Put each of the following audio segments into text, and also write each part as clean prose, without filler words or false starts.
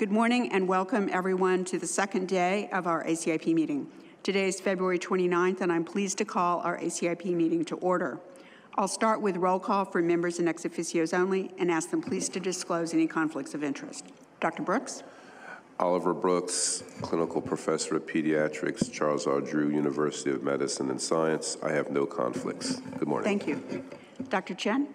Good morning and welcome everyone to the second day of our ACIP meeting. Today is February 29th and I'm pleased to call our ACIP meeting to order. I'll start with roll call for members and ex officios only and ask them please to disclose any conflicts of interest. Dr. Brooks? Oliver Brooks, Clinical Professor of Pediatrics, Charles R. Drew, University of Medicine and Science. I have no conflicts. Good morning. Thank you. Dr. Chen?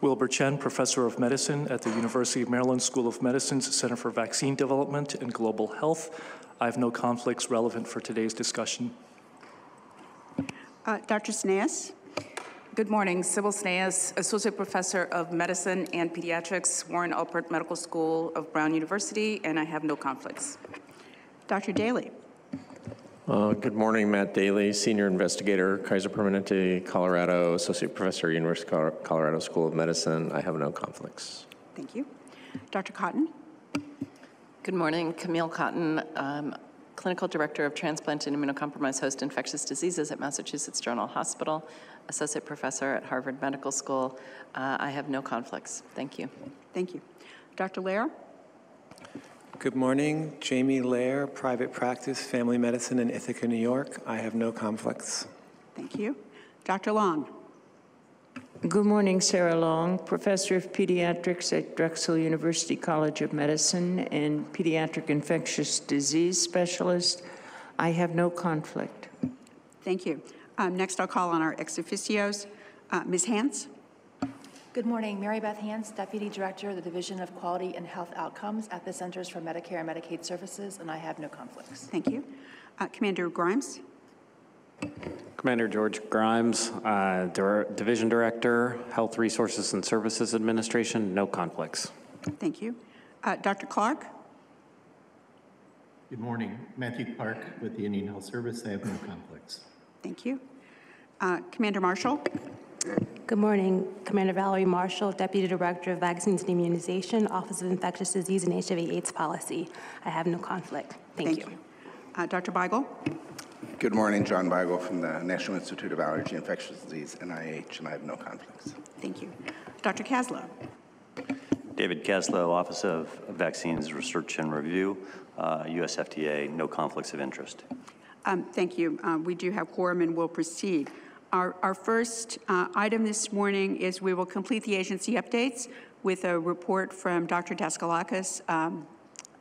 Wilbur Chen, Professor of Medicine at the University of Maryland School of Medicine's Center for Vaccine Development and Global Health. I have no conflicts relevant for today's discussion. Dr. Snaes? Good morning. Sybil Snaes, Associate Professor of Medicine and Pediatrics, Warren Alpert Medical School of Brown University, and I have no conflicts. Dr. Daly? Good morning, Matt Daly, Senior Investigator, Kaiser Permanente, Colorado, Associate Professor, University of Colorado School of Medicine. I have no conflicts. Thank you. Dr. Cotton? Good morning, Camille Cotton, Clinical Director of Transplant and Immunocompromised Host Infectious Diseases at Massachusetts General Hospital, Associate Professor at Harvard Medical School. I have no conflicts. Thank you. Thank you. Dr. Lair? Good morning, Jamie Lair, Private Practice, Family Medicine in Ithaca, New York. I have no conflicts. Thank you. Dr. Long? Good morning, Sarah Long, Professor of Pediatrics at Drexel University College of Medicine and Pediatric Infectious Disease Specialist. I have no conflict. Thank you. Next, I'll call on our ex officios. Ms. Hans? Good morning, Mary Beth Hans, Deputy Director of the Division of Quality and Health Outcomes at the Centers for Medicare and Medicaid Services, and I have no conflicts. Thank you. Commander Grimes? Commander George Grimes, Division Director, Health Resources and Services Administration, no conflicts. Thank you. Dr. Clark? Good morning, Matthew Clark with the Indian Health Service. I have no conflicts. Thank you. Commander Marshall? Good morning, Commander Valerie Marshall, Deputy Director of Vaccines and Immunization, Office of Infectious Disease and HIV/AIDS Policy. I have no conflict. Thank you. Dr. Beigel? Good morning, John Beigel from the National Institute of Allergy and Infectious Disease, NIH, and I have no conflicts. Thank you. Dr. Kaslow? David Kaslow, Office of Vaccines Research and Review, US FDA, no conflicts of interest. Thank you. We do have quorum and we'll proceed. Our first item this morning is we will complete the agency updates with a report from Dr. Daskalakis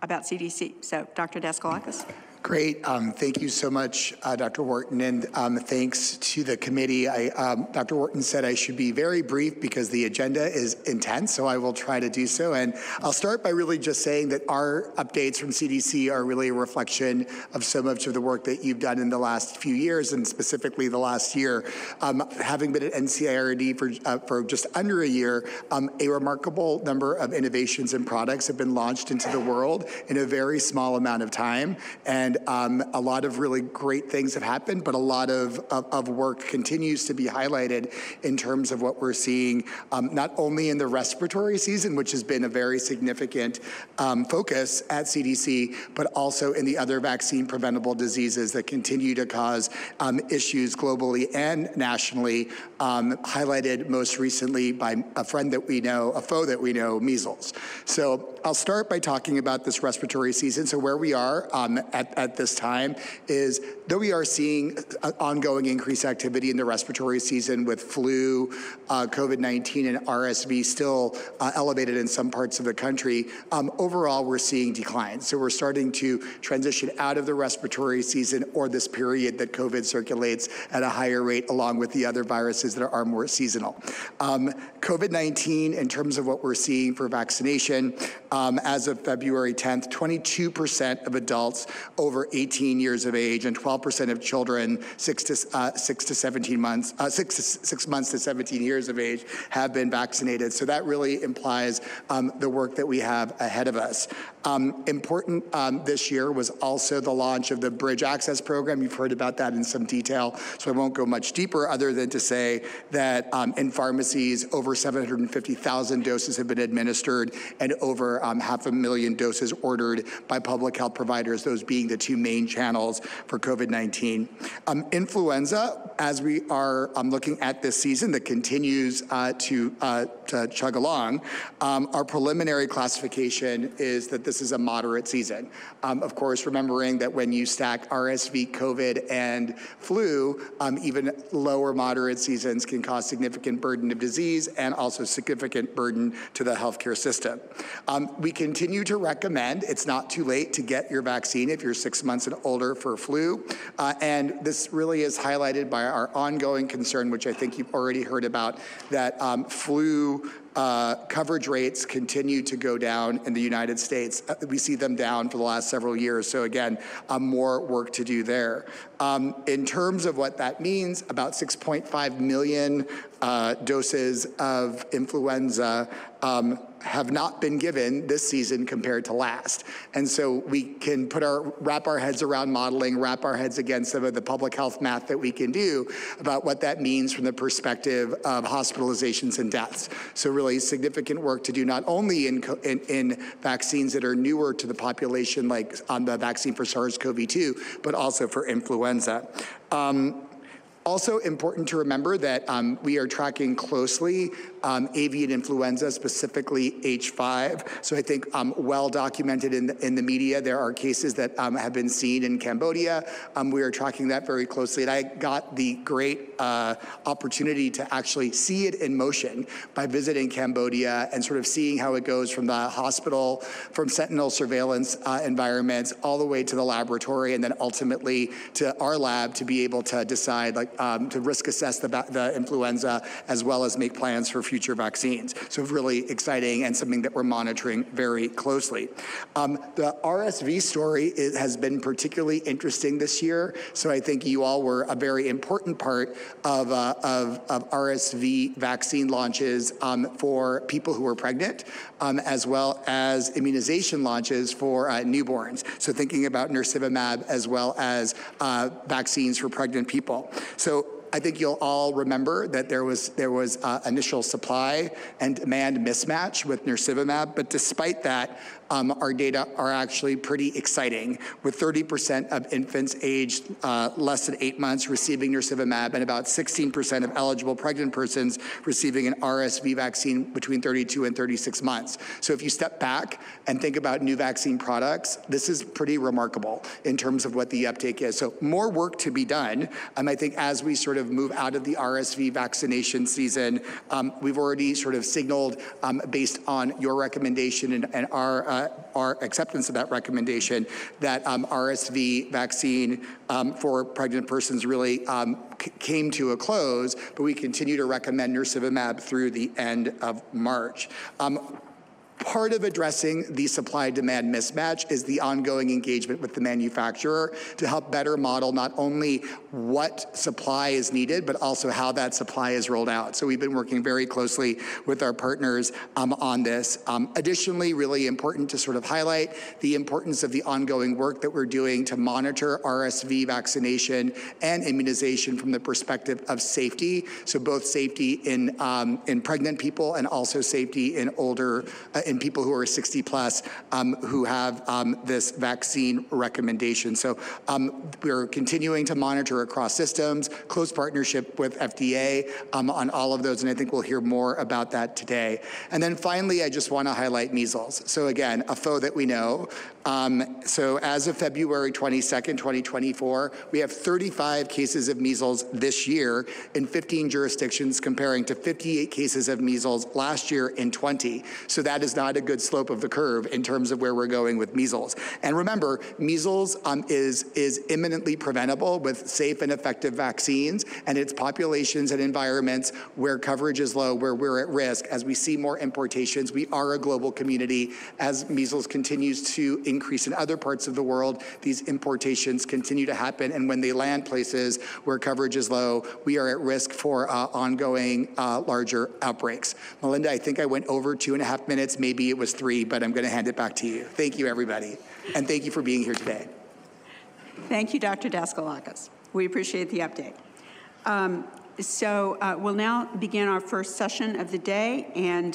about CDC. So, Dr. Daskalakis. Great. Thank you so much, Dr. Wharton, and thanks to the committee. Dr. Wharton said I should be very brief because the agenda is intense, so I will try to do so. And I'll start by really just saying that our updates from CDC are really a reflection of so much of the work that you've done in the last few years, and specifically the last year. Having been at NCIRD for just under a year, a remarkable number of innovations and products have been launched into the world in a very small amount of time. And a lot of really great things have happened, but a lot of work continues to be highlighted in terms of what we're seeing, not only in the respiratory season, which has been a very significant focus at CDC, but also in the other vaccine-preventable diseases that continue to cause issues globally and nationally, highlighted most recently by a friend that we know, a foe that we know, measles. So I'll start by talking about this respiratory season. So where we are at this time is, though we are seeing ongoing increased activity in the respiratory season with flu, COVID-19, and RSV still elevated in some parts of the country, overall we're seeing declines. So we're starting to transition out of the respiratory season, or this period that COVID circulates at a higher rate along with the other viruses that are more seasonal. COVID-19, in terms of what we're seeing for vaccination, as of February 10th, 22% of adults over 18 years of age and 12% of children 6 months to 17 years of age have been vaccinated. So that really implies the work that we have ahead of us. Important this year was also the launch of the Bridge Access Program. You've heard about that in some detail, so I won't go much deeper other than to say that in pharmacies, over 750,000 doses have been administered and over 500,000 doses ordered by public health providers, those being the two main channels for COVID-19. Influenza, as we are looking at this season that continues to chug along, our preliminary classification is that this is a moderate season. Of course, remembering that when you stack RSV, COVID, and flu, even lower moderate seasons can cause significant burden of disease and also significant burden to the healthcare system. We continue to recommend it's not too late to get your vaccine if you're 6 months and older for flu. And this really is highlighted by our ongoing concern, which I think you've already heard about, that flu coverage rates continue to go down in the United States. We see them down for the last several years. So again, more work to do there. In terms of what that means, about 6.5 million doses of influenza have not been given this season compared to last. And so we can wrap our heads around modeling, wrap our heads against some of the public health math that we can do about what that means from the perspective of hospitalizations and deaths. So really significant work to do, not only in vaccines that are newer to the population, like on the vaccine for SARS-CoV-2, but also for influenza. Also important to remember that we are tracking closely avian influenza, specifically H5. So I think well documented in the media, there are cases that have been seen in Cambodia. We are tracking that very closely. And I got the great opportunity to actually see it in motion by visiting Cambodia and sort of seeing how it goes from the hospital, from sentinel surveillance environments, all the way to the laboratory, and then ultimately to our lab to be able to decide, to risk assess the influenza, as well as make plans for future vaccines. So really exciting and something that we're monitoring very closely. The RSV story has been particularly interesting this year. So I think you all were a very important part of RSV vaccine launches for people who are pregnant, as well as immunization launches for newborns. So thinking about nirsevimab as well as vaccines for pregnant people. So I think you'll all remember that there was initial supply and demand mismatch with nirsevimab, but despite that, our data are actually pretty exciting, with 30% of infants aged less than 8 months receiving nirsevimab and about 16% of eligible pregnant persons receiving an RSV vaccine between 32 and 36 months. So if you step back and think about new vaccine products, this is pretty remarkable in terms of what the uptake is. So more work to be done. I think as we sort of move out of the RSV vaccination season, we've already sort of signaled based on your recommendation and our acceptance of that recommendation that RSV vaccine for pregnant persons really came to a close, but we continue to recommend nirsevimab through the end of March. Part of addressing the supply-demand mismatch is the ongoing engagement with the manufacturer to help better model not only what supply is needed, but also how that supply is rolled out. So we've been working very closely with our partners on this. Additionally, really important to sort of highlight the importance of the ongoing work that we're doing to monitor RSV vaccination and immunization from the perspective of safety. So both safety in pregnant people and also safety in older in people who are 60 plus who have this vaccine recommendation. So we're continuing to monitor across systems, close partnership with FDA on all of those, and I think we'll hear more about that today. And then finally, I just want to highlight measles. So again, a foe that we know. So as of February 22nd, 2024, we have 35 cases of measles this year in 15 jurisdictions, comparing to 58 cases of measles last year in 20. So that is not a good slope of the curve in terms of where we're going with measles. And remember, measles is imminently preventable with safe and effective vaccines, and it's populations and environments where coverage is low, where we're at risk. As we see more importations, we are a global community. As measles continues to increase in other parts of the world, these importations continue to happen, and when they land places where coverage is low, we are at risk for ongoing larger outbreaks. Melinda, I think I went over 2.5 minutes. Maybe it was 3, but I'm going to hand it back to you. Thank you, everybody, and thank you for being here today. Thank you, Dr. Daskalakis. We appreciate the update. We'll now begin our first session of the day, and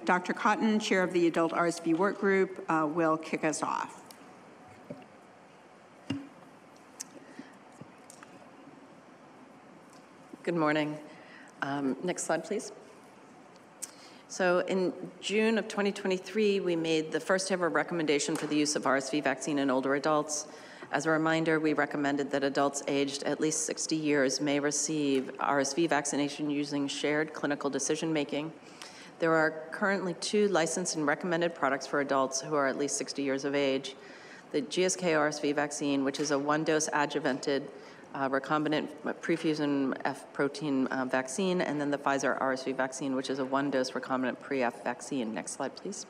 Dr. Cotton, chair of the Adult RSV Work Group, will kick us off. Good morning. Next slide, please. So in June of 2023, we made the first ever recommendation for the use of RSV vaccine in older adults. As a reminder, we recommended that adults aged at least 60 years may receive RSV vaccination using shared clinical decision-making. There are currently 2 licensed and recommended products for adults who are at least 60 years of age. The GSK RSV vaccine, which is a 1-dose adjuvanted recombinant prefusion F protein vaccine, and then the Pfizer RSV vaccine, which is a 1-dose recombinant pre-F vaccine. Next slide, please.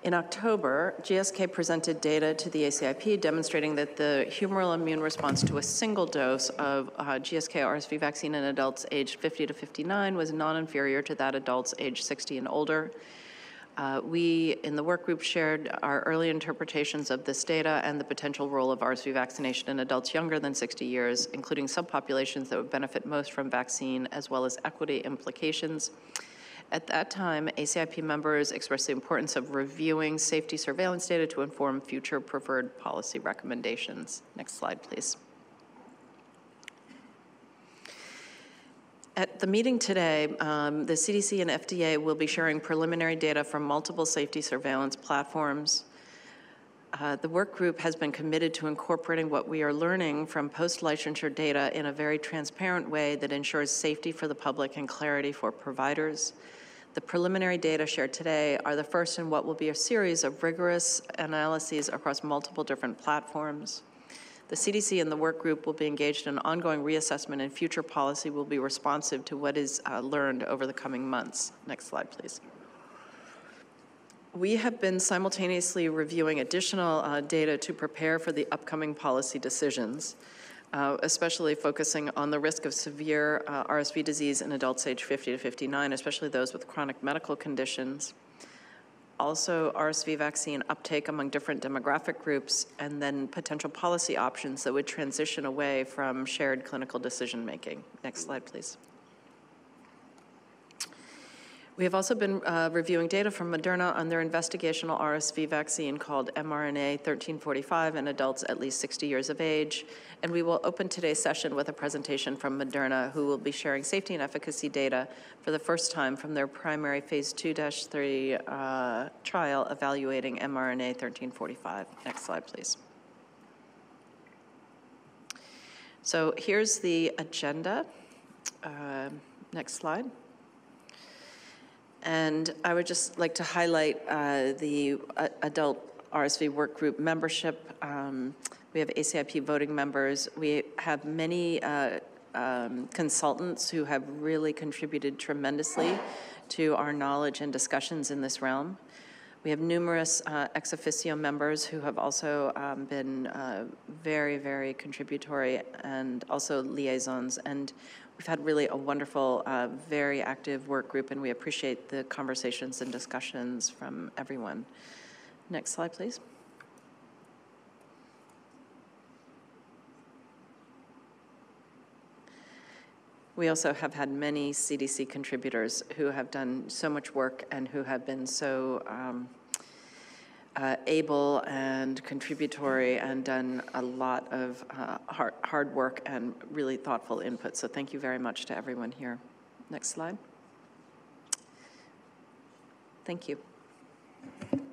In October, GSK presented data to the ACIP demonstrating that the humoral immune response to a single dose of GSK RSV vaccine in adults aged 50 to 59 was non-inferior to that adults aged 60 and older. We, in the work group, shared our early interpretations of this data and the potential role of RSV vaccination in adults younger than 60 years, including subpopulations that would benefit most from vaccine, as well as equity implications. At that time, ACIP members expressed the importance of reviewing safety surveillance data to inform future preferred policy recommendations. Next slide, please. At the meeting today, the CDC and FDA will be sharing preliminary data from multiple safety surveillance platforms. The work group has been committed to incorporating what we are learning from post-licensure data in a very transparent way that ensures safety for the public and clarity for providers. The preliminary data shared today are the first in what will be a series of rigorous analyses across multiple different platforms. The CDC and the work group will be engaged in ongoing reassessment, and future policy will be responsive to what is learned over the coming months. Next slide, please. We have been simultaneously reviewing additional data to prepare for the upcoming policy decisions, especially focusing on the risk of severe RSV disease in adults aged 50 to 59, especially those with chronic medical conditions. Also, RSV vaccine uptake among different demographic groups, and then potential policy options that would transition away from shared clinical decision-making. Next slide, please. We have also been reviewing data from Moderna on their investigational RSV vaccine called mRNA 1345 in adults at least 60 years of age. And we will open today's session with a presentation from Moderna, who will be sharing safety and efficacy data for the first time from their primary phase 2-3 trial evaluating mRNA 1345. Next slide, please. So here's the agenda. Next slide. And I would just like to highlight the adult RSV work group membership. We have ACIP voting members. We have many consultants who have really contributed tremendously to our knowledge and discussions in this realm. We have numerous ex officio members who have also been very, very contributory, and also liaisons. And we've had really a wonderful, very active work group, and we appreciate the conversations and discussions from everyone. Next slide, please. We also have had many CDC contributors who have done so much work and who have been so able and contributory and done a lot of hard work and really thoughtful input. So thank you very much to everyone here. Next slide. Thank you.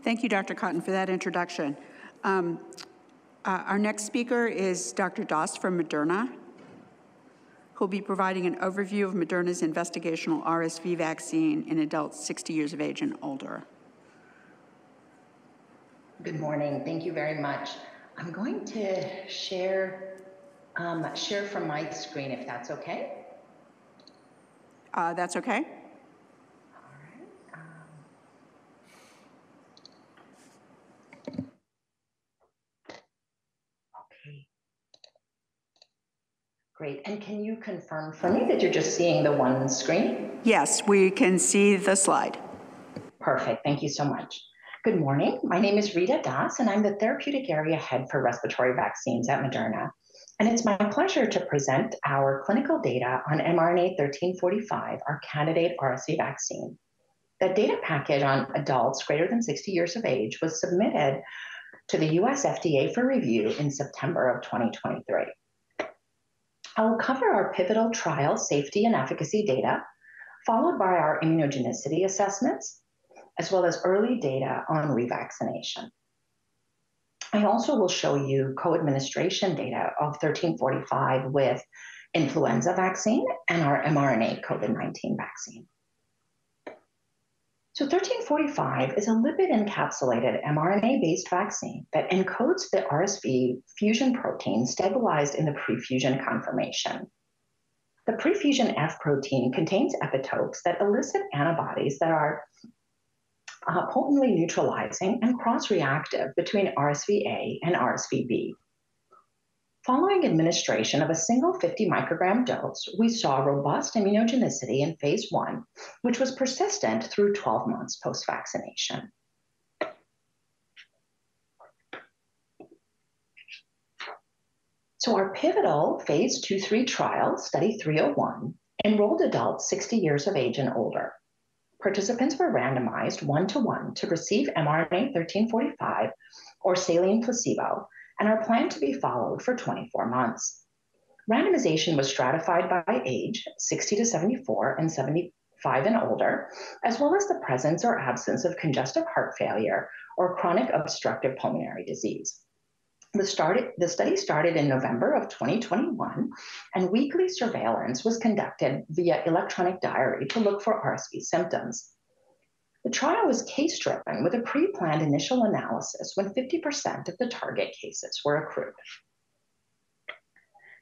Thank you, Dr. Cotton, for that introduction. Our next speaker is Dr. Das from Moderna, who will be providing an overview of Moderna's investigational RSV vaccine in adults 60 years of age and older. Good morning. Thank you very much. I'm going to share from my screen, if that's okay. That's okay. All right. Okay. Great. And can you confirm for me that you're just seeing the one screen? Yes, we can see the slide. Perfect. Thank you so much. Good morning. My name is Rita Das, and I'm the therapeutic area head for respiratory vaccines at Moderna. And it's my pleasure to present our clinical data on mRNA 1345, our candidate RSV vaccine. The data package on adults greater than 60 years of age was submitted to the US FDA for review in September of 2023. I will cover our pivotal trial safety and efficacy data, followed by our immunogenicity assessments, as well as early data on revaccination. I also will show you co-administration data of 1345 with influenza vaccine and our mRNA COVID-19 vaccine. So 1345 is a lipid-encapsulated mRNA-based vaccine that encodes the RSV fusion protein stabilized in the prefusion conformation. The prefusion F protein contains epitopes that elicit antibodies that are potently neutralizing and cross-reactive between RSV-A and RSV-B. Following administration of a single 50 microgram dose, we saw robust immunogenicity in phase 1, which was persistent through 12 months post-vaccination. So our pivotal phase 2-3 trial, Study 301, enrolled adults 60 years of age and older. Participants were randomized 1-to-1 to receive mRNA 1345 or saline placebo and are planned to be followed for 24 months. Randomization was stratified by age, 60 to 74 and 75 and older, as well as the presence or absence of congestive heart failure or chronic obstructive pulmonary disease. The study started in November of 2021, and weekly surveillance was conducted via electronic diary to look for RSV symptoms. The trial was case-driven with a pre-planned initial analysis when 50% of the target cases were accrued.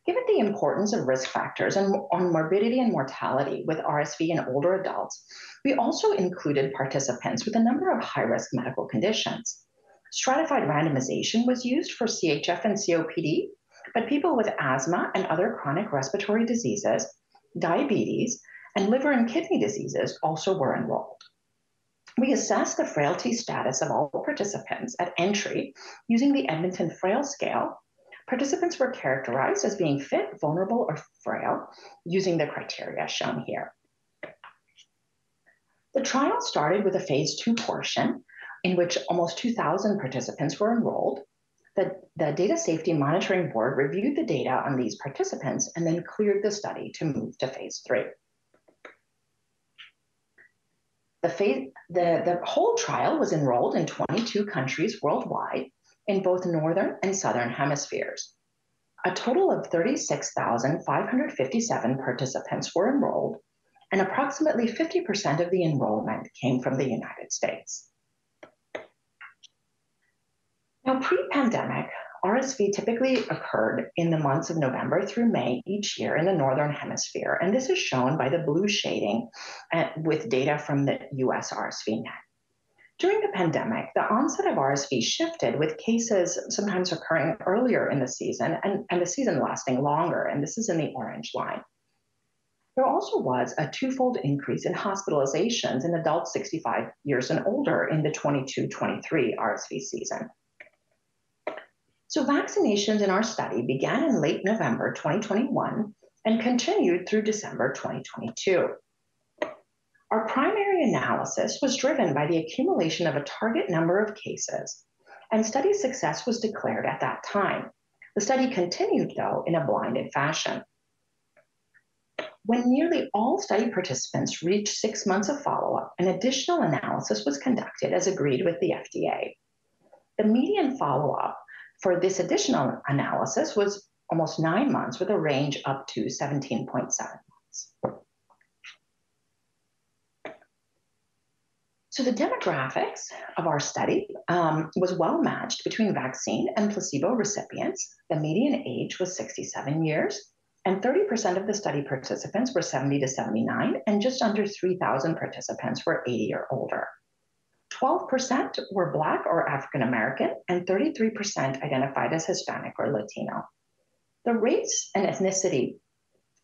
Given the importance of risk factors on morbidity and mortality with RSV in older adults, we also included participants with a number of high-risk medical conditions. Stratified randomization was used for CHF and COPD, but people with asthma and other chronic respiratory diseases, diabetes, and liver and kidney diseases also were enrolled. We assessed the frailty status of all participants at entry using the Edmonton Frail Scale. Participants were characterized as being fit, vulnerable, or frail using the criteria shown here. The trial started with a phase 2 portion in which almost 2,000 participants were enrolled. The Data Safety Monitoring Board reviewed the data on these participants and then cleared the study to move to phase 3. The whole trial was enrolled in 22 countries worldwide in both northern and southern hemispheres. A total of 36,557 participants were enrolled, and approximately 50% of the enrollment came from the United States. Now, pre-pandemic, RSV typically occurred in the months of November through May each year in the Northern Hemisphere, and this is shown by the blue shading with data from the US RSV net. During the pandemic, the onset of RSV shifted with cases sometimes occurring earlier in the season and the season lasting longer, and this is in the orange line. There also was a twofold increase in hospitalizations in adults 65 years and older in the 22-23 RSV season. So vaccinations in our study began in late November 2021 and continued through December 2022. Our primary analysis was driven by the accumulation of a target number of cases, and study success was declared at that time. The study continued, though, in a blinded fashion. When nearly all study participants reached 6 months of follow-up, an additional analysis was conducted as agreed with the FDA. The median follow-up for this additional analysis was almost 9 months with a range up to 17.7 months. So the demographics of our study was well matched between vaccine and placebo recipients. The median age was 67 years, and 30% of the study participants were 70 to 79, and just under 3,000 participants were 80 or older. 12% were Black or African American, and 33% identified as Hispanic or Latino. The race and ethnicity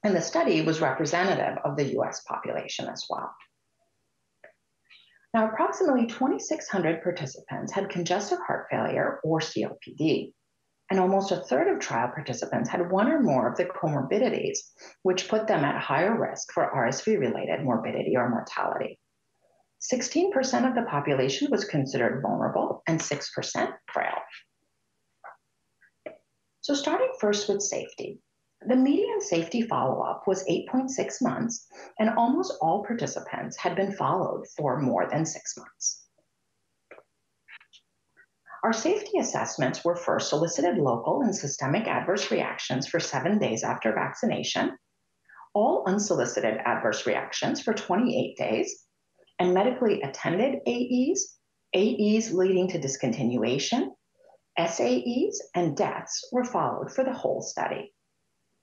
in the study was representative of the US population as well. Now, approximately 2,600 participants had congestive heart failure or COPD, and almost a third of trial participants had one or more of the comorbidities, which put them at higher risk for RSV-related morbidity or mortality. 16% of the population was considered vulnerable and 6% frail. So starting first with safety. The median safety follow-up was 8.6 months, and almost all participants had been followed for more than 6 months. Our safety assessments were first solicited local and systemic adverse reactions for 7 days after vaccination, all unsolicited adverse reactions for 28 days, and medically attended AEs, AEs leading to discontinuation, SAEs, and deaths were followed for the whole study.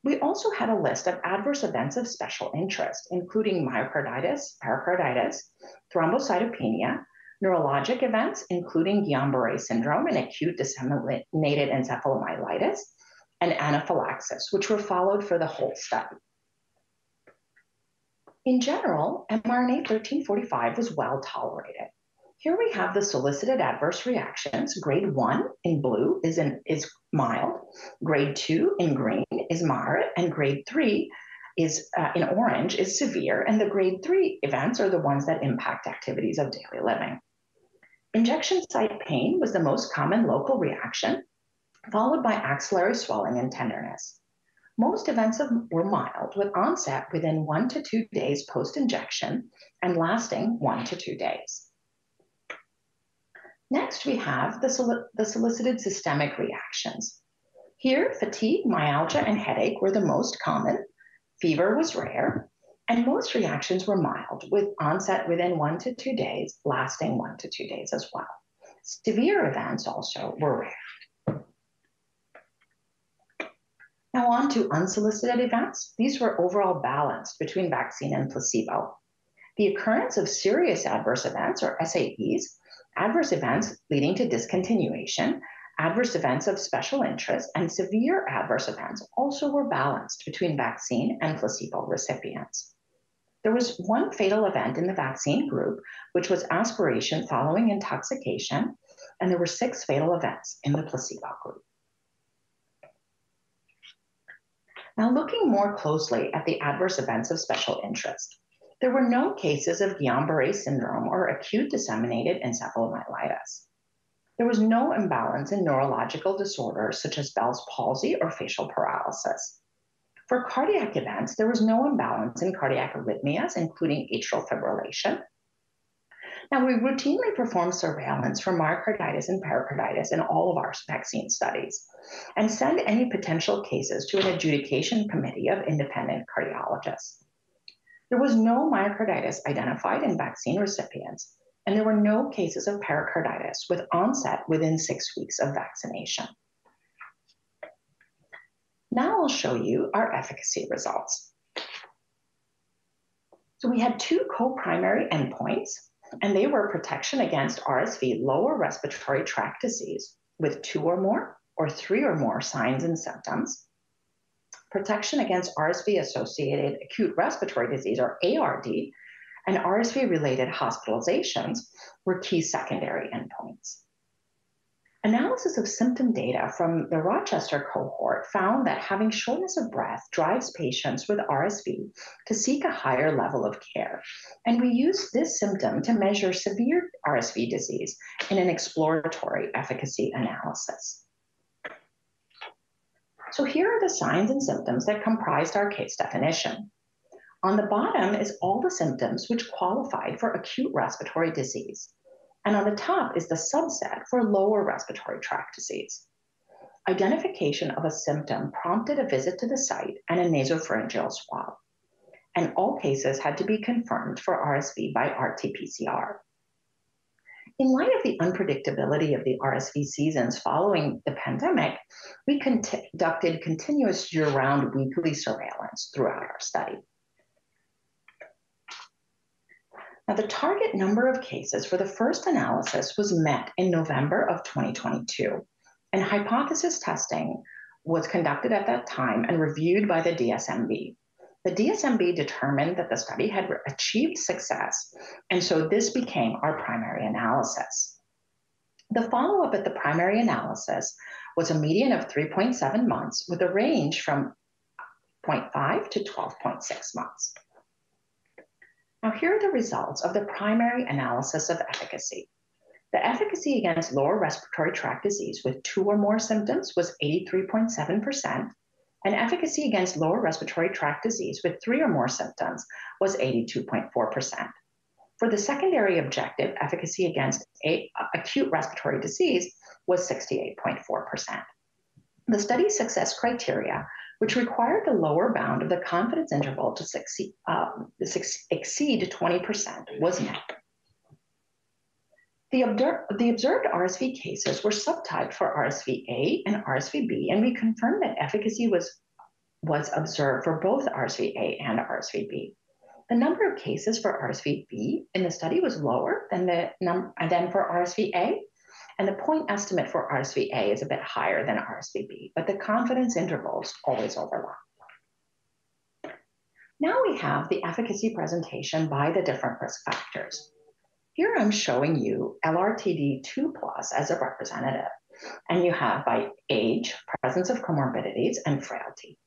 We also had a list of adverse events of special interest, including myocarditis, pericarditis, thrombocytopenia, neurologic events, including Guillain-Barré Syndrome and acute disseminated encephalomyelitis, and anaphylaxis, which were followed for the whole study. In general, mRNA-1345 was well tolerated. Here we have the solicited adverse reactions. Grade 1 in blue is mild, grade 2 in green is moderate, and grade 3 is in orange is severe, and the grade 3 events are the ones that impact activities of daily living. Injection site pain was the most common local reaction, followed by axillary swelling and tenderness. Most events were mild, with onset within 1 to 2 days post-injection and lasting 1 to 2 days. Next, we have the solicited systemic reactions. Here, fatigue, myalgia, and headache were the most common. Fever was rare, and most reactions were mild, with onset within 1 to 2 days, lasting 1 to 2 days as well. Severe events also were rare. Now on to unsolicited events. These were overall balanced between vaccine and placebo. The occurrence of serious adverse events, or SAEs, adverse events leading to discontinuation, adverse events of special interest, and severe adverse events also were balanced between vaccine and placebo recipients. There was one fatal event in the vaccine group, which was aspiration following intoxication, and there were 6 fatal events in the placebo group. Now, looking more closely at the adverse events of special interest, there were no cases of Guillain-Barré Syndrome or acute disseminated encephalomyelitis. There was no imbalance in neurological disorders such as Bell's palsy or facial paralysis. For cardiac events, there was no imbalance in cardiac arrhythmias, including atrial fibrillation. Now, we routinely perform surveillance for myocarditis and pericarditis in all of our vaccine studies and send any potential cases to an adjudication committee of independent cardiologists. There was no myocarditis identified in vaccine recipients, and there were no cases of pericarditis with onset within 6 weeks of vaccination. Now I'll show you our efficacy results. So we had 2 co-primary endpoints, and they were protection against RSV lower respiratory tract disease with 2 or more or 3 or more signs and symptoms, protection against RSV-associated acute respiratory disease, or ARD, and RSV-related hospitalizations were key secondary endpoints. Analysis of symptom data from the Rochester cohort found that having shortness of breath drives patients with RSV to seek a higher level of care, and we used this symptom to measure severe RSV disease in an exploratory efficacy analysis. So here are the signs and symptoms that comprised our case definition. On the bottom is all the symptoms which qualified for acute respiratory disease. And on the top is the subset for lower respiratory tract disease. Identification of a symptom prompted a visit to the site and a nasopharyngeal swab. And all cases had to be confirmed for RSV by RT-PCR. In light of the unpredictability of the RSV seasons following the pandemic, we conducted continuous year-round weekly surveillance throughout our study. Now, the target number of cases for the first analysis was met in November of 2022, and hypothesis testing was conducted at that time and reviewed by the DSMB. The DSMB determined that the study had achieved success, and so this became our primary analysis. The follow-up at the primary analysis was a median of 3.7 months with a range from 0.5 to 12.6 months. Now, here are the results of the primary analysis of efficacy. The efficacy against lower respiratory tract disease with 2 or more symptoms was 83.7%, and efficacy against lower respiratory tract disease with 3 or more symptoms was 82.4%. For the secondary objective, efficacy against acute respiratory disease was 68.4%. The study's success criteria, which required the lower bound of the confidence interval to exceed 20%, was met. The observed RSV cases were subtyped for RSV-A and RSV-B, and we confirmed that efficacy was observed for both RSV-A and RSV-B. The number of cases for RSV-B in the study was lower than for RSV-A, and the point estimate for RSV-A is a bit higher than RSV-B, but the confidence intervals always overlap. Now we have the efficacy presentation by the different risk factors. Here I'm showing you LRTD2+ as a representative, and you have by age, presence of comorbidities, and frailty.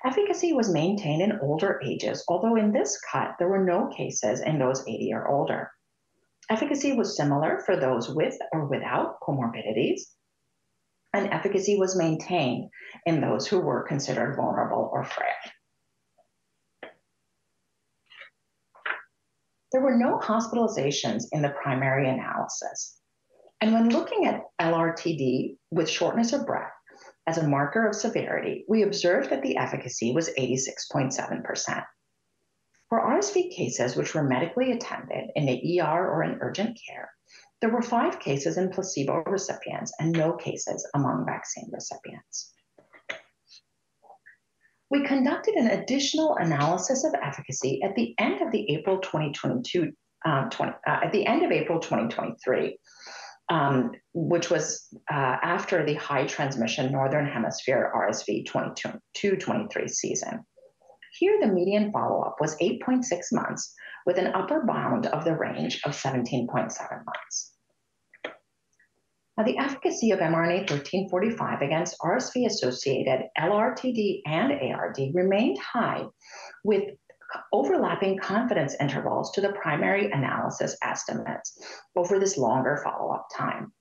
Efficacy was maintained in older ages, although in this cut, there were no cases in those 80 or older. Efficacy was similar for those with or without comorbidities, and efficacy was maintained in those who were considered vulnerable or frail. There were no hospitalizations in the primary analysis. And when looking at LRTD with shortness of breath as a marker of severity, we observed that the efficacy was 86.7%. For RSV cases which were medically attended in the ER or in urgent care, there were 5 cases in placebo recipients and no cases among vaccine recipients. We conducted an additional analysis of efficacy at the end of the April 2023, which was after the high transmission Northern Hemisphere RSV 22-23 season. Here, the median follow-up was 8.6 months with an upper bound of the range of 17.7 months. Now, the efficacy of mRNA-1345 against RSV-associated LRTD and ARD remained high with overlapping confidence intervals to the primary analysis estimates over this longer follow-up time.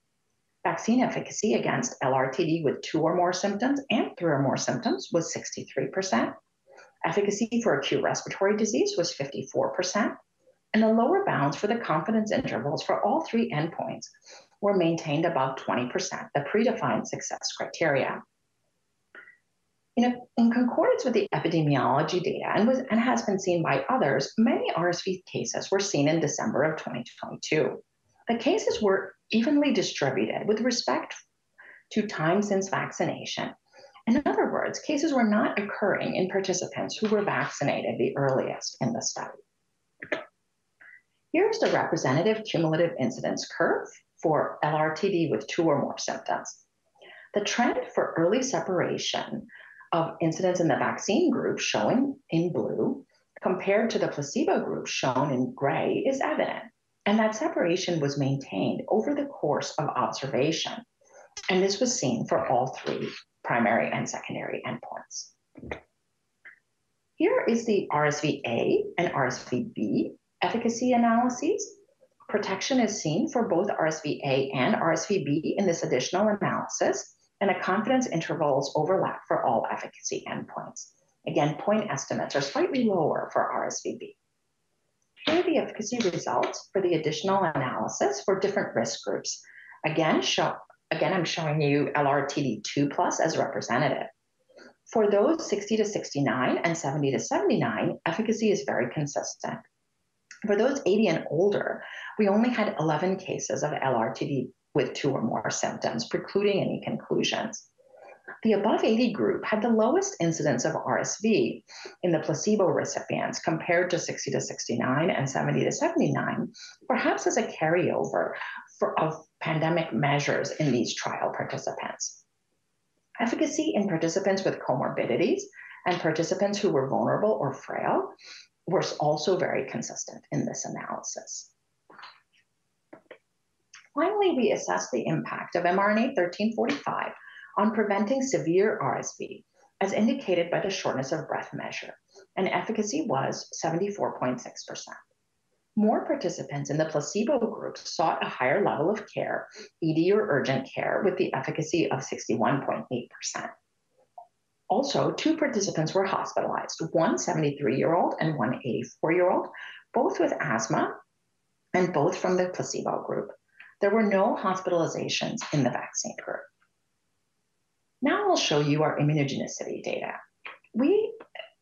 Vaccine efficacy against LRTD with 2 or more symptoms and 3 or more symptoms was 63%. Efficacy for acute respiratory disease was 54%, and the lower bounds for the confidence intervals for all 3 endpoints were maintained above 20%, the predefined success criteria. In concordance with the epidemiology data and has been seen by others, many RSV cases were seen in December of 2022. The cases were evenly distributed with respect to time since vaccination. In other words, cases were not occurring in participants who were vaccinated the earliest in the study. Here's the representative cumulative incidence curve for LRTD with 2 or more symptoms. The trend for early separation of incidence in the vaccine group, shown in blue, compared to the placebo group, shown in gray, is evident, and that separation was maintained over the course of observation, and this was seen for all 3 primary and secondary endpoints. Here is the RSV-A and RSV-B efficacy analyses. Protection is seen for both RSV-A and RSV-B in this additional analysis, and the confidence intervals overlap for all efficacy endpoints. Again, point estimates are slightly lower for RSV-B. Here are the efficacy results for the additional analysis for different risk groups. Again, I'm showing you LRTD2+ as representative. For those 60 to 69 and 70 to 79, efficacy is very consistent. For those 80 and older, we only had 11 cases of LRTD with 2 or more symptoms, precluding any conclusions. The above 80 group had the lowest incidence of RSV in the placebo recipients compared to 60 to 69 and 70 to 79, perhaps as a carryover of pandemic measures in these trial participants. Efficacy in participants with comorbidities and participants who were vulnerable or frail were also very consistent in this analysis. Finally, we assessed the impact of mRNA-1345 on preventing severe RSV, as indicated by the shortness of breath measure, and efficacy was 74.6%. more participants in the placebo group sought a higher level of care, ED or urgent care, with the efficacy of 61.8%. Also, 2 participants were hospitalized, one 73-year-old and one 84-year-old, both with asthma and both from the placebo group. There were no hospitalizations in the vaccine group. Now I'll show you our immunogenicity data. We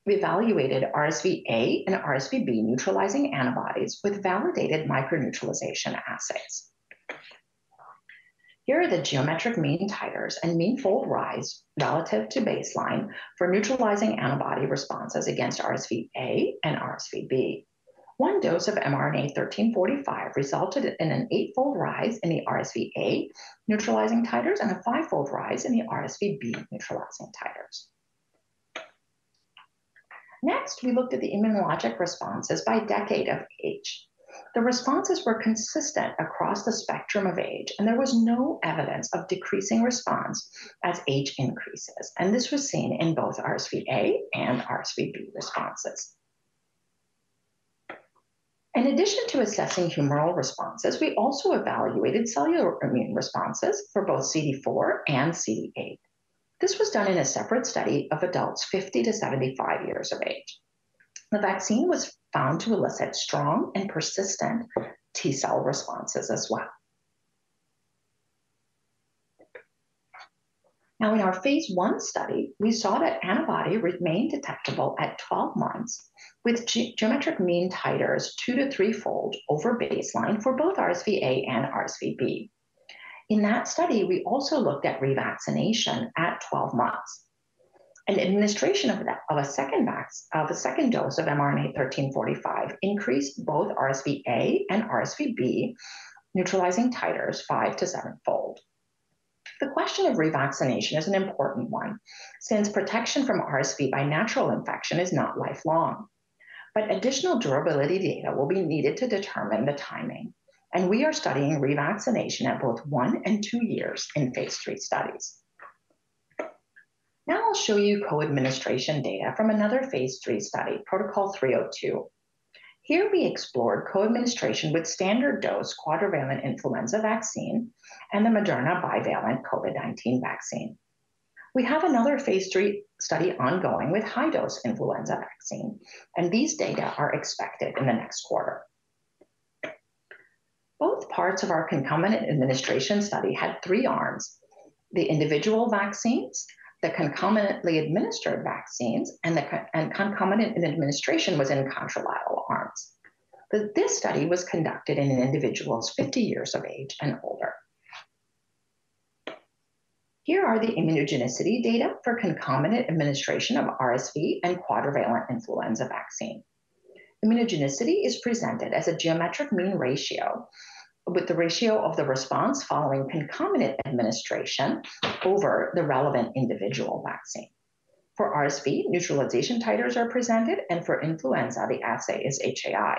evaluated RSV-A and RSV-B neutralizing antibodies with validated microneutralization assays. Here are the geometric mean titers and mean fold rise relative to baseline for neutralizing antibody responses against RSV-A and RSV-B. One dose of mRNA-1345 resulted in an 8-fold rise in the RSV-A neutralizing titers and a 5-fold rise in the RSV-B neutralizing titers. Next, we looked at the immunologic responses by decade of age. The responses were consistent across the spectrum of age, and there was no evidence of decreasing response as age increases, and this was seen in both RSV-A and RSV-B responses. In addition to assessing humoral responses, we also evaluated cellular immune responses for both CD4 and CD8. This was done in a separate study of adults 50 to 75 years of age. The vaccine was found to elicit strong and persistent T-cell responses as well. Now, in our phase 1 study, we saw that antibody remained detectable at 12 months with geometric mean titers 2 to 3-fold over baseline for both RSV-A and RSV-B. In that study, we also looked at revaccination at 12 months. An administration of a second dose of mRNA-1345 increased both RSV-A and RSV-B neutralizing titers 5 to 7-fold. The question of revaccination is an important one, since protection from RSV by natural infection is not lifelong. But additional durability data will be needed to determine the timing, and we are studying revaccination at both 1 and 2 years in phase 3 studies. Now I'll show you co-administration data from another phase 3 study, Protocol 302. Here we explored co-administration with standard dose quadrivalent influenza vaccine and the Moderna bivalent COVID-19 vaccine. We have another phase 3 study ongoing with high-dose influenza vaccine, and these data are expected in the next quarter. Both parts of our concomitant administration study had 3 arms: the individual vaccines, the concomitantly administered vaccines, and concomitant administration was in contralateral arms. This study was conducted in individuals 50 years of age and older. Here are the immunogenicity data for concomitant administration of RSV and quadrivalent influenza vaccine. Immunogenicity is presented as a geometric mean ratio, with the ratio of the response following concomitant administration over the relevant individual vaccine. For RSV, neutralization titers are presented, and for influenza, the assay is HAI.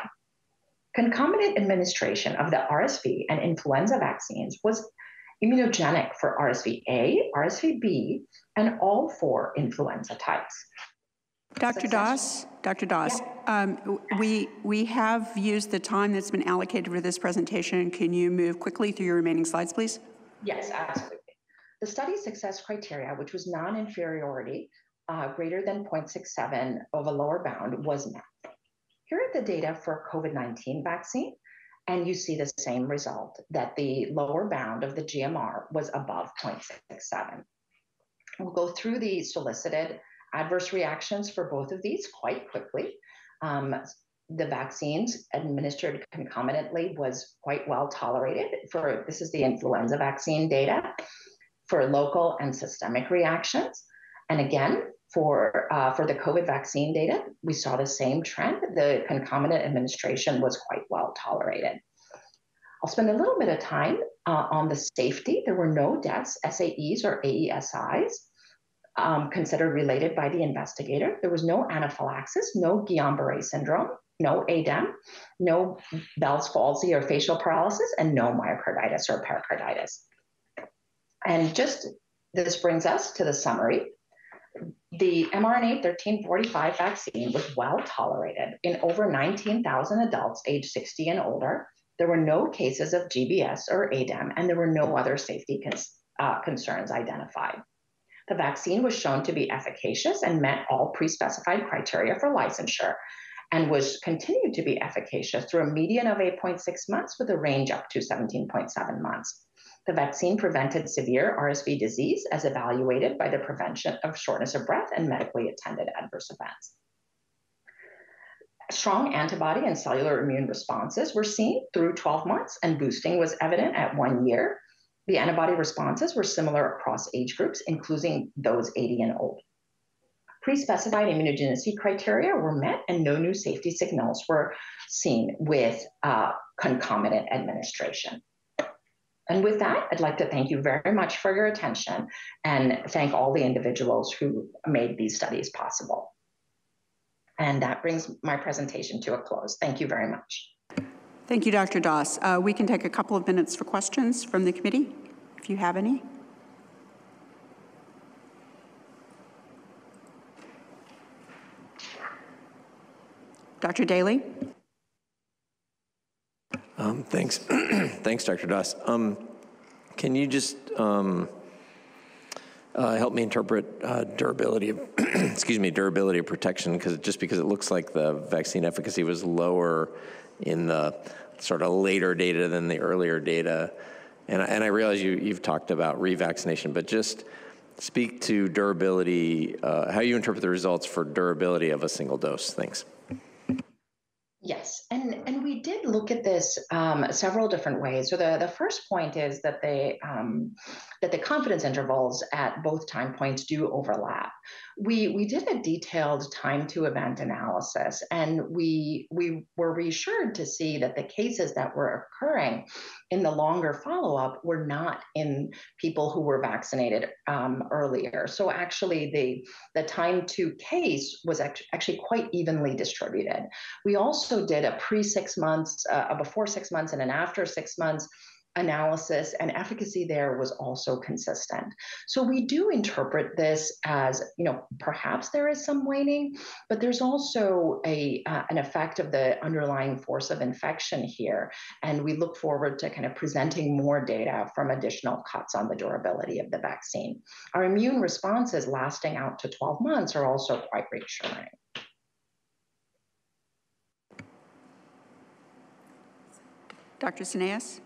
Concomitant administration of the RSV and influenza vaccines was immunogenic for RSV-A, RSV-B, and all 4 influenza types. Dr. Doss, we have used the time that's been allocated for this presentation. Can you move quickly through your remaining slides, please? Yes, absolutely. The study success criteria, which was non-inferiority greater than 0.67 of a lower bound, was met. Here are the data for COVID-19 vaccine, and you see the same result, that the lower bound of the GMR was above 0.67. We'll go through the solicited adverse reactions for both of these quite quickly. The vaccines administered concomitantly was quite well tolerated. This is the influenza vaccine data for local and systemic reactions. And again, for the COVID vaccine data, we saw the same trend. The concomitant administration was quite well tolerated. I'll spend a little bit of time on the safety. There were no deaths, SAEs or AESIs. Considered related by the investigator. There was no anaphylaxis, no Guillain-Barré Syndrome, no ADEM, no Bell's palsy or facial paralysis, and no myocarditis or pericarditis. And this brings us to the summary. The mRNA 1345 vaccine was well tolerated in over 19,000 adults aged 60 and older. There were no cases of GBS or ADEM, and there were no other safety concerns identified. The vaccine was shown to be efficacious and met all pre-specified criteria for licensure, and was continued to be efficacious through a median of 8.6 months with a range up to 17.7 months. The vaccine prevented severe RSV disease as evaluated by the prevention of shortness of breath and medically attended adverse events. Strong antibody and cellular immune responses were seen through 12 months, and boosting was evident at 1 year. The antibody responses were similar across age groups, including those 80 and old. Pre-specified immunogenicity criteria were met, and no new safety signals were seen with concomitant administration. And with that, I'd like to thank you very much for your attention and thank all the individuals who made these studies possible. And that brings my presentation to a close. Thank you very much. Thank you, Dr. Doss. We can take a couple of minutes for questions from the committee, if you have any. Dr. Daly? Thanks. Thanks, Dr. Doss. Can you just help me interpret durability of, durability of protection? Because it looks like the vaccine efficacy was lower in the sort of later data than the earlier data. And I realize you've talked about revaccination, but just speak to durability, how you interpret the results for durability of a single dose. Thanks. Yes, and we did look at this several different ways. So the first point is that the confidence intervals at both time points do overlap. We did a detailed time to event analysis, and we were reassured to see that the cases that were occurring in the longer follow-up were not in people who were vaccinated earlier. So actually the time to case was actually quite evenly distributed. We also did a pre-6 months, a before 6 months and an after 6 months analysis, and efficacy there was also consistent. So we do interpret this as, perhaps there is some waning, but there's also an effect of the underlying force of infection here. And we look forward to kind of presenting more data from additional cuts on the durability of the vaccine. Our immune responses lasting out to 12 months are also quite reassuring. Dr. Sineas?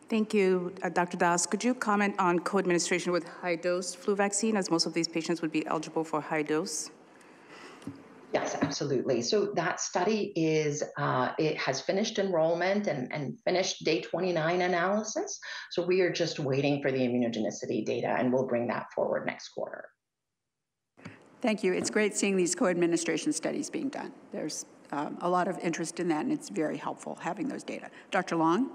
Thank you, Dr. Das. Could you comment on co-administration with high-dose flu vaccine, as most of these patients would be eligible for high dose? Yes, absolutely. So that study it has finished enrollment and finished day 29 analysis. So we are just waiting for the immunogenicity data, and we'll bring that forward next quarter. Thank you. It's great seeing these co-administration studies being done. There's a lot of interest in that, and it's very helpful having those data. Dr. Long?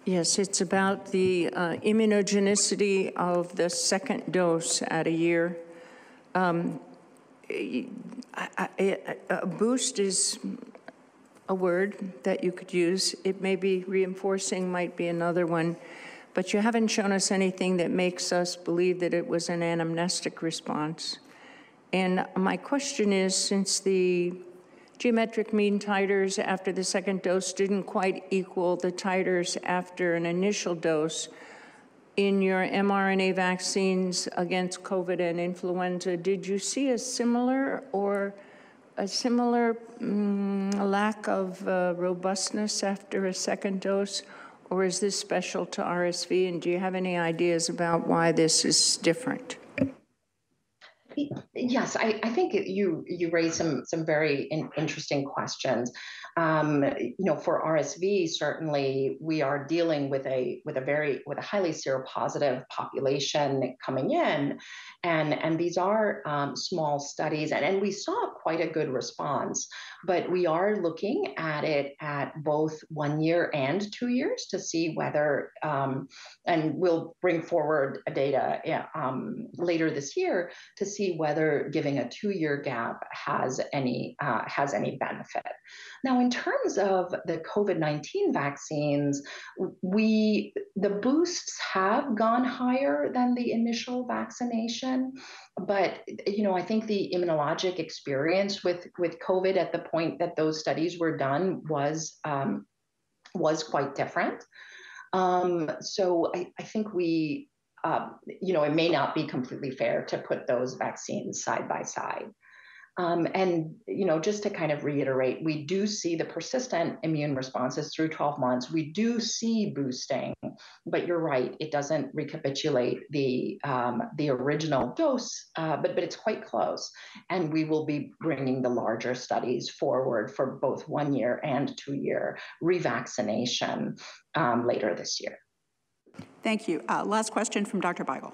Yes, it's about the immunogenicity of the second dose at a year. A boost is a word that you could use. It may be reinforcing, might be another one, but you haven't shown us anything that makes us believe that it was an anamnestic response. And my question is, since the geometric mean titers after the second dose didn't quite equal the titers after an initial dose, in your mRNA vaccines against COVID and influenza, did you see a similar lack of robustness after a second dose, or is this special to RSV? And do you have any ideas about why this is different? Yes, I think you raised some very interesting questions. For RSV, certainly we are dealing with a highly seropositive population coming in, and these are small studies, and we saw quite a good response. But we are looking at it at both 1 year and 2 years to see whether, and we'll bring forward data later this year to see whether whether giving a 2-year gap has any benefit. Now, in terms of the COVID-19 vaccines, the boosts have gone higher than the initial vaccination, but I think the immunologic experience with COVID at the point that those studies were done was quite different. So I think it may not be completely fair to put those vaccines side by side. And just to kind of reiterate, we do see the persistent immune responses through 12 months. We do see boosting, but you're right, it doesn't recapitulate the original dose, but it's quite close. And we will be bringing the larger studies forward for both 1-year and 2-year revaccination later this year. Thank you. Last question from Dr. Beigel.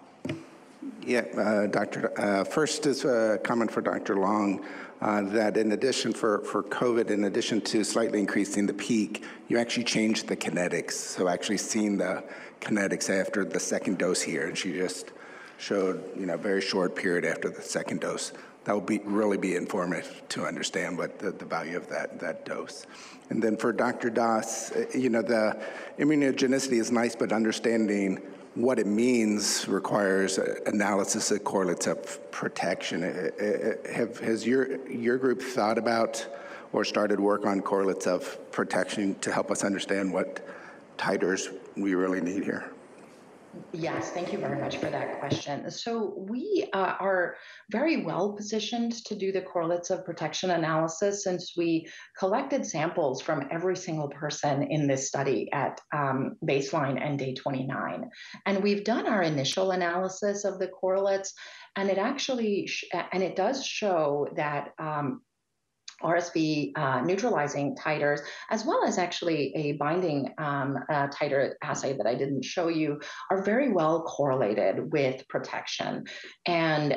Yeah, first is a comment for Dr. Long that in addition for COVID, in addition to slightly increasing the peak, you actually changed the kinetics. So actually seeing the kinetics after the second dose here, and she just showed, a very short period after the second dose. That will really be informative to understand what the value of that dose. And then for Dr. Das, the immunogenicity is nice, but understanding what it means requires analysis of correlates of protection. Has your group thought about or started work on correlates of protection to help us understand what titers we really need here? Yes, thank you very much for that question. So we are very well positioned to do the correlates of protection analysis since we collected samples from every single person in this study at baseline and day 29. And we've done our initial analysis of the correlates, and it does show that RSV neutralizing titers, as well as actually a binding titer assay that I didn't show you, are very well correlated with protection. And,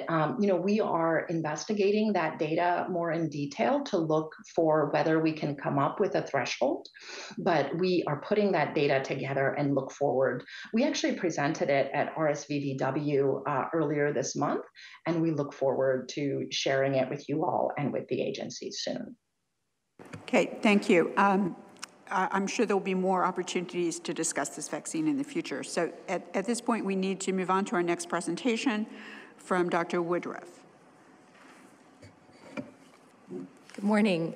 we are investigating that data more in detail to look for whether we can come up with a threshold, but we are putting that data together and look forward. We actually presented it at RSV VW earlier this month, and we look forward to sharing it with you all and with the agencies soon. Okay, thank you. I'm sure there will be more opportunities to discuss this vaccine in the future. So at this point, we need to move on to our next presentation from Dr. Woodruff. Good morning.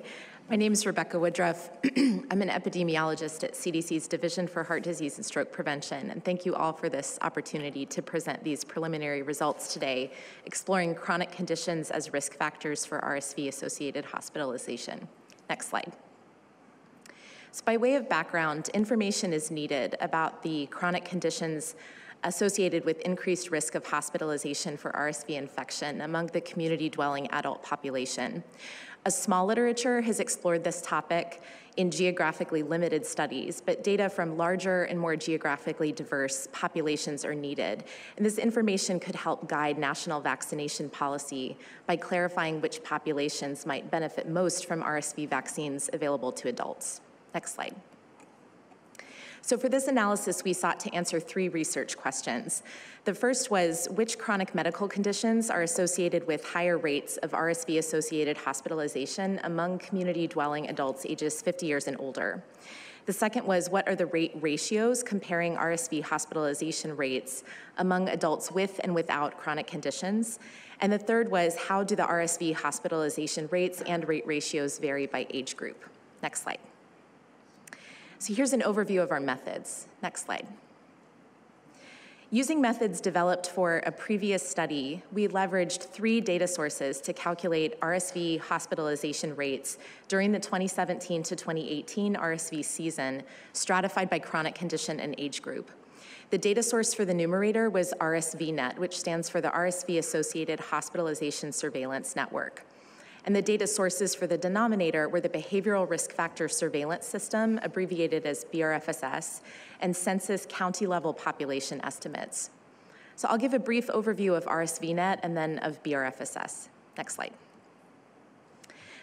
My name is Rebecca Woodruff. I'm an epidemiologist at CDC's Division for Heart Disease and Stroke Prevention, and thank you all for this opportunity to present these preliminary results today, exploring chronic conditions as risk factors for RSV-associated hospitalization. Next slide. So by way of background, information is needed about the chronic conditions associated with increased risk of hospitalization for RSV infection among the community-dwelling adult population. A small literature has explored this topic in geographically limited studies, but data from larger and more geographically diverse populations are needed. And this information could help guide national vaccination policy by clarifying which populations might benefit most from RSV vaccines available to adults. Next slide. So for this analysis, we sought to answer 3 research questions. The first was, which chronic medical conditions are associated with higher rates of RSV-associated hospitalization among community-dwelling adults ages 50 years and older? The second was, what are the rate ratios comparing RSV hospitalization rates among adults with and without chronic conditions? And the third was, how do the RSV hospitalization rates and rate ratios vary by age group? Next slide. So here's an overview of our methods. Next slide. Using methods developed for a previous study, we leveraged 3 data sources to calculate RSV hospitalization rates during the 2017 to 2018 RSV season, stratified by chronic condition and age group. The data source for the numerator was RSVNet, which stands for the RSV-associated Hospitalization Surveillance Network. And the data sources for the denominator were the Behavioral Risk Factor Surveillance System, abbreviated as BRFSS, and census county-level population estimates. So I'll give a brief overview of RSVNet and then of BRFSS. Next slide.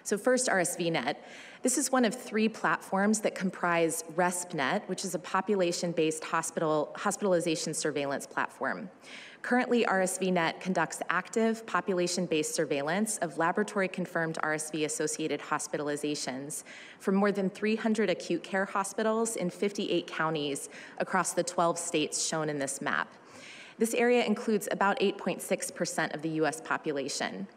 So first, RSVNet. This is one of 3 platforms that comprise RESPNet, which is a population-based hospitalization surveillance platform. Currently, RSVNet conducts active population-based surveillance of laboratory-confirmed RSV-associated hospitalizations from more than 300 acute care hospitals in 58 counties across the 12 states shown in this map. This area includes about 8.6% of the US population.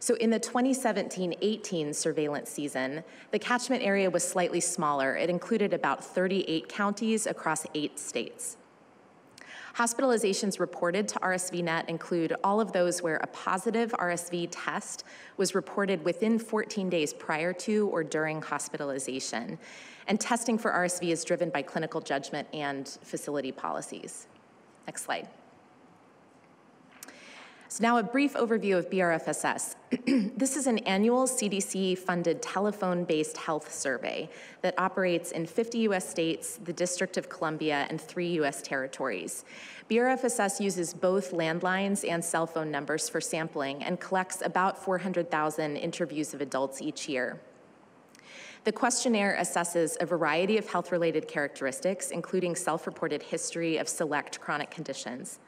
So in the 2017-18 surveillance season, the catchment area was slightly smaller. It included about 38 counties across 8 states. Hospitalizations reported to RSVNet include all of those where a positive RSV test was reported within 14 days prior to or during hospitalization. And testing for RSV is driven by clinical judgment and facility policies. Next slide. So now a brief overview of BRFSS. This is an annual CDC-funded telephone-based health survey that operates in 50 US states, the District of Columbia, and 3 US territories. BRFSS uses both landlines and cell phone numbers for sampling and collects about 400,000 interviews of adults each year. The questionnaire assesses a variety of health-related characteristics, including self-reported history of select chronic conditions.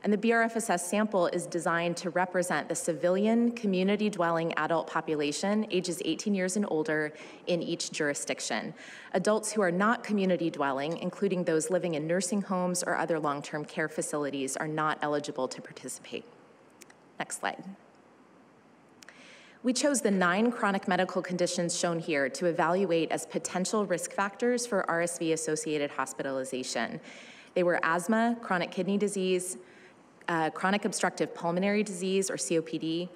And the BRFSS sample is designed to represent the civilian, community-dwelling adult population, ages 18 years and older, in each jurisdiction. Adults who are not community-dwelling, including those living in nursing homes or other long-term care facilities, are not eligible to participate. Next slide. We chose the 9 chronic medical conditions shown here to evaluate as potential risk factors for RSV-associated hospitalization. They were asthma, chronic kidney disease, chronic obstructive pulmonary disease, or COPD,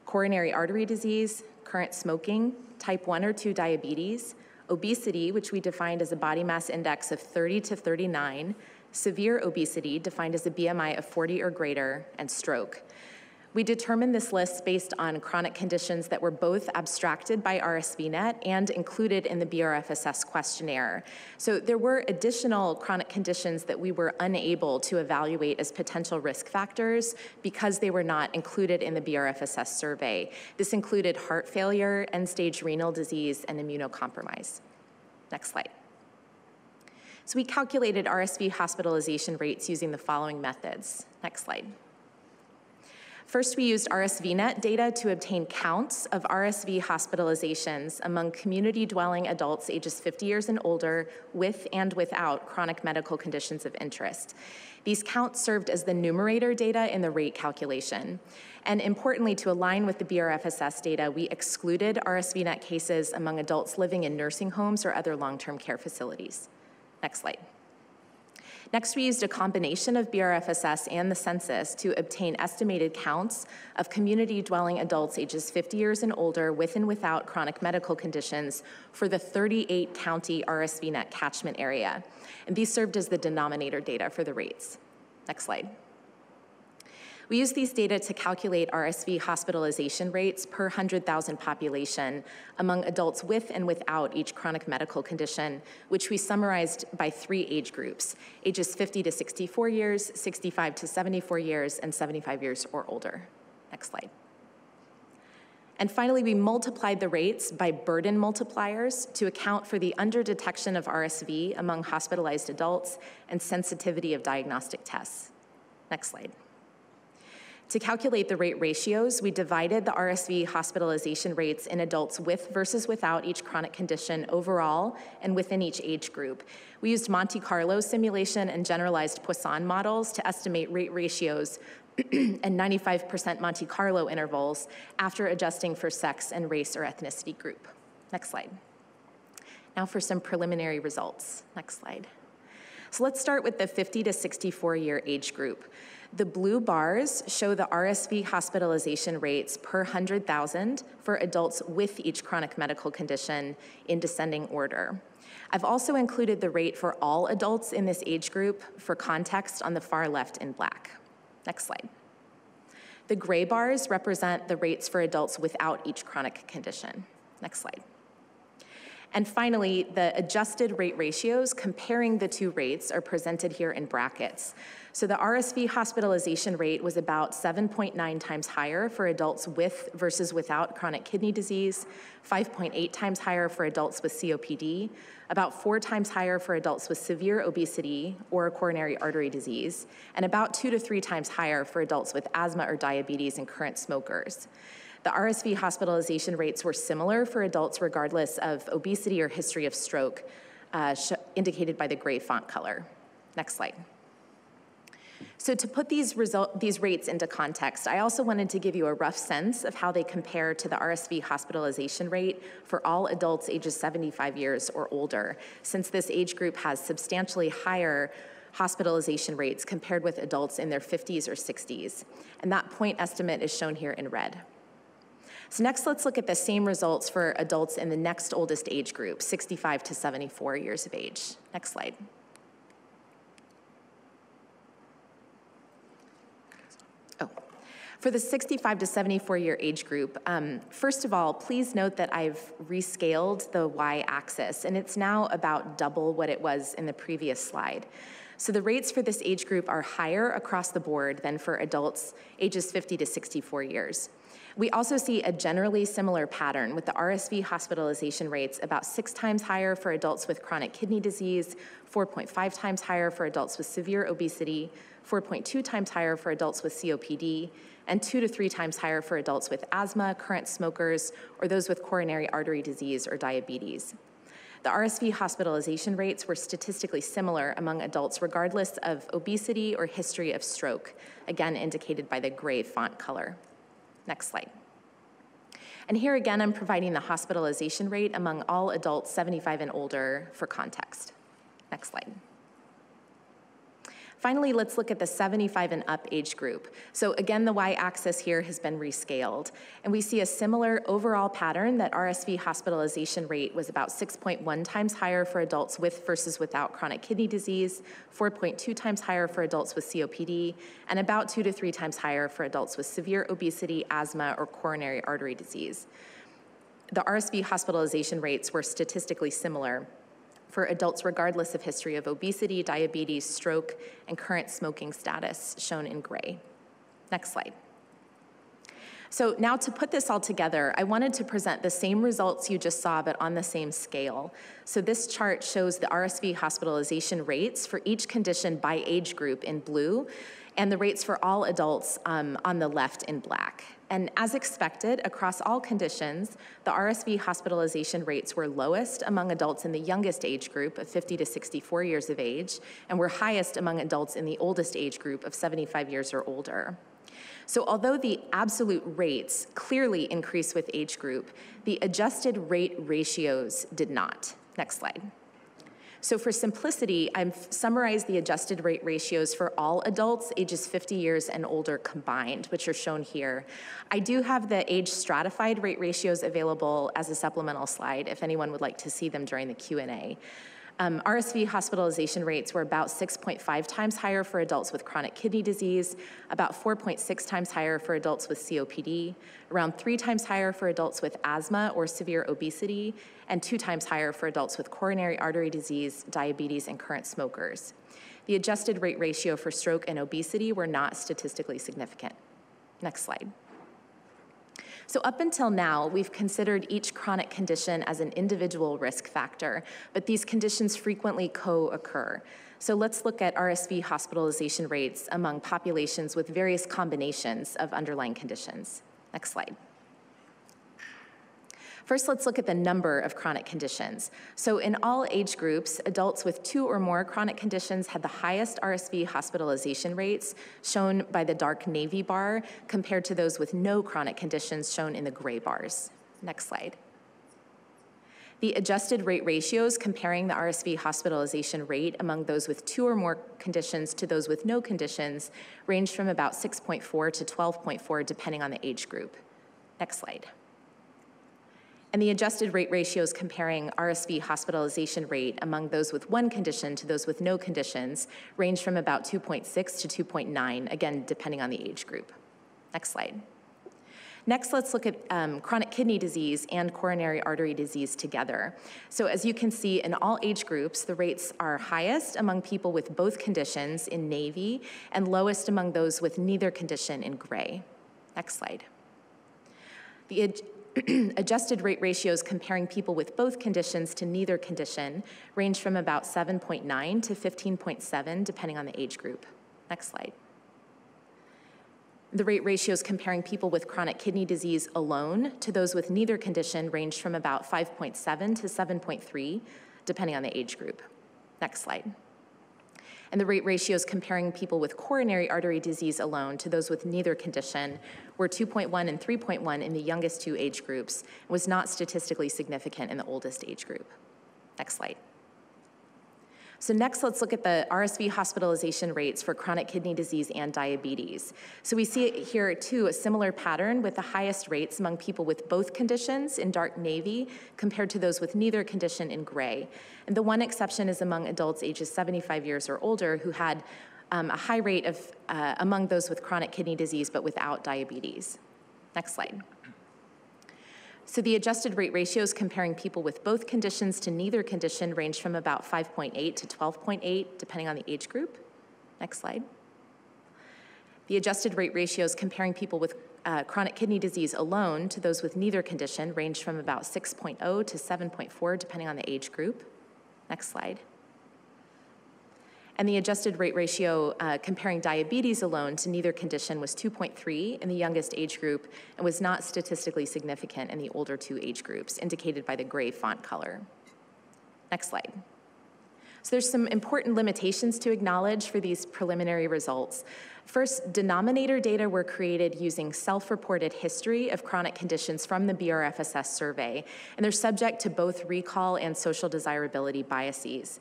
coronary artery disease, current smoking, type 1 or 2 diabetes, obesity, which we defined as a body mass index of 30 to 39, severe obesity, defined as a BMI of 40 or greater, and stroke. We determined this list based on chronic conditions that were both abstracted by RSVNet and included in the BRFSS questionnaire. So there were additional chronic conditions that we were unable to evaluate as potential risk factors because they were not included in the BRFSS survey. This included heart failure, end-stage renal disease, and immunocompromise. Next slide. So we calculated RSV hospitalization rates using the following methods. Next slide. First, we used RSVNet data to obtain counts of RSV hospitalizations among community-dwelling adults ages 50 years and older with and without chronic medical conditions of interest. These counts served as the numerator data in the rate calculation. And importantly, to align with the BRFSS data, we excluded RSVNet cases among adults living in nursing homes or other long-term care facilities. Next slide. Next, we used a combination of BRFSS and the census to obtain estimated counts of community-dwelling adults ages 50 years and older with and without chronic medical conditions for the 38-county RSVNet catchment area. And these served as the denominator data for the rates. Next slide. We use these data to calculate RSV hospitalization rates per 100,000 population among adults with and without each chronic medical condition, which we summarized by 3 age groups: ages 50 to 64 years, 65 to 74 years, and 75 years or older. Next slide. And finally, we multiplied the rates by burden multipliers to account for the underdetection of RSV among hospitalized adults and sensitivity of diagnostic tests. Next slide. To calculate the rate ratios, we divided the RSV hospitalization rates in adults with versus without each chronic condition overall and within each age group. We used Monte Carlo simulation and generalized Poisson models to estimate rate ratios and 95% Monte Carlo intervals after adjusting for sex and race or ethnicity group. Next slide. Now for some preliminary results. Next slide. So let's start with the 50 to 64-year age group. The blue bars show the RSV hospitalization rates per 100,000 for adults with each chronic medical condition in descending order. I've also included the rate for all adults in this age group for context on the far left in black. Next slide. The gray bars represent the rates for adults without each chronic condition. Next slide. And finally, the adjusted rate ratios comparing the two rates are presented here in brackets. So the RSV hospitalization rate was about 7.9 times higher for adults with versus without chronic kidney disease, 5.8 times higher for adults with COPD, about 4 times higher for adults with severe obesity or coronary artery disease, and about 2 to 3 times higher for adults with asthma or diabetes and current smokers. The RSV hospitalization rates were similar for adults regardless of obesity or history of stroke, indicated by the gray font color. Next slide. So to put these rates into context, I also wanted to give you a rough sense of how they compare to the RSV hospitalization rate for all adults ages 75 years or older, since this age group has substantially higher hospitalization rates compared with adults in their 50s or 60s. And that point estimate is shown here in red. So next, let's look at the same results for adults in the next oldest age group, 65 to 74 years of age. Next slide. For the 65 to 74 year age group, first of all, please note that I've rescaled the y-axis, and it's now about double what it was in the previous slide. So the rates for this age group are higher across the board than for adults ages 50 to 64 years. We also see a generally similar pattern with the RSV hospitalization rates about 6 times higher for adults with chronic kidney disease, 4.5 times higher for adults with severe obesity, 4.2 times higher for adults with COPD, and 2 to 3 times higher for adults with asthma, current smokers, or those with coronary artery disease or diabetes. The RSV hospitalization rates were statistically similar among adults regardless of obesity or history of stroke, again indicated by the gray font color. Next slide. And here again, I'm providing the hospitalization rate among all adults 75 and older for context. Next slide. Finally, let's look at the 75 and up age group. So again, the y-axis here has been rescaled, and we see a similar overall pattern that RSV hospitalization rate was about 6.1 times higher for adults with versus without chronic kidney disease, 4.2 times higher for adults with COPD, and about 2 to 3 times higher for adults with severe obesity, asthma, or coronary artery disease. The RSV hospitalization rates were statistically similar for adults regardless of history of obesity, diabetes, stroke, and current smoking status, shown in gray. Next slide. So now to put this all together, I wanted to present the same results you just saw, but on the same scale. So this chart shows the RSV hospitalization rates for each condition by age group in blue, and the rates for all adults on the left in black. And as expected, across all conditions, the RSV hospitalization rates were lowest among adults in the youngest age group of 50 to 64 years of age, and were highest among adults in the oldest age group of 75 years or older. So although the absolute rates clearly increase with age group, the adjusted rate ratios did not. Next slide. So for simplicity, I've summarized the adjusted rate ratios for all adults ages 50 years and older combined, which are shown here. I do have the age stratified rate ratios available as a supplemental slide if anyone would like to see them during the Q&A. RSV hospitalization rates were about 6.5 times higher for adults with chronic kidney disease, about 4.6 times higher for adults with COPD, around 3 times higher for adults with asthma or severe obesity, and 2 times higher for adults with coronary artery disease, diabetes, and current smokers. The adjusted rate ratio for stroke and obesity were not statistically significant. Next slide. So up until now, we've considered each chronic condition as an individual risk factor, but these conditions frequently co-occur. So let's look at RSV hospitalization rates among populations with various combinations of underlying conditions. Next slide. First, let's look at the number of chronic conditions. So in all age groups, adults with 2 or more chronic conditions had the highest RSV hospitalization rates, shown by the dark navy bar, compared to those with no chronic conditions, shown in the gray bars. Next slide. The adjusted rate ratios comparing the RSV hospitalization rate among those with 2 or more conditions to those with no conditions ranged from about 6.4 to 12.4, depending on the age group. Next slide. And the adjusted rate ratios comparing RSV hospitalization rate among those with 1 condition to those with no conditions range from about 2.6 to 2.9, again, depending on the age group. Next slide. Next, let's look at chronic kidney disease and coronary artery disease together. So as you can see, in all age groups, the rates are highest among people with both conditions in navy and lowest among those with neither condition in gray. Next slide. The adjusted rate ratios comparing people with both conditions to neither condition range from about 7.9 to 15.7, depending on the age group. Next slide. The rate ratios comparing people with chronic kidney disease alone to those with neither condition range from about 5.7 to 7.3, depending on the age group. Next slide. And the rate ratios comparing people with coronary artery disease alone to those with neither condition were 2.1 and 3.1 in the youngest two age groups, and was not statistically significant in the oldest age group. Next slide. So next, let's look at the RSV hospitalization rates for chronic kidney disease and diabetes. So we see here, too, a similar pattern with the highest rates among people with both conditions in dark navy compared to those with neither condition in gray. And the one exception is among adults ages 75 years or older who had a high rate of among those with chronic kidney disease but without diabetes. Next slide. So the adjusted rate ratios comparing people with both conditions to neither condition range from about 5.8 to 12.8, depending on the age group. Next slide. The adjusted rate ratios comparing people with chronic kidney disease alone to those with neither condition range from about 6.0 to 7.4, depending on the age group. Next slide. And the adjusted rate ratio comparing diabetes alone to neither condition was 2.3 in the youngest age group and was not statistically significant in the older two age groups, indicated by the gray font color. Next slide. So there's some important limitations to acknowledge for these preliminary results. First, denominator data were created using self-reported history of chronic conditions from the BRFSS survey, and they're subject to both recall and social desirability biases.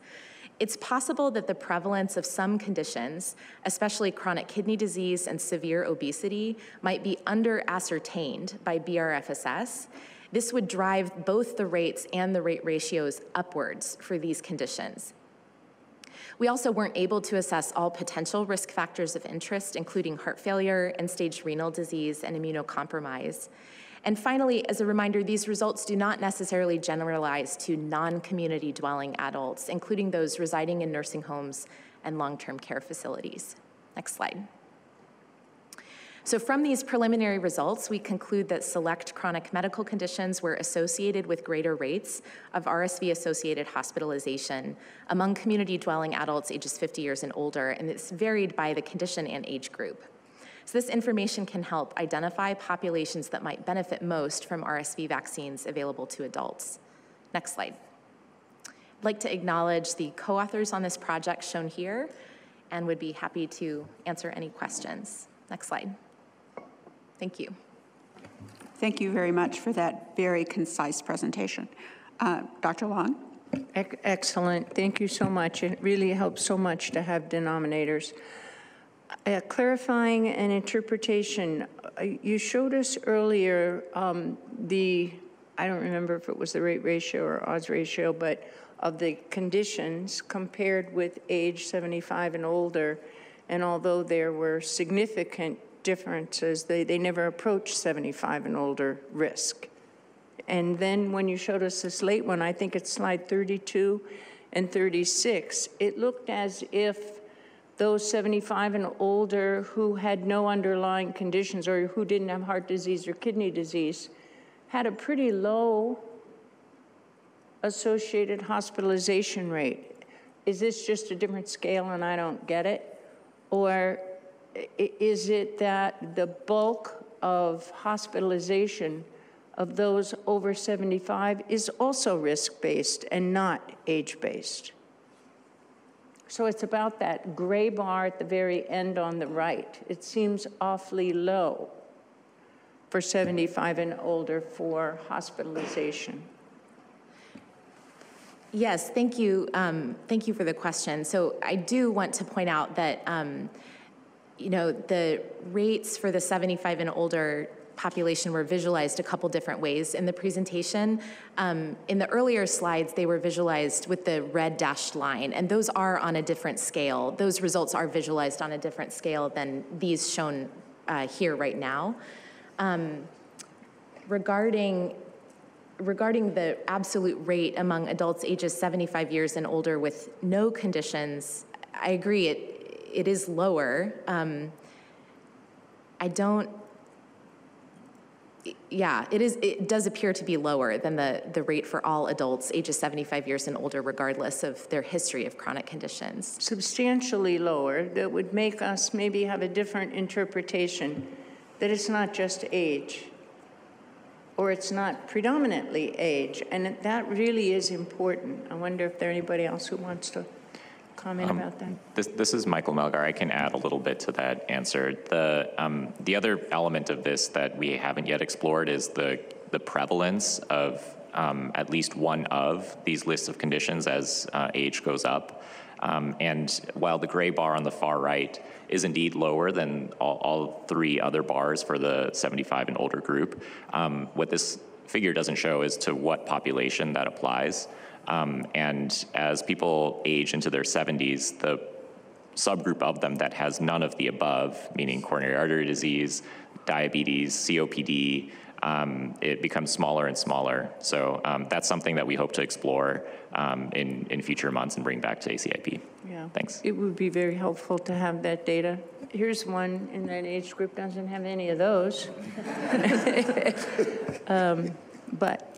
It's possible that the prevalence of some conditions, especially chronic kidney disease and severe obesity, might be under-ascertained by BRFSS. This would drive both the rates and the rate ratios upwards for these conditions. We also weren't able to assess all potential risk factors of interest, including heart failure, end-stage renal disease, and immunocompromise. And finally, as a reminder, these results do not necessarily generalize to non-community dwelling adults, including those residing in nursing homes and long-term care facilities. Next slide. So from these preliminary results, we conclude that select chronic medical conditions were associated with greater rates of RSV-associated hospitalization among community dwelling adults ages 50 years and older, and it's varied by the condition and age group. So this information can help identify populations that might benefit most from RSV vaccines available to adults. Next slide. I'd like to acknowledge the co-authors on this project shown here and would be happy to answer any questions. Next slide. Thank you. Thank you very much for that very concise presentation. Dr. Long? Excellent. Thank you so much. It really helps so much to have denominators. Clarifying an interpretation, you showed us earlier I don't remember if it was the rate ratio or odds ratio, but of the conditions compared with age 75 and older, and although there were significant differences, they never approached 75 and older risk. And then when you showed us this late one, I think it's slide 32 and 36, it looked as if those 75 and older who had no underlying conditions or who didn't have heart disease or kidney disease had a pretty low associated hospitalization rate. Is this just a different scale and I don't get it? Or is it that the bulk of hospitalization of those over 75 is also risk-based and not age-based? So it's about that gray bar at the very end on the right. It seems awfully low for 75 and older for hospitalization. Yes, thank you. Thank you for the question. So I do want to point out that the rates for the 75 and older population were visualized a couple different ways in the presentation. In the earlier slides, they were visualized with the red dashed line, and those are on a different scale. Those results are visualized on a different scale than these shown here right now. regarding the absolute rate among adults ages 75 years and older with no conditions, I agree, it is lower. It does appear to be lower than the rate for all adults ages 75 years and older, regardless of their history of chronic conditions. Substantially lower, that would make us maybe have a different interpretation, that it's not just age, or it's not predominantly age, and that really is important. I wonder if there's anybody else who wants to comment about that. This is Michael Melgar. I can add a little bit to that answer. The other element of this that we haven't yet explored is the prevalence of at least one of these lists of conditions as age goes up. And while the gray bar on the far right is indeed lower than all three other bars for the 75 and older group, what this figure doesn't show is to what population that applies. And as people age into their 70s, the subgroup of them that has none of the above, meaning coronary artery disease, diabetes, COPD, it becomes smaller and smaller. So that's something that we hope to explore in future months and bring back to ACIP. Yeah. Thanks. It would be very helpful to have that data. Here's one in that age group, doesn't have any of those. But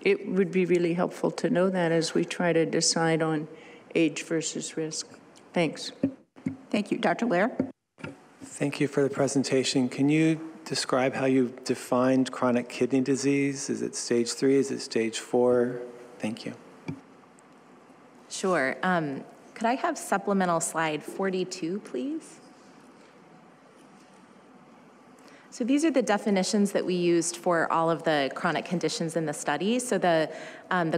it would be really helpful to know that as we try to decide on age versus risk. Thanks. Thank you. Dr. Lair? Thank you for the presentation. Can you describe how you defined chronic kidney disease? Is it stage 3? Is it stage 4? Thank you. Sure. Could I have supplemental slide 42, please? So these are the definitions that we used for all of the chronic conditions in the study. So the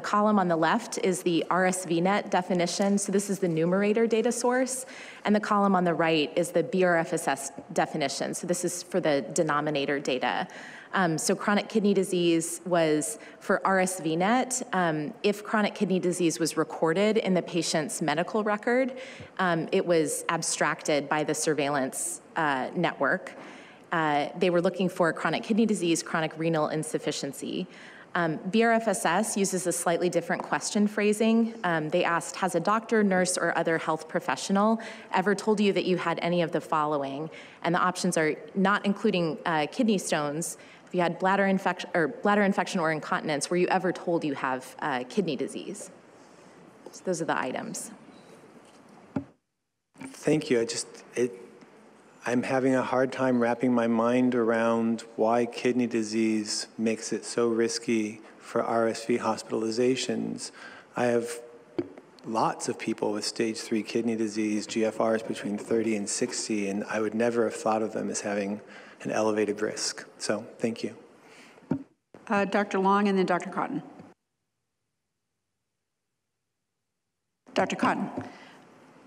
column on the left is the RSVNet definition. So this is the numerator data source. And the column on the right is the BRFSS definition. So this is for the denominator data. So chronic kidney disease was for RSVNet. If chronic kidney disease was recorded in the patient's medical record, it was abstracted by the surveillance network. They were looking for chronic kidney disease, chronic renal insufficiency. BRFSS uses a slightly different question phrasing. They asked, has a doctor, nurse, or other health professional ever told you that you had any of the following? And the options are not including kidney stones. If you had bladder infection or incontinence, were you ever told you have kidney disease? So those are the items. Thank you. I'm having a hard time wrapping my mind around why kidney disease makes it so risky for RSV hospitalizations. I have lots of people with stage 3 kidney disease, GFRs between 30 and 60, and I would never have thought of them as having an elevated risk. So thank you. Dr. Long and then Dr. Cotton. Dr. Cotton.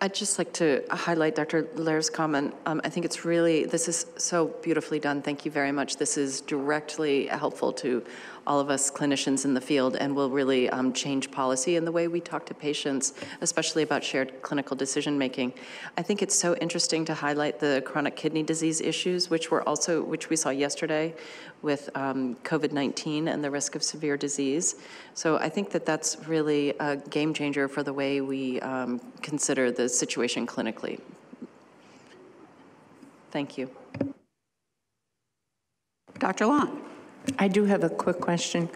I'd just like to highlight Dr. Lair's comment. I think it's really, this is so beautifully done. Thank you very much. This is directly helpful to all of us clinicians in the field and will really change policy in the way we talk to patients, especially about shared clinical decision making. I think it's so interesting to highlight the chronic kidney disease issues, which we saw yesterday with COVID-19 and the risk of severe disease. So I think that that's really a game changer for the way we consider the situation clinically. Thank you. Dr. Long. I do have a quick question.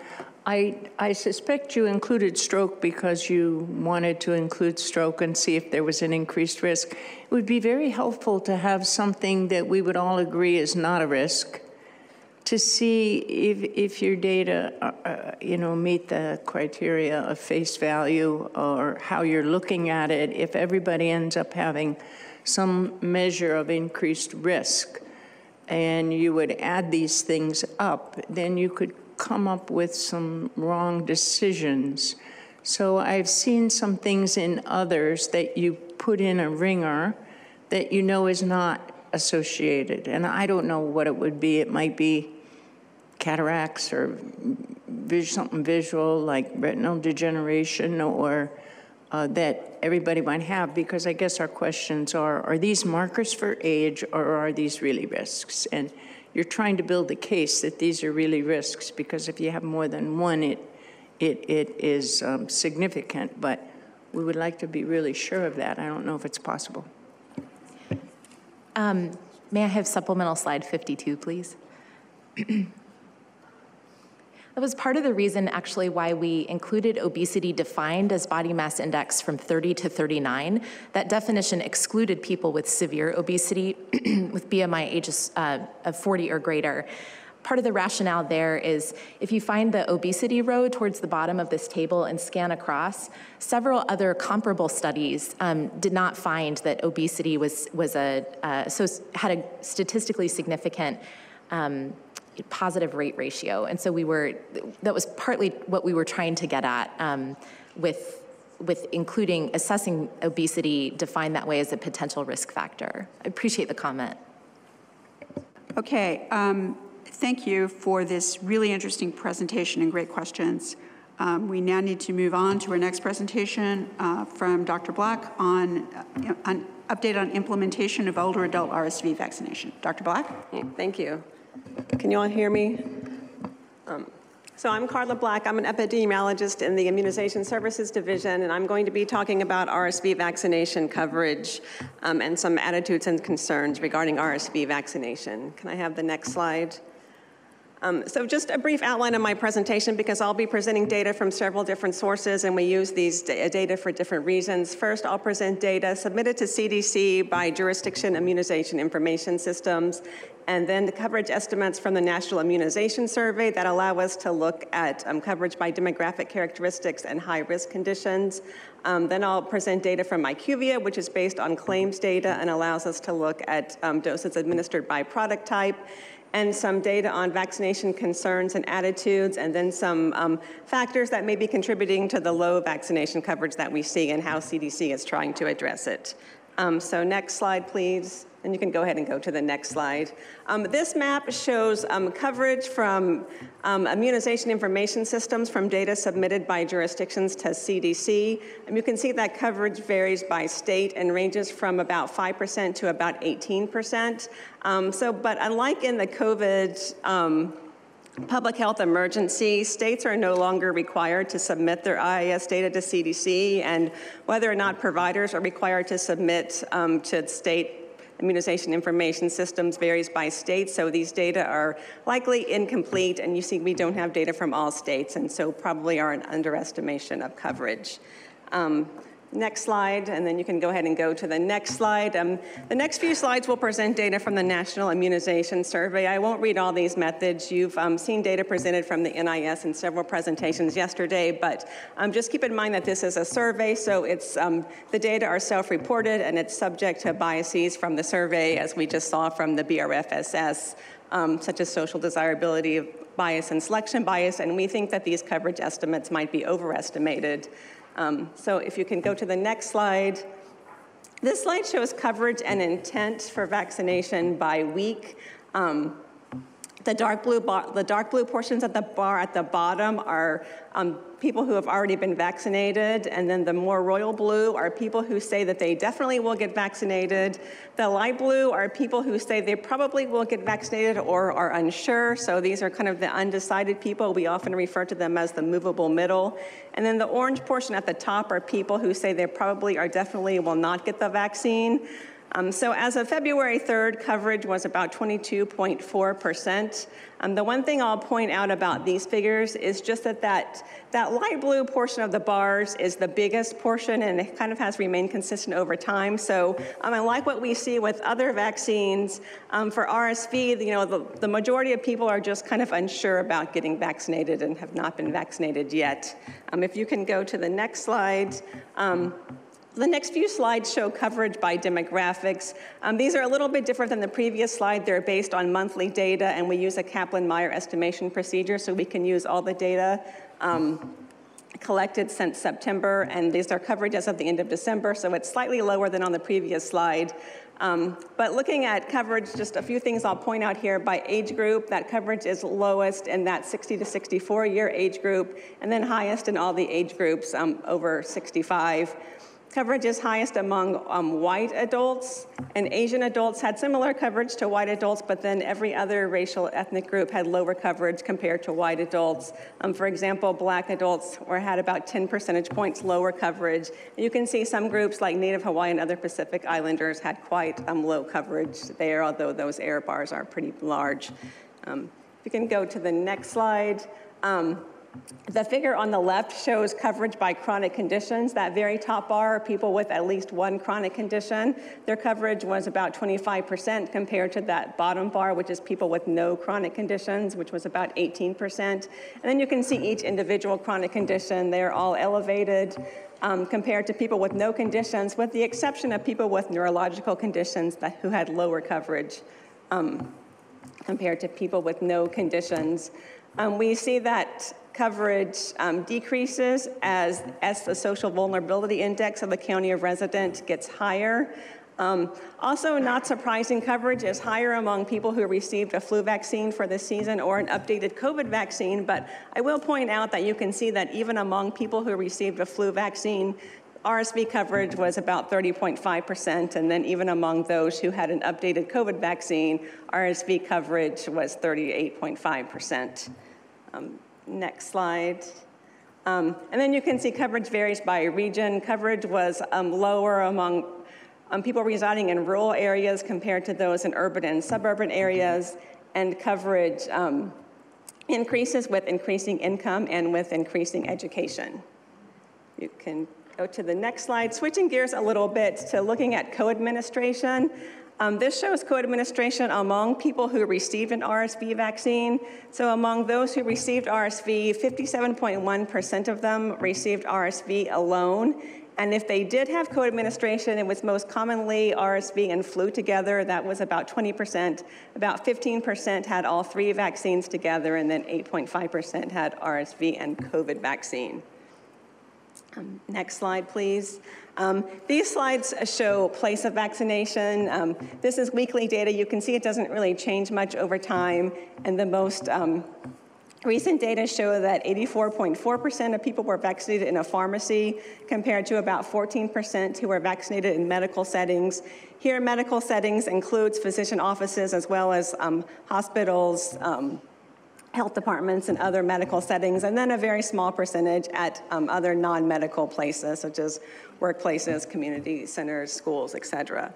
I suspect you included stroke because you wanted to include stroke and see if there was an increased risk. It would be very helpful to have something that we would all agree is not a risk, to see if your data, meet the criteria of face value or how you're looking at it. If everybody ends up having some measure of increased risk, and you would add these things up, then you could come up with some wrong decisions. So I've seen some things in others that you put in a ringer that you know is not associated. And I don't know what it would be. It might be cataracts or something visual like retinal degeneration or that everybody might have, because I guess our questions are these markers for age or are these really risks? And you're trying to build a case that these are really risks, because if you have more than one, it is significant, but we would like to be really sure of that. I don't know if it's possible. May I have supplemental slide 52, please? That was part of the reason, actually, why we included obesity defined as body mass index from 30 to 39. That definition excluded people with severe obesity with BMI ages of 40 or greater. Part of the rationale there is if you find the obesity row towards the bottom of this table and scan across, several other comparable studies did not find that obesity had a statistically significant positive rate ratio. And so that was partly what we were trying to get at with including assessing obesity defined that way as a potential risk factor. I appreciate the comment. Okay, thank you for this really interesting presentation and great questions. We now need to move on to our next presentation from Dr. Black on an update on implementation of older adult RSV vaccination. Dr. Black? Thank you. Can you all hear me? So I'm Carla Black. I'm an epidemiologist in the Immunization Services Division, and I'm going to be talking about RSV vaccination coverage and some attitudes and concerns regarding RSV vaccination. Can I have the next slide? So just a brief outline of my presentation, because I'll be presenting data from several different sources, and we use these data for different reasons. First, I'll present data submitted to CDC by jurisdiction immunization information systems, and then the coverage estimates from the National Immunization Survey that allow us to look at coverage by demographic characteristics and high-risk conditions. Then I'll present data from IQVIA, which is based on claims data and allows us to look at doses administered by product type, and some data on vaccination concerns and attitudes, and then some factors that may be contributing to the low vaccination coverage that we see and how CDC is trying to address it. So next slide, please. And you can go ahead and go to the next slide. This map shows coverage from immunization information systems from data submitted by jurisdictions to CDC. And you can see that coverage varies by state and ranges from about 5% to about 18%. But unlike in the COVID public health emergency, states are no longer required to submit their IIS data to CDC, and whether or not providers are required to submit to state immunization information systems varies by state, so these data are likely incomplete, and you see we don't have data from all states, and so probably are an underestimation of coverage. Next slide, and then you can go ahead and go to the next slide. The next few slides will present data from the National Immunization Survey. I won't read all these methods. You've seen data presented from the NIS in several presentations yesterday, but just keep in mind that this is a survey, so it's the data are self-reported and it's subject to biases from the survey, as we just saw from the BRFSS, such as social desirability bias and selection bias, and we think that these coverage estimates might be overestimated. So if you can go to the next slide. This slide shows coverage and intent for vaccination by week. The dark blue portions of the bar at the bottom are people who have already been vaccinated, and then the more royal blue are people who say that they definitely will get vaccinated. The light blue are people who say they probably will get vaccinated or are unsure, so these are kind of the undecided people. We often refer to them as the movable middle. And then the orange portion at the top are people who say they probably or definitely will not get the vaccine. So as of February 3rd, coverage was about 22.4%. The one thing I'll point out about these figures is just that light blue portion of the bars is the biggest portion, and it kind of has remained consistent over time. So unlike what we see with other vaccines, for RSV, the majority of people are just kind of unsure about getting vaccinated and have not been vaccinated yet. If you can go to the next slide. The next few slides show coverage by demographics. These are a little bit different than the previous slide. They're based on monthly data, and we use a Kaplan-Meier estimation procedure, so we can use all the data collected since September, and these are coverage as of the end of December, so it's slightly lower than on the previous slide. But looking at coverage, just a few things I'll point out here. By age group, that coverage is lowest in that 60 to 64 year age group, and then highest in all the age groups over 65. Coverage is highest among white adults, and Asian adults had similar coverage to white adults, but then every other racial ethnic group had lower coverage compared to white adults. For example, black adults had about 10 percentage points lower coverage. You can see some groups like Native Hawaiian and other Pacific Islanders had quite low coverage there, although those error bars are pretty large. If you can go to the next slide. The figure on the left shows coverage by chronic conditions. That very top bar are people with at least one chronic condition. Their coverage was about 25% compared to that bottom bar, which is people with no chronic conditions, which was about 18%. And then you can see each individual chronic condition. They're all elevated compared to people with no conditions, with the exception of people with neurological conditions who had lower coverage compared to people with no conditions. We see that coverage decreases as the social vulnerability index of the county of resident gets higher. Also, not surprising, coverage is higher among people who received a flu vaccine for the season or an updated COVID vaccine, but I will point out that you can see that even among people who received a flu vaccine, RSV coverage was about 30.5%, and then even among those who had an updated COVID vaccine, RSV coverage was 38.5%. Next slide. And then you can see coverage varies by region. Coverage was lower among people residing in rural areas compared to those in urban and suburban areas, and coverage increases with increasing income and with increasing education. You can go to the next slide. Switching gears a little bit to looking at co-administration. This shows co-administration among people who received an RSV vaccine. So among those who received RSV, 57.1% of them received RSV alone. And if they did have co-administration, it was most commonly RSV and flu together. That was about 20%. About 15% had all three vaccines together, and then 8.5% had RSV and COVID vaccine. Next slide, please. These slides show place of vaccination. This is weekly data. You can see it doesn't really change much over time. And the most recent data show that 84.4% of people were vaccinated in a pharmacy compared to about 14% who were vaccinated in medical settings. Here, medical settings includes physician offices as well as hospitals, health departments, and other medical settings, and then a very small percentage at other non-medical places, such as workplaces, community centers, schools, et cetera.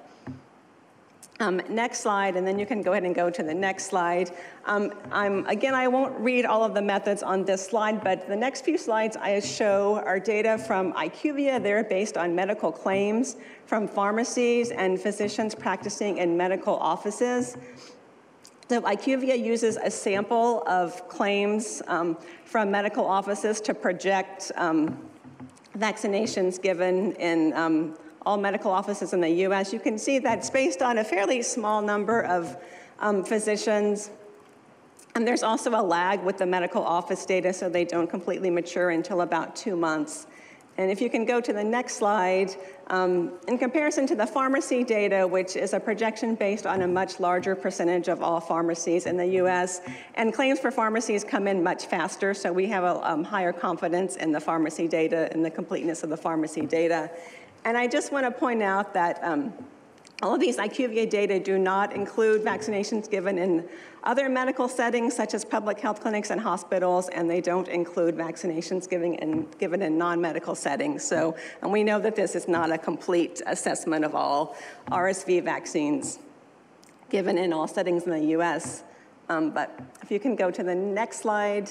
Next slide, and then you can go ahead and go to the next slide. Again, I won't read all of the methods on this slide, but the next few slides I show are data from IQVIA. They're based on medical claims from pharmacies and physicians practicing in medical offices. So IQVIA uses a sample of claims from medical offices to project vaccinations given in all medical offices in the US. You can see that it's based on a fairly small number of physicians. And there's also a lag with the medical office data, so they don't completely mature until about 2 months. And if you can go to the next slide, in comparison to the pharmacy data, which is a projection based on a much larger percentage of all pharmacies in the US, and claims for pharmacies come in much faster, so we have a higher confidence in the pharmacy data and the completeness of the pharmacy data. And I just want to point out that all of these IQVIA data do not include vaccinations given in other medical settings, such as public health clinics and hospitals, and they don't include vaccinations given in non-medical settings. So, and we know that this is not a complete assessment of all RSV vaccines given in all settings in the US. But if you can go to the next slide.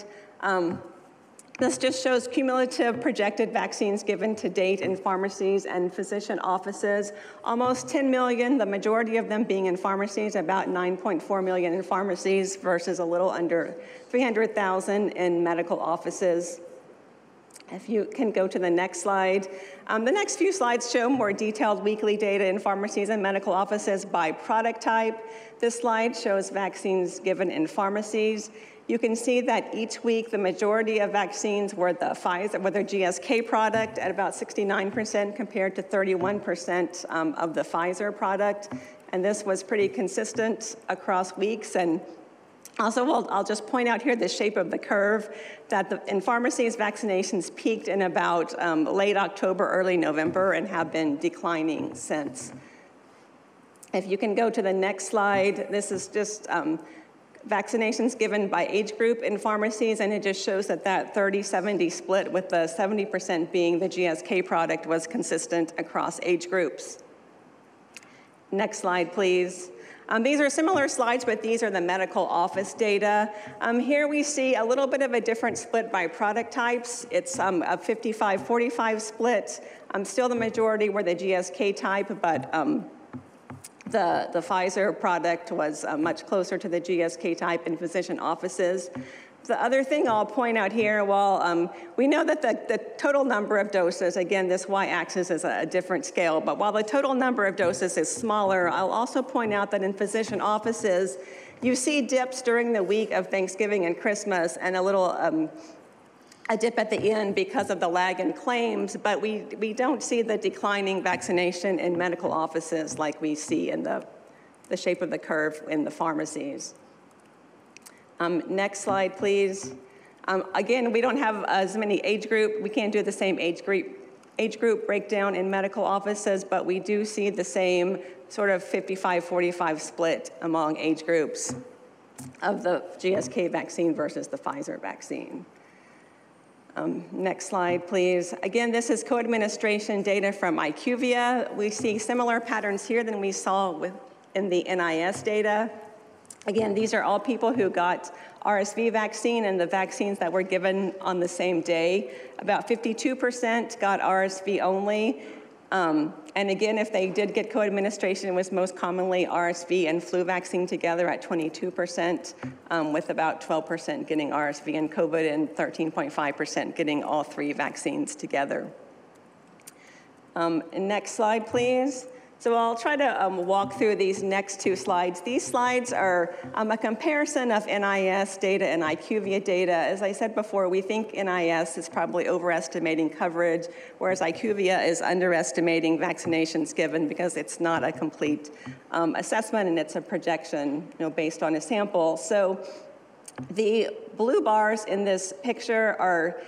This just shows cumulative projected vaccines given to date in pharmacies and physician offices. Almost 10 million, the majority of them being in pharmacies, about 9.4 million in pharmacies versus a little under 300,000 in medical offices. If you can go to the next slide. The next few slides show more detailed weekly data in pharmacies and medical offices by product type. This slide shows vaccines given in pharmacies. You can see that each week the majority of vaccines were the Pfizer, their GSK product at about 69% compared to 31% of the Pfizer product. And this was pretty consistent across weeks. And Also, I'll just point out here the shape of the curve, that in pharmacies, vaccinations peaked in about late October, early November, and have been declining since. If you can go to the next slide, this is just vaccinations given by age group in pharmacies, and it just shows that that 30-70 split, with the 70% being the GSK product, was consistent across age groups. Next slide, please. These are similar slides, but these are the medical office data. Here we see a little bit of a different split by product types. It's a 55-45 split. Still the majority were the GSK type, but the Pfizer product was much closer to the GSK type in physician offices. The other thing I'll point out here, while we know that the total number of doses, again, this y-axis is a different scale, but while the total number of doses is smaller, I'll also point out that in physician offices, you see dips during the week of Thanksgiving and Christmas, and a little a dip at the end because of the lag in claims, but we don't see the declining vaccination in medical offices like we see in the shape of the curve in the pharmacies. Next slide, please. Again, we don't have as many age group. We can't do the same age group breakdown in medical offices, but we do see the same sort of 55-45 split among age groups of the GSK vaccine versus the Pfizer vaccine. Next slide, please. Again, this is co-administration data from IQVIA. We see similar patterns here than we saw in the NIS data. Again, these are all people who got RSV vaccine and the vaccines that were given on the same day. About 52% got RSV only. And again, if they did get co-administration, it was most commonly RSV and flu vaccine together at 22%, with about 12% getting RSV and COVID and 13.5% getting all three vaccines together. Next slide, please. So I'll try to walk through these next two slides. These slides are a comparison of NIS data and IQVIA data. As I said before, we think NIS is probably overestimating coverage, whereas IQVIA is underestimating vaccinations given because it's not a complete assessment and it's a projection, based on a sample. So the blue bars in this picture are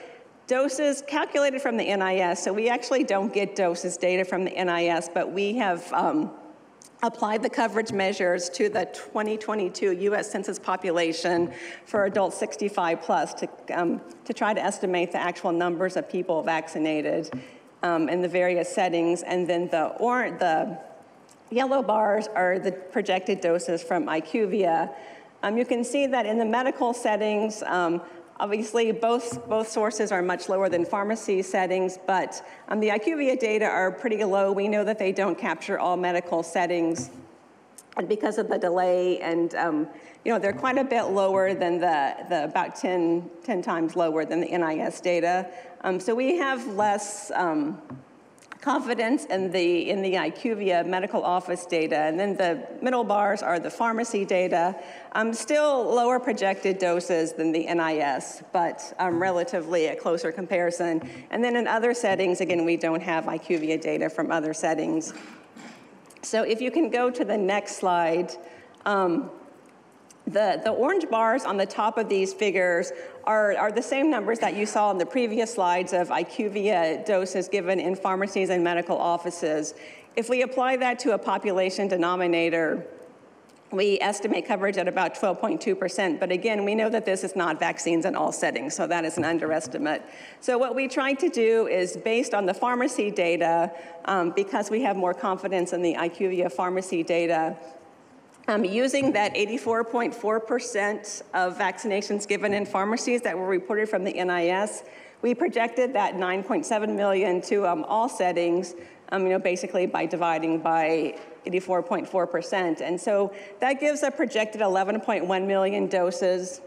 doses calculated from the NIS, so we actually don't get doses data from the NIS, but we have applied the coverage measures to the 2022 U.S. Census population for adults 65 plus to try to estimate the actual numbers of people vaccinated in the various settings. And then the yellow bars are the projected doses from IQVIA. You can see that in the medical settings, obviously, both sources are much lower than pharmacy settings, but the IQVIA data are pretty low. We know that they don't capture all medical settings because of the delay, and they're quite a bit lower than the about 10 times lower than the NIS data. So we have less confidence in the IQVIA medical office data. And then the middle bars are the pharmacy data. Still lower projected doses than the NIS, but relatively a closer comparison. And then in other settings, again, we don't have IQVIA data from other settings. So if you can go to the next slide, the orange bars on the top of these figures are the same numbers that you saw in the previous slides of IQVIA doses given in pharmacies and medical offices. If we apply that to a population denominator, we estimate coverage at about 12.2%, but again, we know that this is not vaccines in all settings, so that is an underestimate. So what we tried to do is, based on the pharmacy data, because we have more confidence in the IQVIA pharmacy data, using that 84.4% of vaccinations given in pharmacies that were reported from the NIS, we projected that 9.7 million to all settings, basically by dividing by 84.4%. And so that gives a projected 11.1 million doses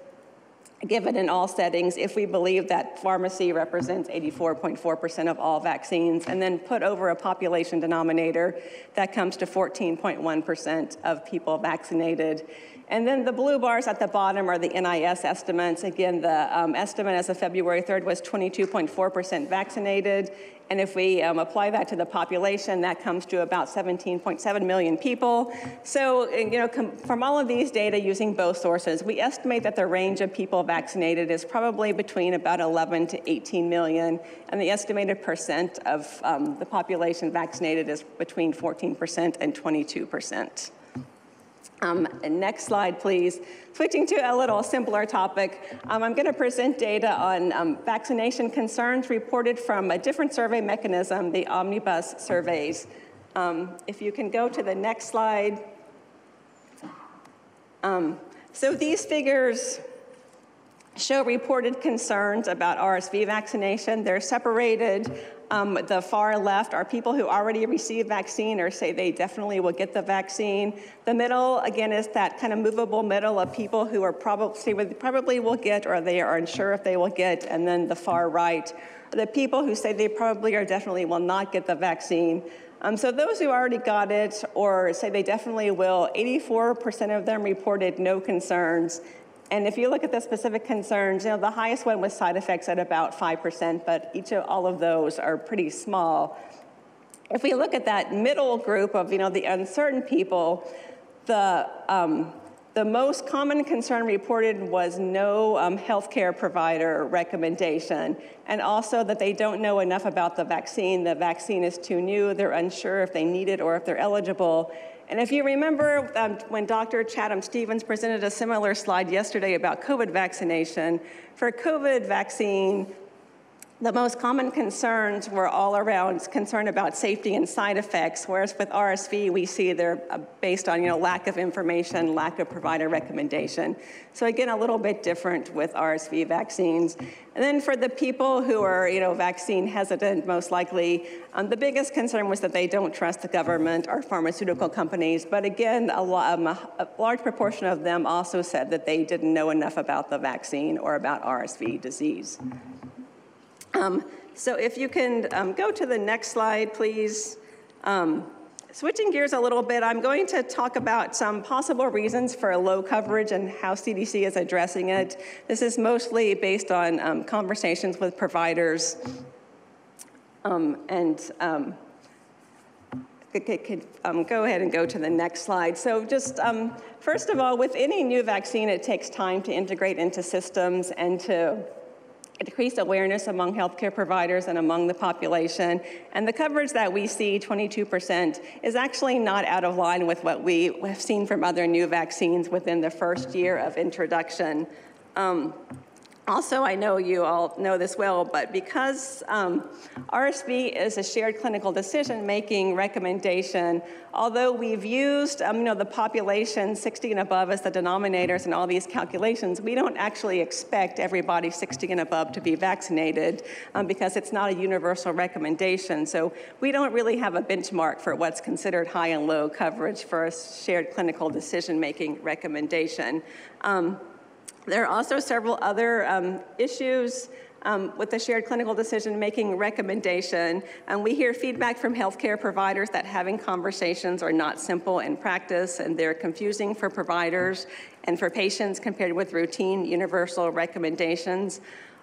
given in all settings if we believe that pharmacy represents 84.4% of all vaccines, and then put over a population denominator that comes to 14.1% of people vaccinated. And then the blue bars at the bottom are the NIS estimates. Again, the estimate as of February 3rd was 22.4% vaccinated. And if we apply that to the population, that comes to about 17.7 million people. So, from all of these data using both sources, we estimate that the range of people vaccinated is probably between about 11 to 18 million, and the estimated percent of the population vaccinated is between 14% and 22%. And next slide, please. Switching to a little simpler topic, I'm going to present data on vaccination concerns reported from a different survey mechanism, the omnibus surveys. If you can go to the next slide. So these figures show reported concerns about RSV vaccination. They're separated. The far left are people who already received vaccine or say they definitely will get the vaccine. The middle, again, is that kind of movable middle of people who are probably will get or they are unsure if they will get. And then the far right, the people who say they probably or definitely will not get the vaccine. So those who already got it or say they definitely will, 84% of them reported no concerns. And if you look at the specific concerns, the highest one was side effects at about 5%, but all of those are pretty small. If we look at that middle group of, the uncertain people, the most common concern reported was no healthcare provider recommendation, and also that they don't know enough about the vaccine. The vaccine is too new. They're unsure if they need it or if they're eligible. And if you remember when Dr. Chatham-Stevens presented a similar slide yesterday about COVID vaccination, for COVID vaccine, the most common concerns were all around concern about safety and side effects, whereas with RSV, we see they're based on lack of information, lack of provider recommendation. So again, a little bit different with RSV vaccines. And then for the people who are vaccine hesitant, most likely, the biggest concern was that they don't trust the government or pharmaceutical companies. But again, a large proportion of them also said that they didn't know enough about the vaccine or about RSV disease. So if you can go to the next slide, please. Switching gears a little bit, I'm going to talk about some possible reasons for low coverage and how CDC is addressing it. This is mostly based on conversations with providers. Go ahead and go to the next slide. So just first of all, with any new vaccine, it takes time to integrate into systems and to increased awareness among healthcare providers and among the population. And the coverage that we see, 22%, is actually not out of line with what we have seen from other new vaccines within the first year of introduction. Also, I know you all know this well, but because RSV is a shared clinical decision-making recommendation, although we've used the population 60 and above as the denominators in all these calculations, we don't actually expect everybody 60 and above to be vaccinated because it's not a universal recommendation. So we don't really have a benchmark for what's considered high and low coverage for a shared clinical decision-making recommendation. There are also several other issues with the shared clinical decision-making recommendation. And we hear feedback from healthcare providers that having conversations are not simple in practice, and they're confusing for providers and for patients compared with routine universal recommendations.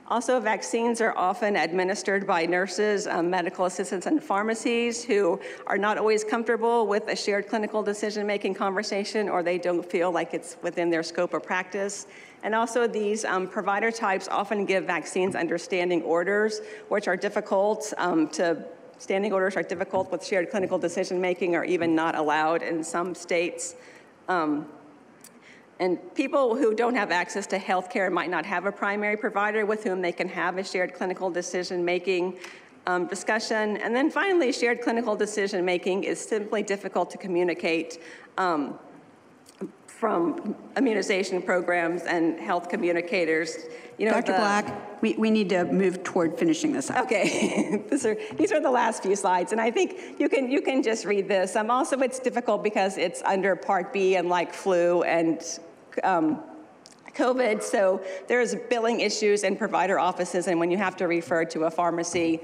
Also, vaccines are often administered by nurses, medical assistants, and pharmacies who are not always comfortable with a shared clinical decision-making conversation, or they don't feel like it's within their scope of practice. And also, these provider types often give vaccines under standing orders, which are difficult standing orders are difficult with shared clinical decision-making or even not allowed in some states. And people who don't have access to health care might not have a primary provider with whom they can have a shared clinical decision-making discussion. And then finally, shared clinical decision-making is simply difficult to communicate from immunization programs and health communicators. Dr. Black, we need to move toward finishing this up. Okay, these are the last few slides, and I think you can just read this. Also, it's difficult because it's under Part B and like flu and COVID, so there's billing issues in provider offices, and when you have to refer to a pharmacy,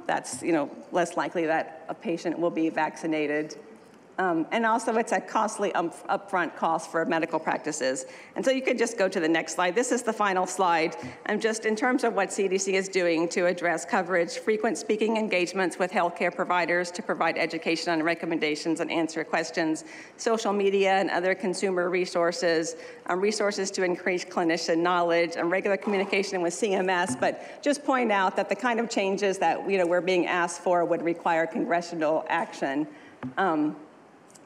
that's less likely that a patient will be vaccinated. And also it's a costly upfront cost for medical practices. And so you could just go to the next slide. This is the final slide. And just in terms of what CDC is doing to address coverage, frequent speaking engagements with healthcare providers to provide education on recommendations and answer questions, social media and other consumer resources, resources to increase clinician knowledge, and regular communication with CMS. But just point out that the kind of changes that we're being asked for would require congressional action.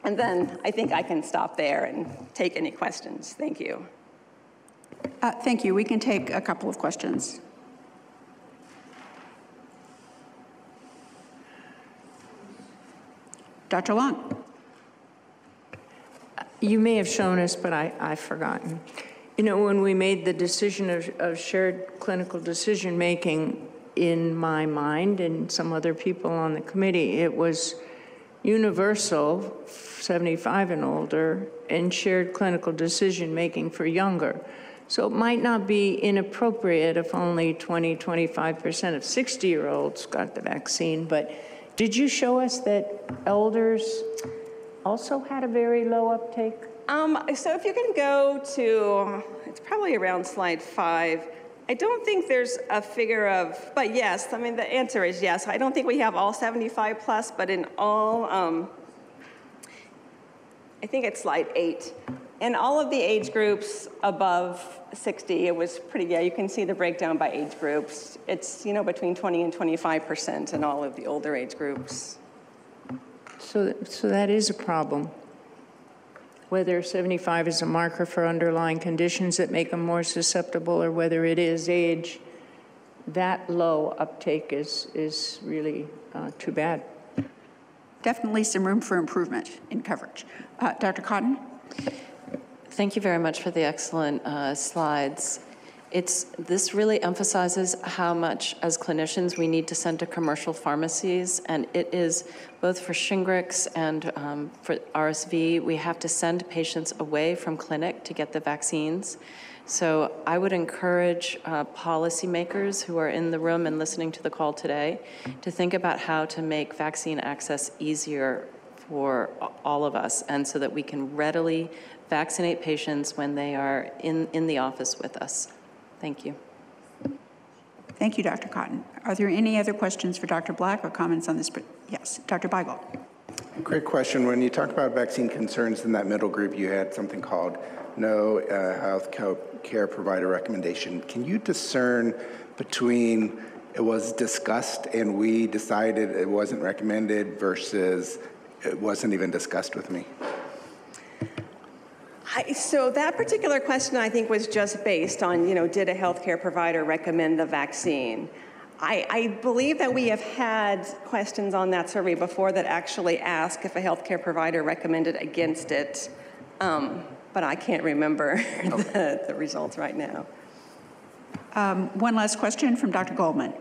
And then I think I can stop there and take any questions. Thank you. Thank you. We can take a couple of questions. Dr. Long. You may have shown us, but I've forgotten. When we made the decision of shared clinical decision-making, in my mind and some other people on the committee, it was universal, 75 and older, and shared clinical decision-making for younger. So it might not be inappropriate if only 20–25% of 60-year-olds got the vaccine, but did you show us that elders also had a very low uptake? So if you can go to, it's probably around slide 5. I don't think there's a figure of, but yes, I mean, the answer is yes. I don't think we have all 75 plus, but in all, I think it's slide 8. In all of the age groups above 60, it was pretty, yeah, you can see the breakdown by age groups. It's, between 20 and 25% in all of the older age groups. So that is a problem. Whether 75 is a marker for underlying conditions that make them more susceptible or whether it is age, that low uptake is really too bad. Definitely some room for improvement in coverage. Dr. Cotton? Thank you very much for the excellent slides. This really emphasizes how much, as clinicians, we need to send to commercial pharmacies, and it is both for Shingrix and for RSV, we have to send patients away from clinic to get the vaccines. So I would encourage policymakers who are in the room and listening to the call today to think about how to make vaccine access easier for all of us, and so that we can readily vaccinate patients when they are in the office with us. Thank you. Thank you, Dr. Cotton. Are there any other questions for Dr. Black or comments on this? Yes, Dr. Beigel. Great question. When you talk about vaccine concerns in that middle group, you had something called no health care provider recommendation. Can you discern between it was discussed and we decided it wasn't recommended versus it wasn't even discussed with me? So that particular question, I think, was just based on, did a healthcare provider recommend the vaccine? I believe that we have had questions on that survey before that actually ask if a healthcare provider recommended against it, but I can't remember the results right now. One last question from Dr. Goldman.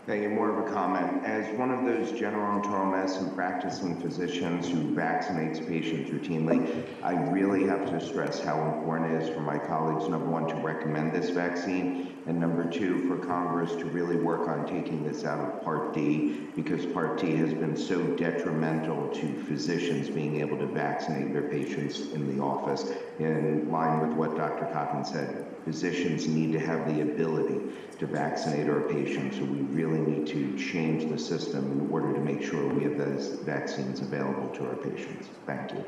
Thank you. More of a comment. As one of those general internal medicine practicing physicians who vaccinates patients routinely, I really have to stress how important it is for my colleagues, number one, to recommend this vaccine, and number two, for Congress to really work on taking this out of Part D, because Part D has been so detrimental to physicians being able to vaccinate their patients in the office. In line with what Dr. Cotton said, physicians need to have the ability to vaccinate our patients, so we really need to change the system in order to make sure we have those vaccines available to our patients. Thank you.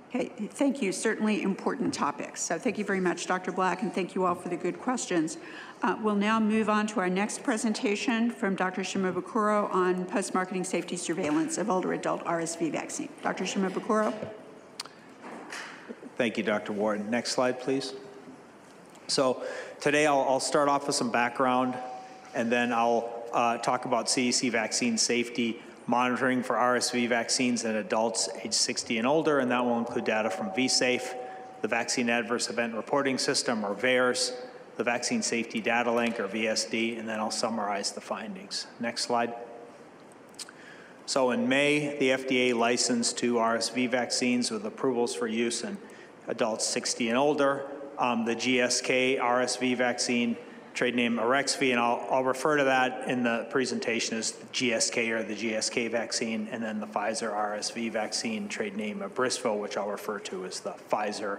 Okay, thank you. Certainly important topics. So thank you very much, Dr. Black, and thank you all for the good questions. We'll now move on to our next presentation from Dr. Shimabukuro on post-marketing safety surveillance of older adult RSV vaccine. Dr. Shimabukuro. Thank you, Dr. Ward. Next slide, please. So today I'll start off with some background, and then I'll talk about CDC vaccine safety monitoring for RSV vaccines in adults age 60 and older, and that will include data from VSafe, the Vaccine Adverse Event Reporting System, or VAERS, the Vaccine Safety Data Link, or VSD, and then I'll summarize the findings. Next slide. So in May, the FDA licensed 2 RSV vaccines with approvals for use in adults 60 and older. The GSK RSV vaccine trade name Arexvy, and I'll refer to that in the presentation as the GSK or the GSK vaccine, and then the Pfizer RSV vaccine, trade name Abrysvo, which I'll refer to as the Pfizer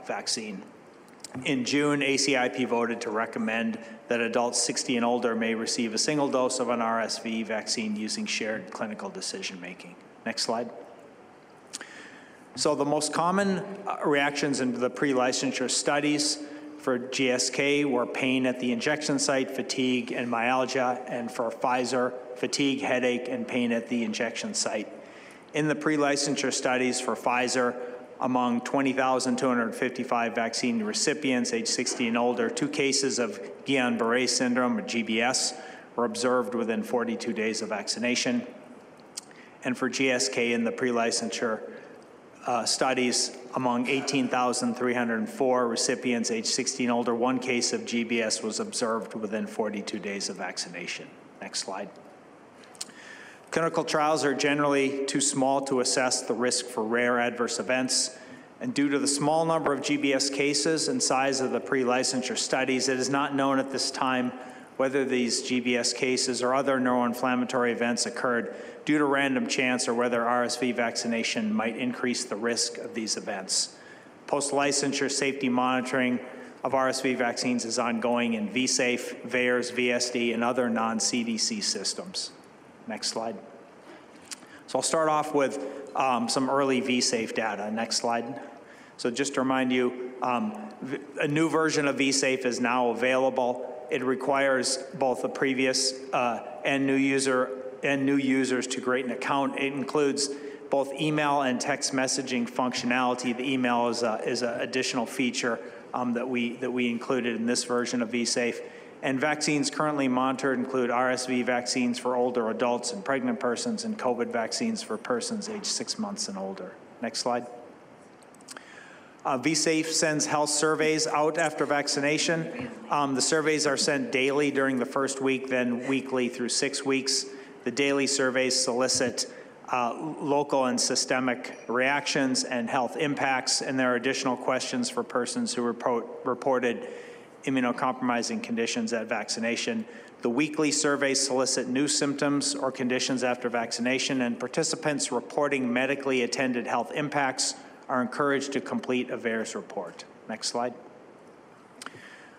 vaccine. In June, ACIP voted to recommend that adults 60 and older may receive a single dose of an RSV vaccine using shared clinical decision-making. Next slide. So the most common reactions in the pre-licensure studies for GSK were pain at the injection site, fatigue, and myalgia, and for Pfizer, fatigue, headache, and pain at the injection site. In the pre-licensure studies for Pfizer, among 20,255 vaccine recipients aged 60 and older, 2 cases of Guillain-Barré Syndrome, or GBS, were observed within 42 days of vaccination. And for GSK in the pre-licensure studies, among 18,304 recipients aged 60 and older, 1 case of GBS was observed within 42 days of vaccination. Next slide. Clinical trials are generally too small to assess the risk for rare adverse events, and due to the small number of GBS cases and size of the pre-licensure studies, it is not known at this time whether these GBS cases or other neuroinflammatory events occurred due to random chance or whether RSV vaccination might increase the risk of these events. Post-licensure safety monitoring of RSV vaccines is ongoing in vSafe, VAERS, VSD, and other non-CDC systems. Next slide. So I'll start off with some early vSafe data. Next slide. So just to remind you, a new version of vSafe is now available. It requires both a previous and new users to create an account. It includes both email and text messaging functionality. The email is an additional feature that we included in this version of vSafe. And vaccines currently monitored include RSV vaccines for older adults and pregnant persons, and COVID vaccines for persons aged 6 months and older. Next slide. vSafe sends health surveys out after vaccination. The surveys are sent daily during the first week, then weekly through 6 weeks. The daily surveys solicit local and systemic reactions and health impacts, and there are additional questions for persons who reported immunocompromising conditions at vaccination. The weekly surveys solicit new symptoms or conditions after vaccination, and participants reporting medically attended health impacts are encouraged to complete a VAERS report. Next slide.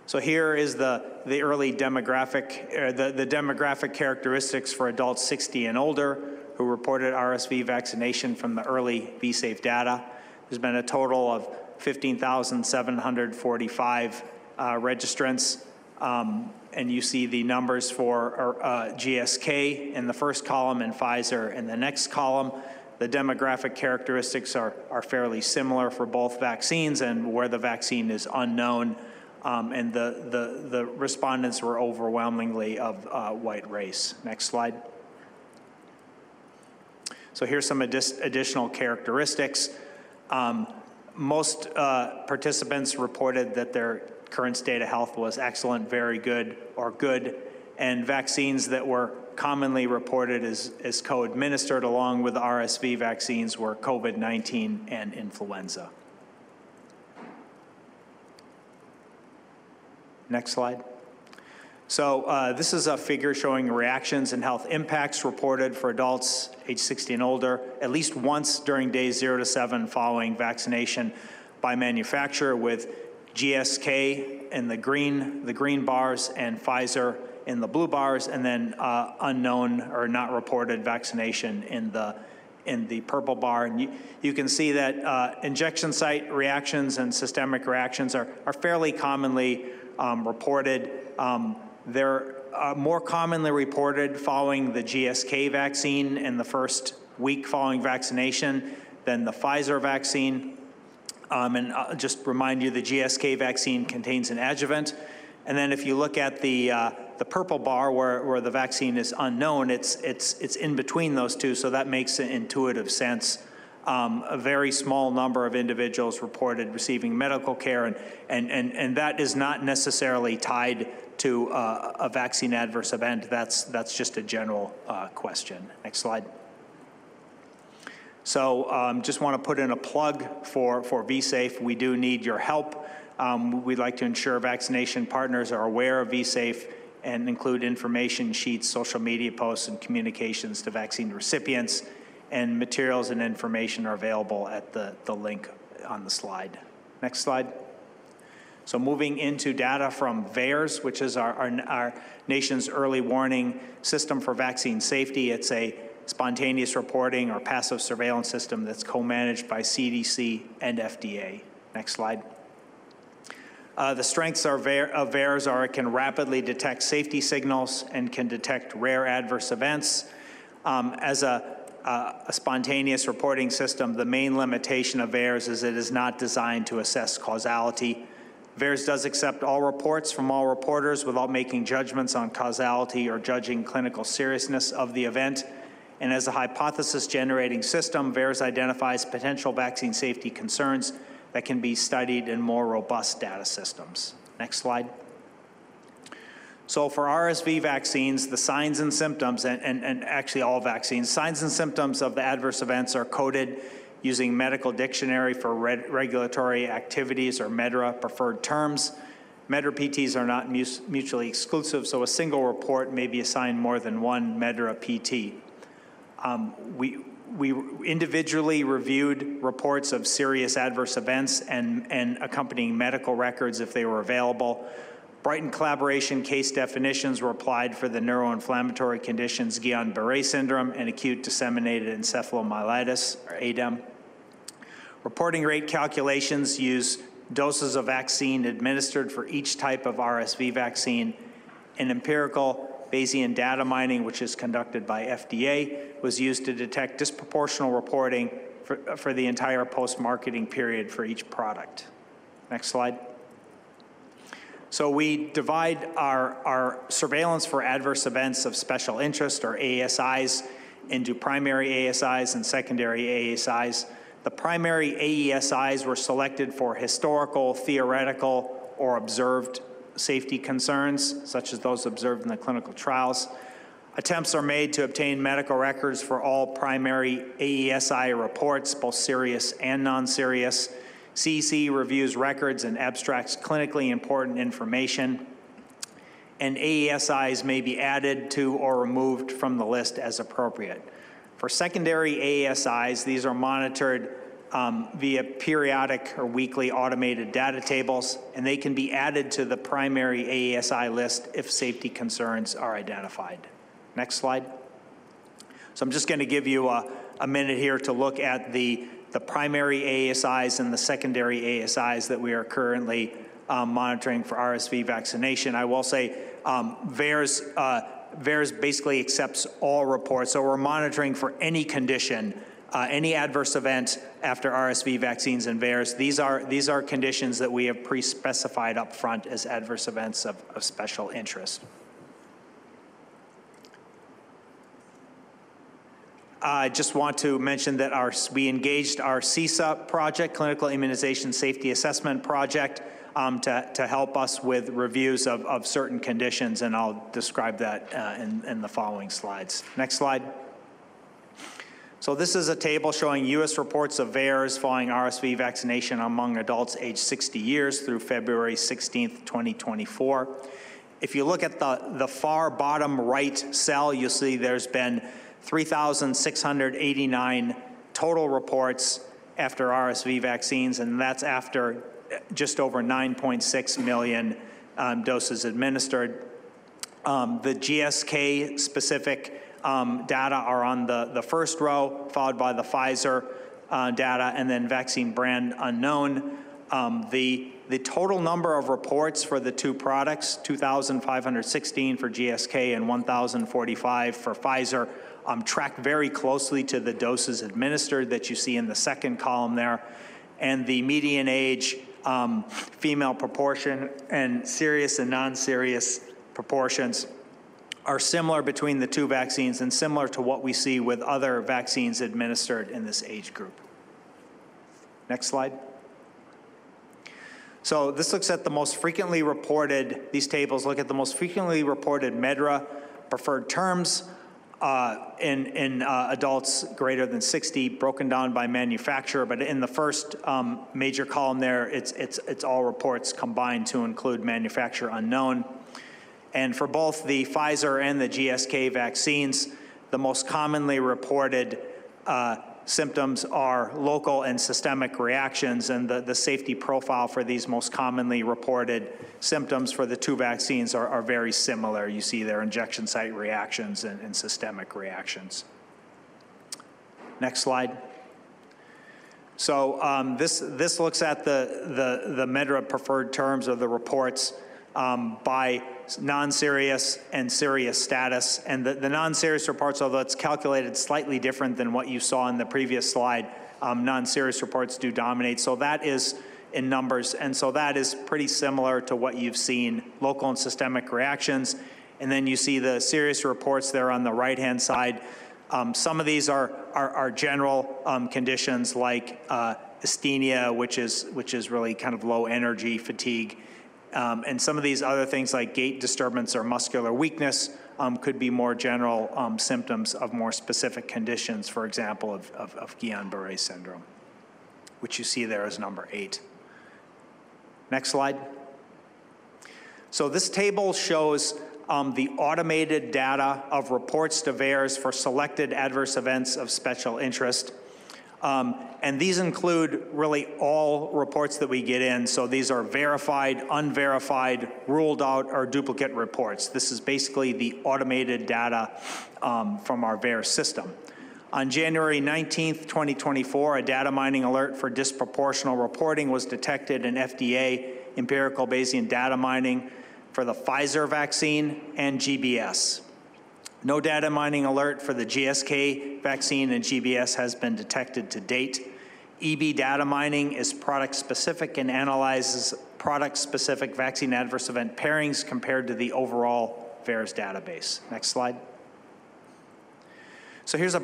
So here is the early demographic, the demographic characteristics for adults 60 and older who reported RSV vaccination from the early vSafe data. There's been a total of 15,745 registrants, and you see the numbers for GSK in the first column and Pfizer in the next column. The demographic characteristics are fairly similar for both vaccines, and where the vaccine is unknown, and the respondents were overwhelmingly of white race. Next slide. So here's some additional characteristics. Most participants reported that their current state of health was excellent, very good, or good, and vaccines that were commonly reported as co-administered along with the RSV vaccines were COVID-19 and influenza. Next slide. So this is a figure showing reactions and health impacts reported for adults age 60 and older at least once during days 0 to 7 following vaccination by manufacturer, with GSK in the green bars and Pfizer in the blue bars, and then unknown or not reported vaccination in the purple bar. And you can see that injection site reactions and systemic reactions are fairly commonly reported. They're more commonly reported following the GSK vaccine in the first week following vaccination than the Pfizer vaccine. And I'll just remind you, the GSK vaccine contains an adjuvant. And then if you look at the purple bar where the vaccine is unknown, it's in between those two, so that makes an intuitive sense. A very small number of individuals reported receiving medical care, and that is not necessarily tied to a vaccine adverse event. That's just a general question. Next slide. So just want to put in a plug for vSafe. We do need your help. we'd like to ensure vaccination partners are aware of VSafe and include information sheets, social media posts, and communications to vaccine recipients. And materials and information are available at the link on the slide. Next slide. So moving into data from VAERS, which is our nation's early warning system for vaccine safety. It's a spontaneous reporting or passive surveillance system that's co-managed by CDC and FDA. Next slide. The strengths of VAERS are it can rapidly detect safety signals and can detect rare adverse events. As a spontaneous reporting system, the main limitation of VAERS is it is not designed to assess causality. VAERS does accept all reports from all reporters without making judgments on causality or judging clinical seriousness of the event. And as a hypothesis-generating system, VAERS identifies potential vaccine safety concerns that can be studied in more robust data systems. Next slide. So for RSV vaccines, the signs and symptoms, and actually all vaccines, signs and symptoms of the adverse events are coded using medical dictionary for regulatory activities or MEDRA preferred terms. MEDRA PTs are not mutually exclusive, so a single report may be assigned more than one MEDRA PT. We individually reviewed reports of serious adverse events and accompanying medical records if they were available. Brighton collaboration case definitions were applied for the neuroinflammatory conditions Guillain-Barré Syndrome and acute disseminated encephalomyelitis, or ADEM. Reporting rate calculations use doses of vaccine administered for each type of RSV vaccine. And empirical Bayesian data mining, which is conducted by FDA, was used to detect disproportional reporting for the entire post-marketing period for each product. Next slide. So we divide our surveillance for adverse events of special interest, or ASIs, into primary ASIs and secondary ASIs. The primary AESIs were selected for historical, theoretical, or observed safety concerns, such as those observed in the clinical trials. Attempts are made to obtain medical records for all primary AESI reports, both serious and non-serious. CEC reviews records and abstracts clinically important information, and AESIs may be added to or removed from the list as appropriate. For secondary AESIs, these are monitored via periodic or weekly automated data tables, and they can be added to the primary AESI list if safety concerns are identified. Next slide. So I'm just going to give you a minute here to look at the primary ASIs and the secondary ASIs that we are currently monitoring for RSV vaccination. I will say VAERS basically accepts all reports, so we're monitoring for any condition, any adverse event after RSV vaccines and VAERS. These are conditions that we have pre-specified up front as adverse events of special interest. I just want to mention that we engaged our CISA project, Clinical Immunization Safety Assessment Project, to help us with reviews of certain conditions, and I'll describe that in the following slides. Next slide. So this is a table showing U.S. reports of VAERS following RSV vaccination among adults aged 60 years through February 16th, 2024. If you look at the far bottom right cell, you'll see there's been 3,689 total reports after RSV vaccines, and that's after just over 9.6 million doses administered. The GSK specific data are on the first row, followed by the Pfizer data, and then vaccine brand unknown. The total number of reports for the two products, 2,516 for GSK and 1,045 for Pfizer, track very closely to the doses administered that you see in the second column there. And the median age, female proportion, and serious and non-serious proportions are similar between the two vaccines and similar to what we see with other vaccines administered in this age group. Next slide. So this looks at the most frequently reported, these tables look at the most frequently reported MEDRA preferred terms. in adults greater than 60, broken down by manufacturer. But in the first major column there, it's all reports combined to include manufacturer unknown. And for both the Pfizer and the GSK vaccines, the most commonly reported symptoms are local and systemic reactions, and the safety profile for these most commonly reported symptoms for the two vaccines are very similar. You see their injection site reactions and systemic reactions. Next slide. So this looks at the MEDRA preferred terms of the reports by non-serious and serious status. And the non-serious reports, although it's calculated slightly different than what you saw in the previous slide, non-serious reports do dominate. So that is in numbers. And so that is pretty similar to what you've seen, local and systemic reactions. And then you see the serious reports there on the right-hand side. Some of these are general conditions like asthenia, which is really kind of low energy, fatigue. And some of these other things like gait disturbance or muscular weakness could be more general symptoms of more specific conditions, for example, of Guillain-Barré syndrome, which you see there as number 8. Next slide. So this table shows the automated data of reports to VAERS for selected adverse events of special interest. And these include really all reports that we get in. So these are verified, unverified, ruled out, or duplicate reports. This is basically the automated data from our VAERS system. On January 19th, 2024, a data mining alert for disproportional reporting was detected in FDA empirical Bayesian data mining for the Pfizer vaccine and GBS. No data mining alert for the GSK vaccine and GBS has been detected to date. EB data mining is product-specific and analyzes product-specific vaccine adverse event pairings compared to the overall VAERS database. Next slide. So here's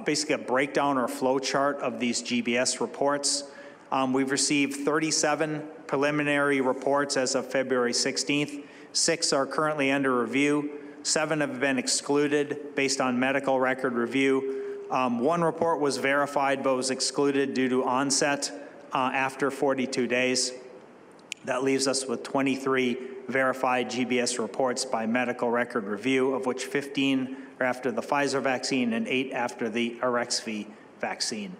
basically a breakdown or flow chart of these GBS reports. We've received 37 preliminary reports as of February 16th. 6 are currently under review. 7 have been excluded based on medical record review. 1 report was verified but was excluded due to onset after 42 days. That leaves us with 23 verified GBS reports by medical record review, of which 15 are after the Pfizer vaccine and 8 after the RSV vaccine.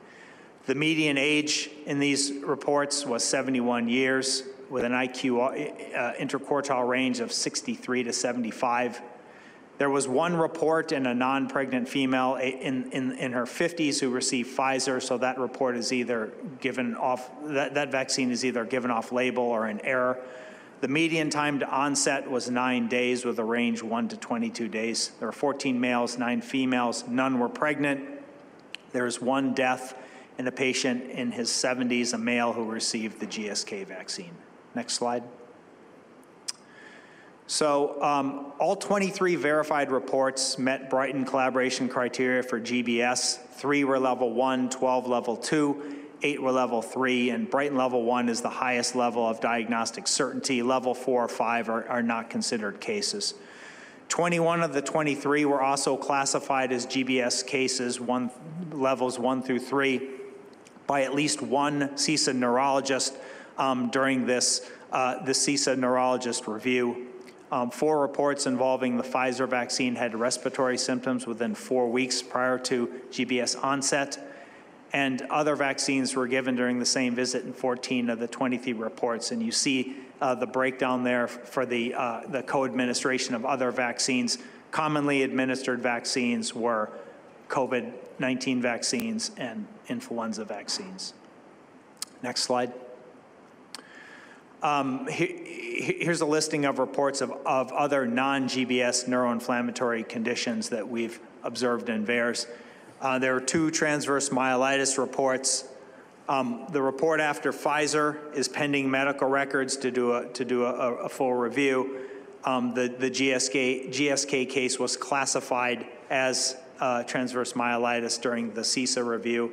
The median age in these reports was 71 years with an IQ interquartile range of 63 to 75. There was 1 report in a non-pregnant female in her 50s who received Pfizer, so that report is either given off, that vaccine is either given off label or in error. The median time to onset was 9 days with a range 1 to 22 days. There were 14 males, 9 females, none were pregnant. There was 1 death in a patient in his 70s, a male who received the GSK vaccine. Next slide. So all 23 verified reports met Brighton collaboration criteria for GBS. 3 were level 1, 12 level 2, 8 were level 3, and Brighton level 1 is the highest level of diagnostic certainty. Level 4 or 5 are not considered cases. 21 of the 23 were also classified as GBS cases, levels 1 through 3, by at least 1 CISA neurologist during this CISA neurologist review. 4 reports involving the Pfizer vaccine had respiratory symptoms within 4 weeks prior to GBS onset, and other vaccines were given during the same visit in 14 of the 23 reports. And you see the breakdown there for the co-administration of other vaccines. Commonly administered vaccines were COVID-19 vaccines and influenza vaccines. Next slide. Here's a listing of reports of other non-GBS neuroinflammatory conditions that we've observed in VAERS. There were 2 transverse myelitis reports. The report after Pfizer is pending medical records to do a full review. The GSK case was classified as transverse myelitis during the CISA review.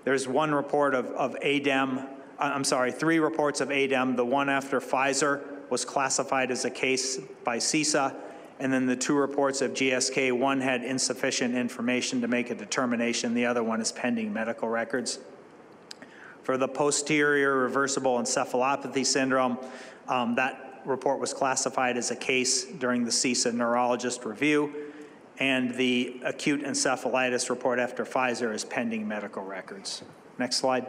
There's 1 report of ADEM. I'm sorry, 3 reports of ADEM. The one after Pfizer was classified as a case by CISA, And then the 2 reports of GSK, one had insufficient information to make a determination, the other one is pending medical records. For the posterior reversible encephalopathy syndrome, that report was classified as a case during the CISA neurologist review, and the acute encephalitis report after Pfizer is pending medical records. Next slide.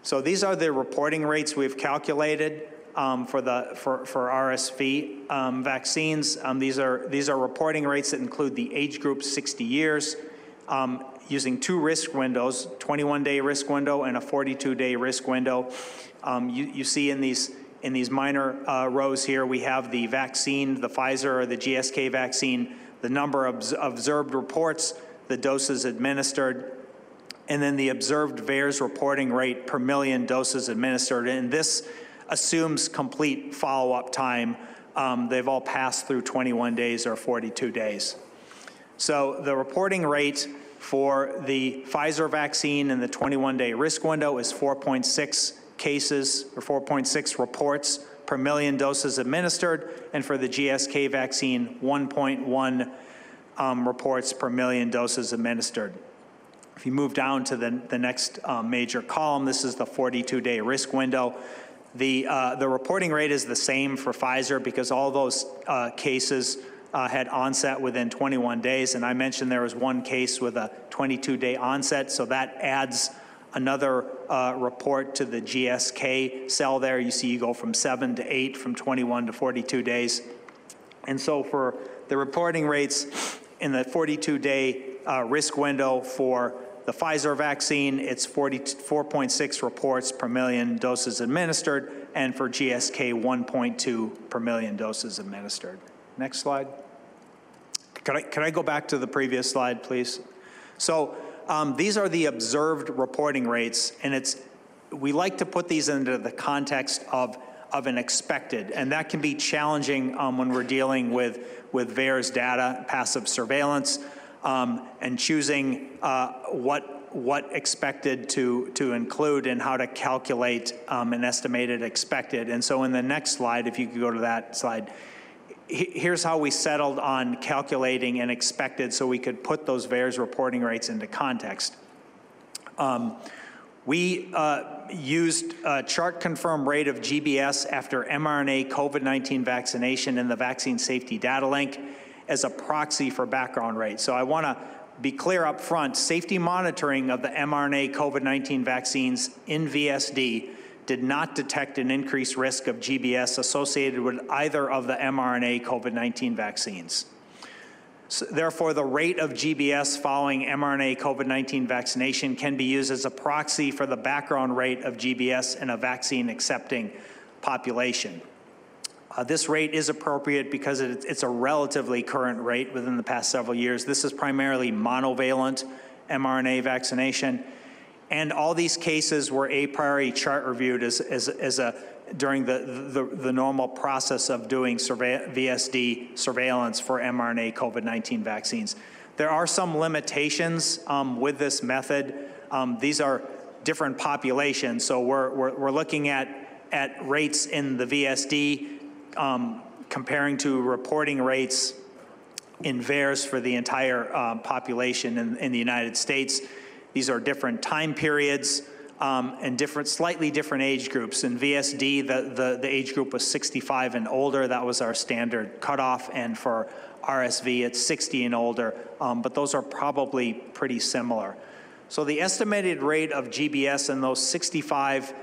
So these are the reporting rates we've calculated for RSV vaccines. These are reporting rates that include the age group 60 years, using 2 risk windows, 21-day risk window and a 42-day risk window. You see in these minor rows here, we have the vaccine, the Pfizer or the GSK vaccine, the number of observed reports, the doses administered, and then the observed VAERS reporting rate per million doses administered. And this assumes complete follow-up time. They've all passed through 21 days or 42 days. So the reporting rate for the Pfizer vaccine in the 21-day risk window is 4.6 cases or 4.6 reports per million doses administered, and for the GSK vaccine, 1.1 reports per million doses administered. If you move down to the next major column, this is the 42-day risk window. The reporting rate is the same for Pfizer because all those cases had onset within 21 days, and I mentioned there was one case with a 22-day onset, so that adds another report to the GSK cell there. You see you go from 7 to 8, from 21 to 42 days. And so for the reporting rates in the 42-day risk window for the Pfizer vaccine, it's 4.6 reports per million doses administered, and for GSK, 1.2 per million doses administered. Next slide. Could I go back to the previous slide, please? So these are the observed reporting rates, and we like to put these into the context of an expected, and that can be challenging when we're dealing with VAERS data, passive surveillance, and choosing what expected to include and how to calculate an estimated expected. And so in the next slide, if you could go to that slide, here's how we settled on calculating an expected so we could put those VAERS reporting rates into context. We used a chart-confirmed rate of GBS after mRNA COVID-19 vaccination in the Vaccine Safety Data Link as a proxy for background rate. So I want to be clear up front, safety monitoring of the mRNA COVID-19 vaccines in VSD did not detect an increased risk of GBS associated with either of the mRNA COVID-19 vaccines. So therefore, the rate of GBS following mRNA COVID-19 vaccination can be used as a proxy for the background rate of GBS in a vaccine-accepting population. This rate is appropriate because it's a relatively current rate within the past several years. This is primarily monovalent mRNA vaccination. And all these cases were a priori chart reviewed during the normal process of doing VSD surveillance for mRNA COVID-19 vaccines. There are some limitations with this method. These are different populations, so we're looking at rates in the VSD comparing to reporting rates in VAERS for the entire population in the United States. These are different time periods and slightly different age groups. In VSD, the age group was 65 and older. That was our standard cutoff. And for RSV, it's 60 and older. But those are probably pretty similar. So the estimated rate of GBS in those 65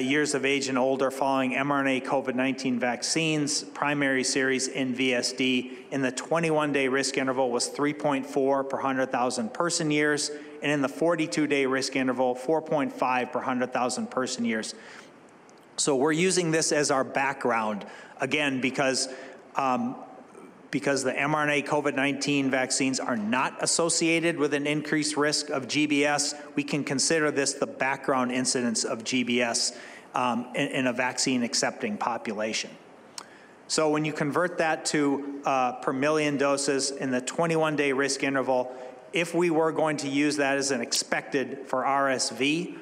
years of age and older following mRNA COVID-19 vaccines, primary series in VSD, in the 21-day risk interval was 3.4 per 100,000 person years, and in the 42-day risk interval, 4.5 per 100,000 person years. So we're using this as our background, again, because the mRNA COVID-19 vaccines are not associated with an increased risk of GBS, we can consider this the background incidence of GBS in a vaccine-accepting population. So when you convert that to per million doses in the 21-day risk interval, if we were going to use that as an expected for RSV,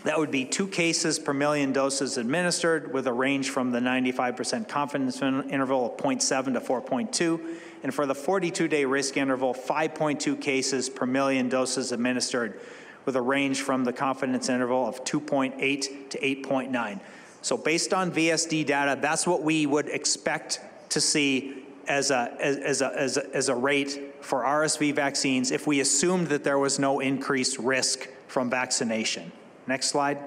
That would be 2 cases per million doses administered with a range from the 95% confidence interval of 0.7 to 4.2. And for the 42-day risk interval, 5.2 cases per million doses administered with a range from the confidence interval of 2.8 to 8.9. So based on VSD data, that's what we would expect to see as a rate for RSV vaccines if we assumed that there was no increased risk from vaccination. Next slide.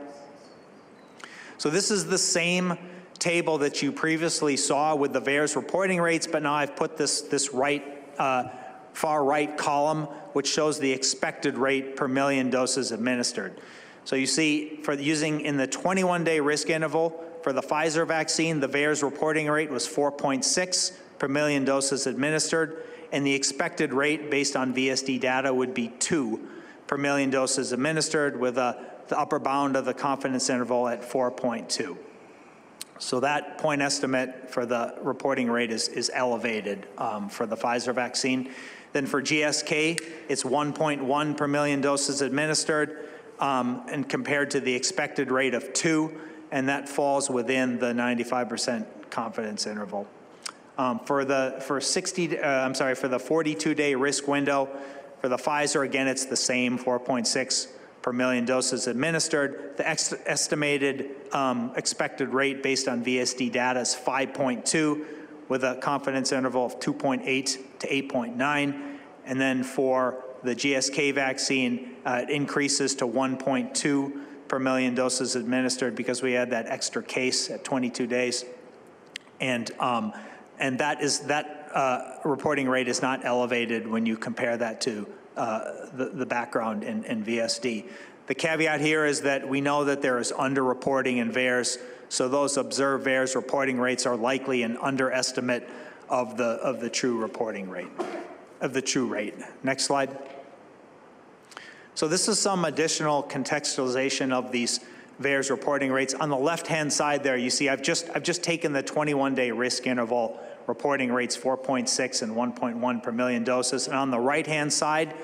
So this is the same table that you previously saw with the VAERS reporting rates, but now I've put this far right column, which shows the expected rate per million doses administered. So you see, for using in the 21-day risk interval for the Pfizer vaccine, the VAERS reporting rate was 4.6 per million doses administered, and the expected rate based on VSD data would be 2 per million doses administered, with the upper bound of the confidence interval at 4.2. So that point estimate for the reporting rate is elevated for the Pfizer vaccine. Then for GSK, it's 1.1 per million doses administered, and compared to the expected rate of 2, and that falls within the 95% confidence interval. For the 42-day risk window, for the Pfizer, again, it's the same, 4.6 per million doses administered. The estimated expected rate based on VSD data is 5.2 with a confidence interval of 2.8 to 8.9. And then for the GSK vaccine, it increases to 1.2 per million doses administered because we had that extra case at 22 days. And that reporting rate is not elevated when you compare that to the background in VSD. The caveat here is that we know that there is underreporting in VAERS, so those observed VAERS reporting rates are likely an underestimate of the true reporting rate, Next slide. So this is some additional contextualization of these VAERS reporting rates. On the left-hand side there, you see I've just taken the 21-day risk interval reporting rates, 4.6 and 1.1 per million doses. And on the right-hand side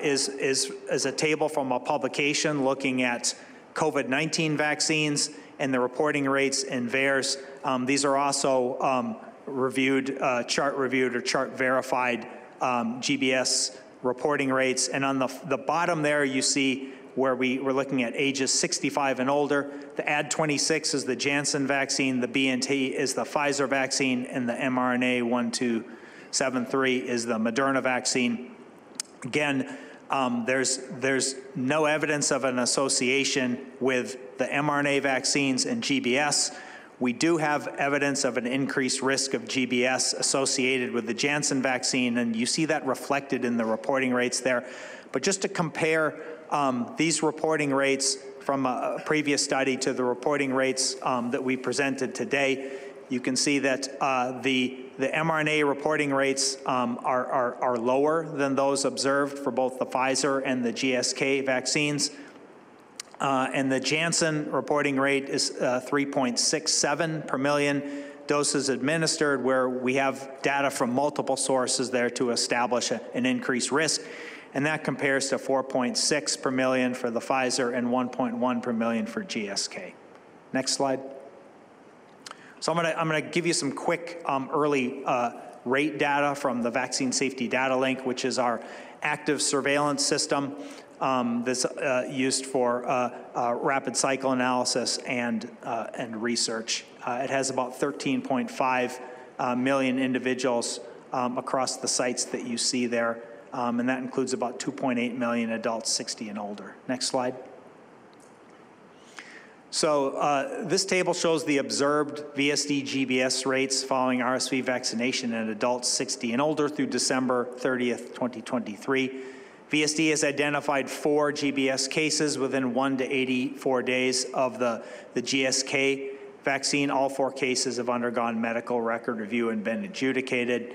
is a table from a publication looking at COVID-19 vaccines and the reporting rates in VAERS. These are also chart-reviewed or chart-verified GBS reporting rates. And on the bottom there, you see where we're looking at ages 65 and older. The AD26 is the Janssen vaccine, the BNT is the Pfizer vaccine, and the mRNA 1273 is the Moderna vaccine. Again, there's no evidence of an association with the mRNA vaccines and GBS. We do have evidence of an increased risk of GBS associated with the Janssen vaccine, and you see that reflected in the reporting rates there. But just to compare these reporting rates from a previous study to the reporting rates that we presented today, you can see that the mRNA reporting rates are lower than those observed for both the Pfizer and the GSK vaccines. And the Janssen reporting rate is 3.67 per million doses administered, where we have data from multiple sources there to establish an increased risk. And that compares to 4.6 per million for the Pfizer and 1.1 per million for GSK. Next slide. So I'm gonna give you some quick early rate data from the Vaccine Safety Data Link, which is our active surveillance system that's used for rapid cycle analysis and research. It has about 13.5 million individuals across the sites that you see there. And that includes about 2.8 million adults 60 and older. Next slide. So this table shows the observed VSD GBS rates following RSV vaccination in adults 60 and older through December 30th, 2023. VSD has identified 4 GBS cases within 1 to 84 days of the GSK vaccine. All 4 cases have undergone medical record review and been adjudicated.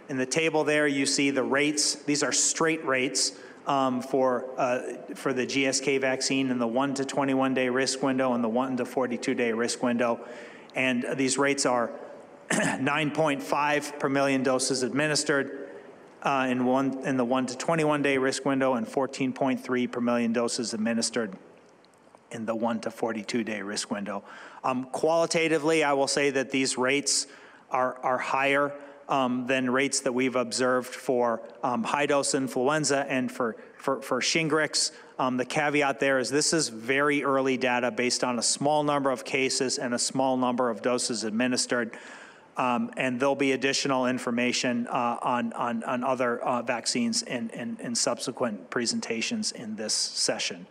In the table there, you see the rates. These are straight rates for the GSK vaccine in the 1 to 21-day risk window and the 1 to 42-day risk window. And these rates are 9.5 per million doses administered in the 1 to 21-day risk window and 14.3 per million doses administered in the 1 to 42-day risk window. Qualitatively, I will say that these rates are higher than rates that we've observed for high-dose influenza and for Shingrix. The caveat there is this is very early data based on a small number of cases and a small number of doses administered. And there'll be additional information on other vaccines in subsequent presentations in this session.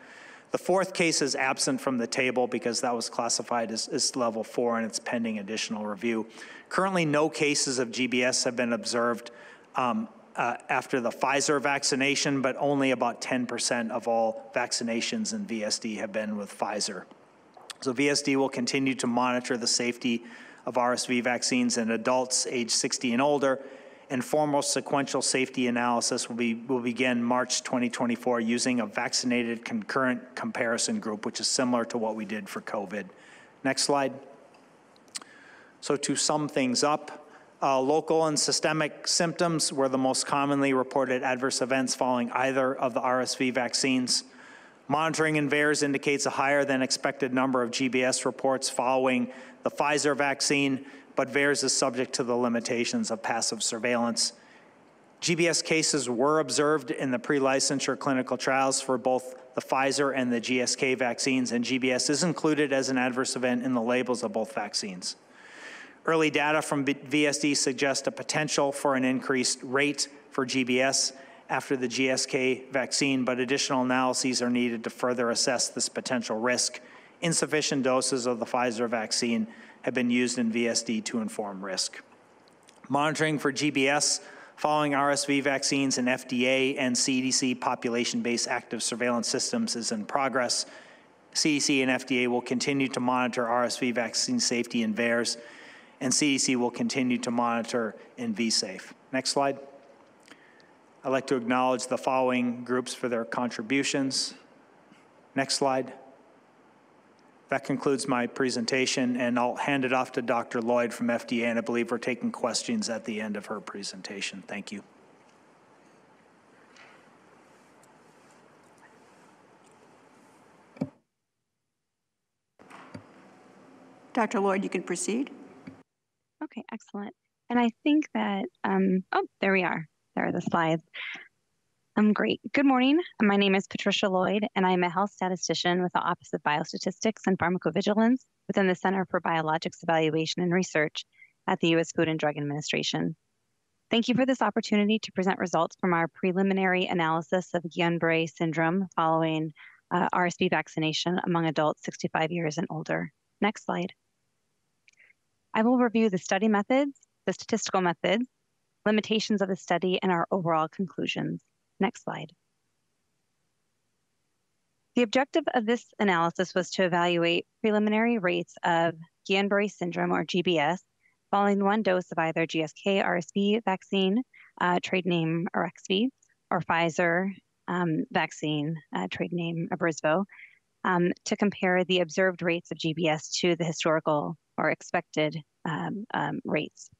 The fourth case is absent from the table because that was classified as level 4 and it's pending additional review. Currently, no cases of GBS have been observed after the Pfizer vaccination, but only about 10% of all vaccinations in VSD have been with Pfizer. So VSD will continue to monitor the safety of RSV vaccines in adults age 60 and older, and formal sequential safety analysis will begin March 2024 using a vaccinated concurrent comparison group, which is similar to what we did for COVID. Next slide. So to sum things up, local and systemic symptoms were the most commonly reported adverse events following either of the RSV vaccines. Monitoring in VAERS indicates a higher than expected number of GBS reports following the Pfizer vaccine, but VAERS is subject to the limitations of passive surveillance. GBS cases were observed in the pre-licensure clinical trials for both the Pfizer and the GSK vaccines, and GBS is included as an adverse event in the labels of both vaccines. Early data from VSD suggest a potential for an increased rate for GBS after the GSK vaccine, but additional analyses are needed to further assess this potential risk. Insufficient doses of the Pfizer vaccine have been used in VSD to inform risk. Monitoring for GBS following RSV vaccines in FDA and CDC population-based active surveillance systems is in progress. CDC and FDA will continue to monitor RSV vaccine safety in VAERS, and CDC will continue to monitor in VSafe. Next slide. I'd like to acknowledge the following groups for their contributions. Next slide. That concludes my presentation, and I'll hand it off to Dr. Lloyd from FDA, and I believe we're taking questions at the end of her presentation. Thank you. Dr. Lloyd, you can proceed. Okay, excellent. And I think that, oh, there we are. There are the slides. Great. Good morning. My name is Patricia Lloyd, and I'm a health statistician with the Office of Biostatistics and Pharmacovigilance within the Center for Biologics Evaluation and Research at the U.S. Food and Drug Administration. Thank you for this opportunity to present results from our preliminary analysis of Guillain-Barré Syndrome following RSV vaccination among adults 65 years and older. Next slide. I will review the study methods, the statistical methods, limitations of the study, and our overall conclusions. Next slide. The objective of this analysis was to evaluate preliminary rates of Guillain-Barré Syndrome, or GBS, following one dose of either GSK RSV vaccine, trade name RSV, or Pfizer vaccine, trade name Abrysvo, to compare the observed rates of GBS to the historical or expected rates.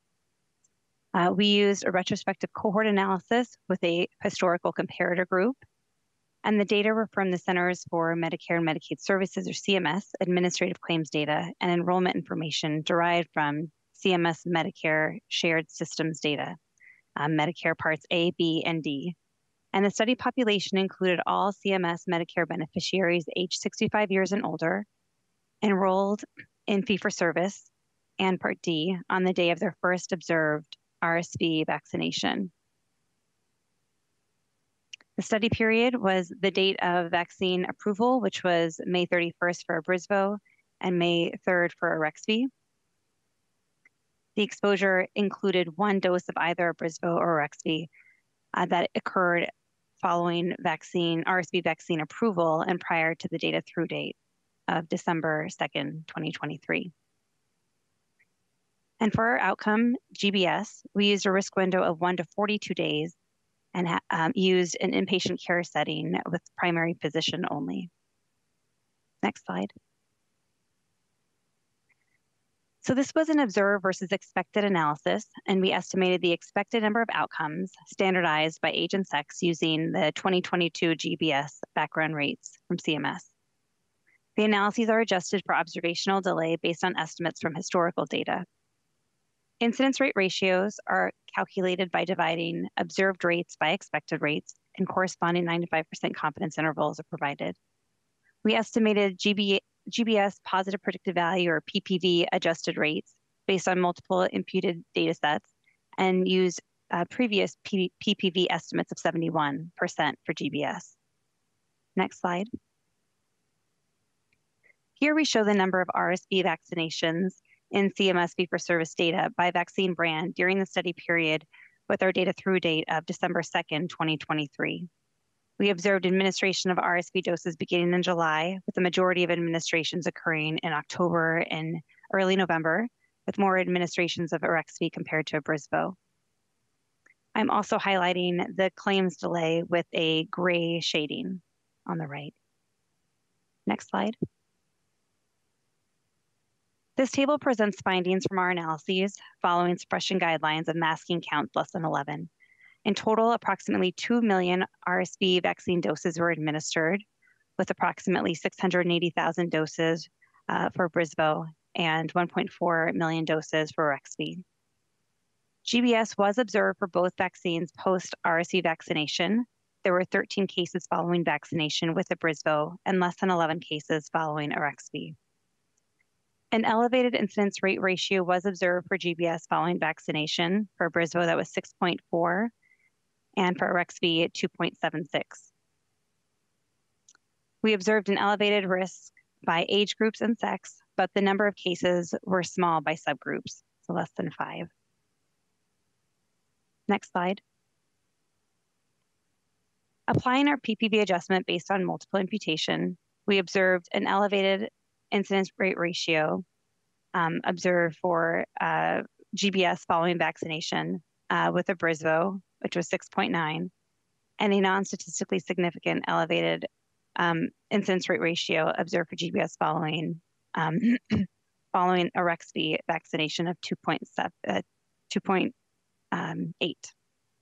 We used a retrospective cohort analysis with a historical comparator group, and the data were from the Centers for Medicare and Medicaid Services, or CMS, administrative claims data and enrollment information derived from CMS Medicare Shared Systems data, Medicare Parts A, B, and D. And the study population included all CMS Medicare beneficiaries aged 65 years and older, enrolled in fee-for-service and Part D on the day of their first observed RSV vaccination. The study period was the date of vaccine approval, which was May 31st for Abrysvo and May 3rd for Arexvy. The exposure included one dose of either Abrysvo or Arexvy that occurred following RSV vaccine approval and prior to the data through date of December 2nd, 2023. And for our outcome, GBS, we used a risk window of 1 to 42 days and used an inpatient care setting with primary physician only. Next slide. So this was an observed versus expected analysis, and we estimated the expected number of outcomes standardized by age and sex using the 2022 GBS background rates from CMS. The analyses are adjusted for observational delay based on estimates from historical data. Incidence rate ratios are calculated by dividing observed rates by expected rates, and corresponding 95% confidence intervals are provided. We estimated GBS positive predictive value, or PPV, adjusted rates based on multiple imputed data sets, and used previous PPV estimates of 71% for GBS. Next slide. Here we show the number of RSV vaccinations in CMS fee-for-service data by vaccine brand during the study period, with our data through date of December 2nd, 2023. We observed administration of RSV doses beginning in July, with the majority of administrations occurring in October and early November, with more administrations of Arexvy compared to Abrysvo. I'm also highlighting the claims delay with a gray shading on the right. Next slide. This table presents findings from our analyses following suppression guidelines of masking counts less than 11. In total, approximately 2 million RSV vaccine doses were administered, with approximately 680,000 doses for Abrysvo and 1.4 million doses for Arexvy. GBS was observed for both vaccines post-RSV vaccination. There were 13 cases following vaccination with Abrysvo and less than 11 cases following Arexvy. An elevated incidence rate ratio was observed for GBS following vaccination. For Abrysvo, that was 6.4, and for Arexvy, 2.76. We observed an elevated risk by age groups and sex, but the number of cases were small by subgroups, so less than 5. Next slide. Applying our PPV adjustment based on multiple imputation, we observed an elevated incidence rate ratio observed for GBS following vaccination with Abrysvo, which was 6.9, and a non-statistically significant elevated incidence rate ratio observed for GBS following following Arexvy vaccination of 2.8.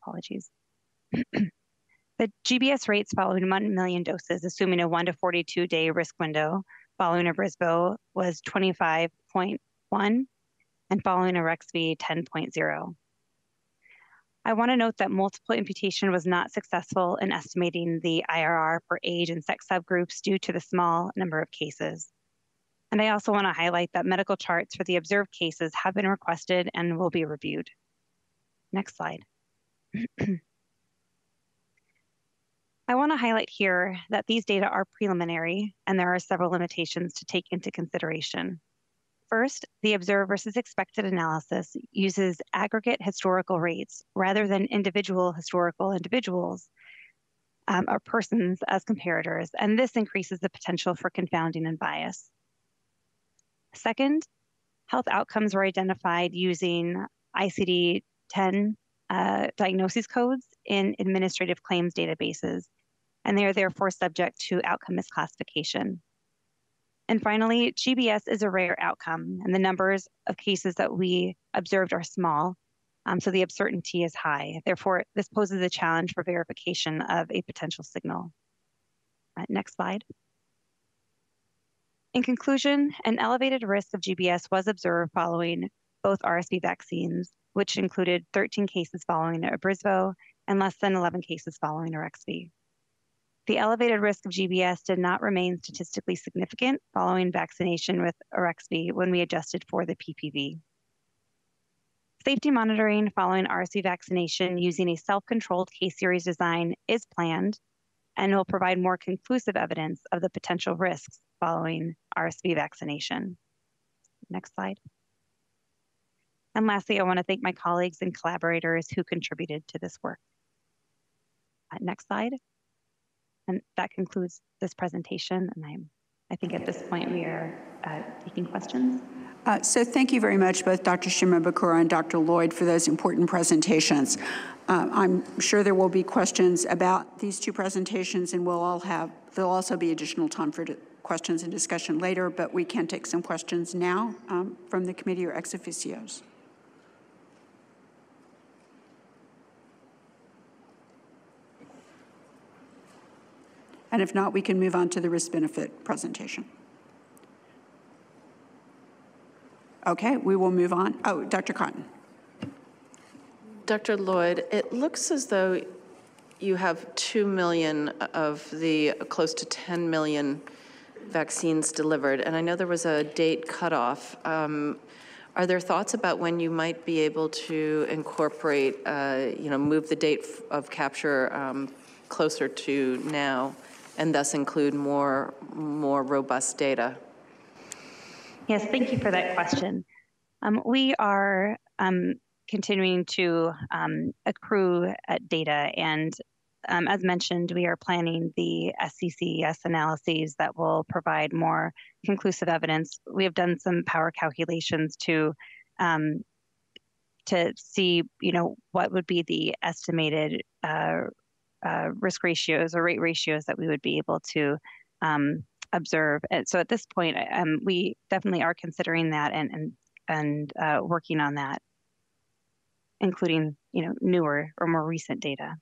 Apologies. The GBS rates following 1 million doses, assuming a 1 to 42-day risk window, following Abrysvo was 25.1, and following Arexvy, 10.0. I want to note that multiple imputation was not successful in estimating the IRR for age and sex subgroups due to the small number of cases. And I also want to highlight that medical charts for the observed cases have been requested and will be reviewed. Next slide. I want to highlight here that these data are preliminary and there are several limitations to take into consideration. First, the observed versus expected analysis uses aggregate historical rates rather than individual historical individuals or persons as comparators, and this increases the potential for confounding and bias. Second, health outcomes were identified using ICD-10 diagnosis codes in administrative claims databases, and they are therefore subject to outcome misclassification. And finally, GBS is a rare outcome, and the numbers of cases that we observed are small, so the uncertainty is high. Therefore, this poses a challenge for verification of a potential signal. Next slide. In conclusion, an elevated risk of GBS was observed following both RSV vaccines, which included 13 cases following Abrysvo and less than 11 cases following Arexvy. The elevated risk of GBS did not remain statistically significant following vaccination with Arexvy when we adjusted for the PPV. Safety monitoring following RSV vaccination using a self-controlled case series design is planned and will provide more conclusive evidence of the potential risks following RSV vaccination. Next slide. And lastly, I want to thank my colleagues and collaborators who contributed to this work. Next slide. And that concludes this presentation. And I think at this point we are taking questions. So thank you very much, both Dr. Shimabukuro and Dr. Lloyd, for those important presentations. I'm sure there will be questions about these two presentations, and there'll also be additional time for questions and discussion later, but we can take some questions now from the committee or ex officios. And if not, we can move on to the risk-benefit presentation. Okay, we will move on. Oh, Dr. Cotton. Dr. Lloyd, it looks as though you have 2 million of the close to 10 million vaccines delivered, and I know there was a date cutoff. Are there thoughts about when you might be able to incorporate, move the date of capture closer to now, and thus include more robust data? Yes, thank you for that question. We are continuing to accrue data, and as mentioned, we are planning the SCCS analyses that will provide more conclusive evidence. We have done some power calculations to see, what would be the estimated risk ratios or rate ratios that we would be able to observe. And so at this point, we definitely are considering that and working on that, including, newer or more recent data.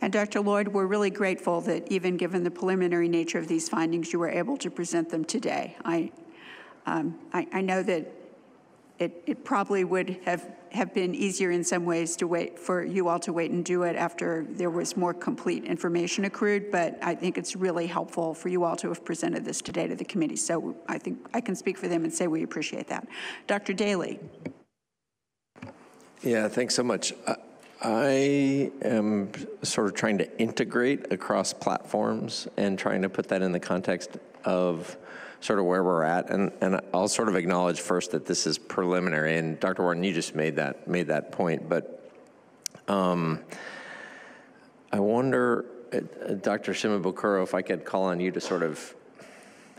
And Dr. Lloyd, we're really grateful that even given the preliminary nature of these findings, you were able to present them today. I know that it probably would have been easier in some ways to wait for you all to wait and do it after there was more complete information accrued, but I think it's really helpful for you all to have presented this today to the committee. So I think I can speak for them and say we appreciate that. Dr. Daly. Yeah, thanks so much. I am sort of trying to integrate across platforms and trying to put that in the context of sort of where we're at. And I'll sort of acknowledge first that this is preliminary, and Dr. Wharton, you just made that point, but I wonder, Dr. Shimabukuro, if I could call on you to sort of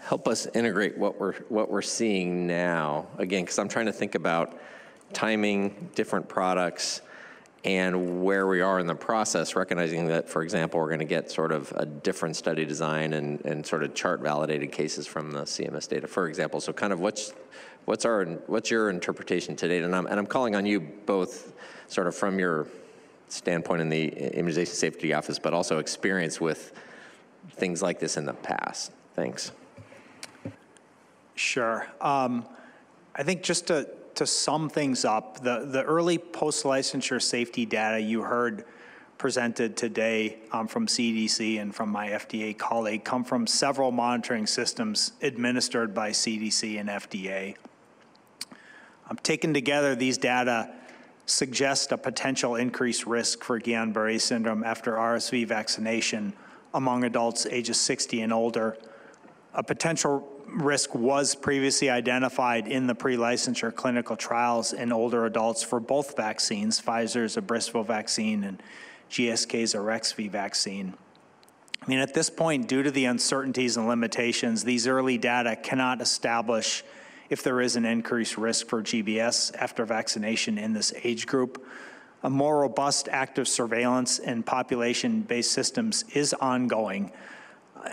help us integrate what we're seeing now, again, because I'm trying to think about timing, different products, and where we are in the process, recognizing that, for example, we're going to get sort of a different study design and sort of chart validated cases from the CMS data, for example. So kind of what's your interpretation to date? And I'm calling on you both sort of from your standpoint in the Immunization Safety Office, but also experience with things like this in the past. Thanks. Sure. I think just to sum things up, the early post-licensure safety data you heard presented today from CDC and from my FDA colleague come from several monitoring systems administered by CDC and FDA. Taken together, these data suggest a potential increased risk for Guillain-Barré syndrome after RSV vaccination among adults ages 60 and older. A potential risk was previously identified in the pre-licensure clinical trials in older adults for both vaccines, Pfizer's Abrysvo vaccine and GSK's RSV vaccine. I mean, at this point, due to the uncertainties and limitations, these early data cannot establish if there is an increased risk for GBS after vaccination in this age group. A more robust active surveillance and population-based systems is ongoing,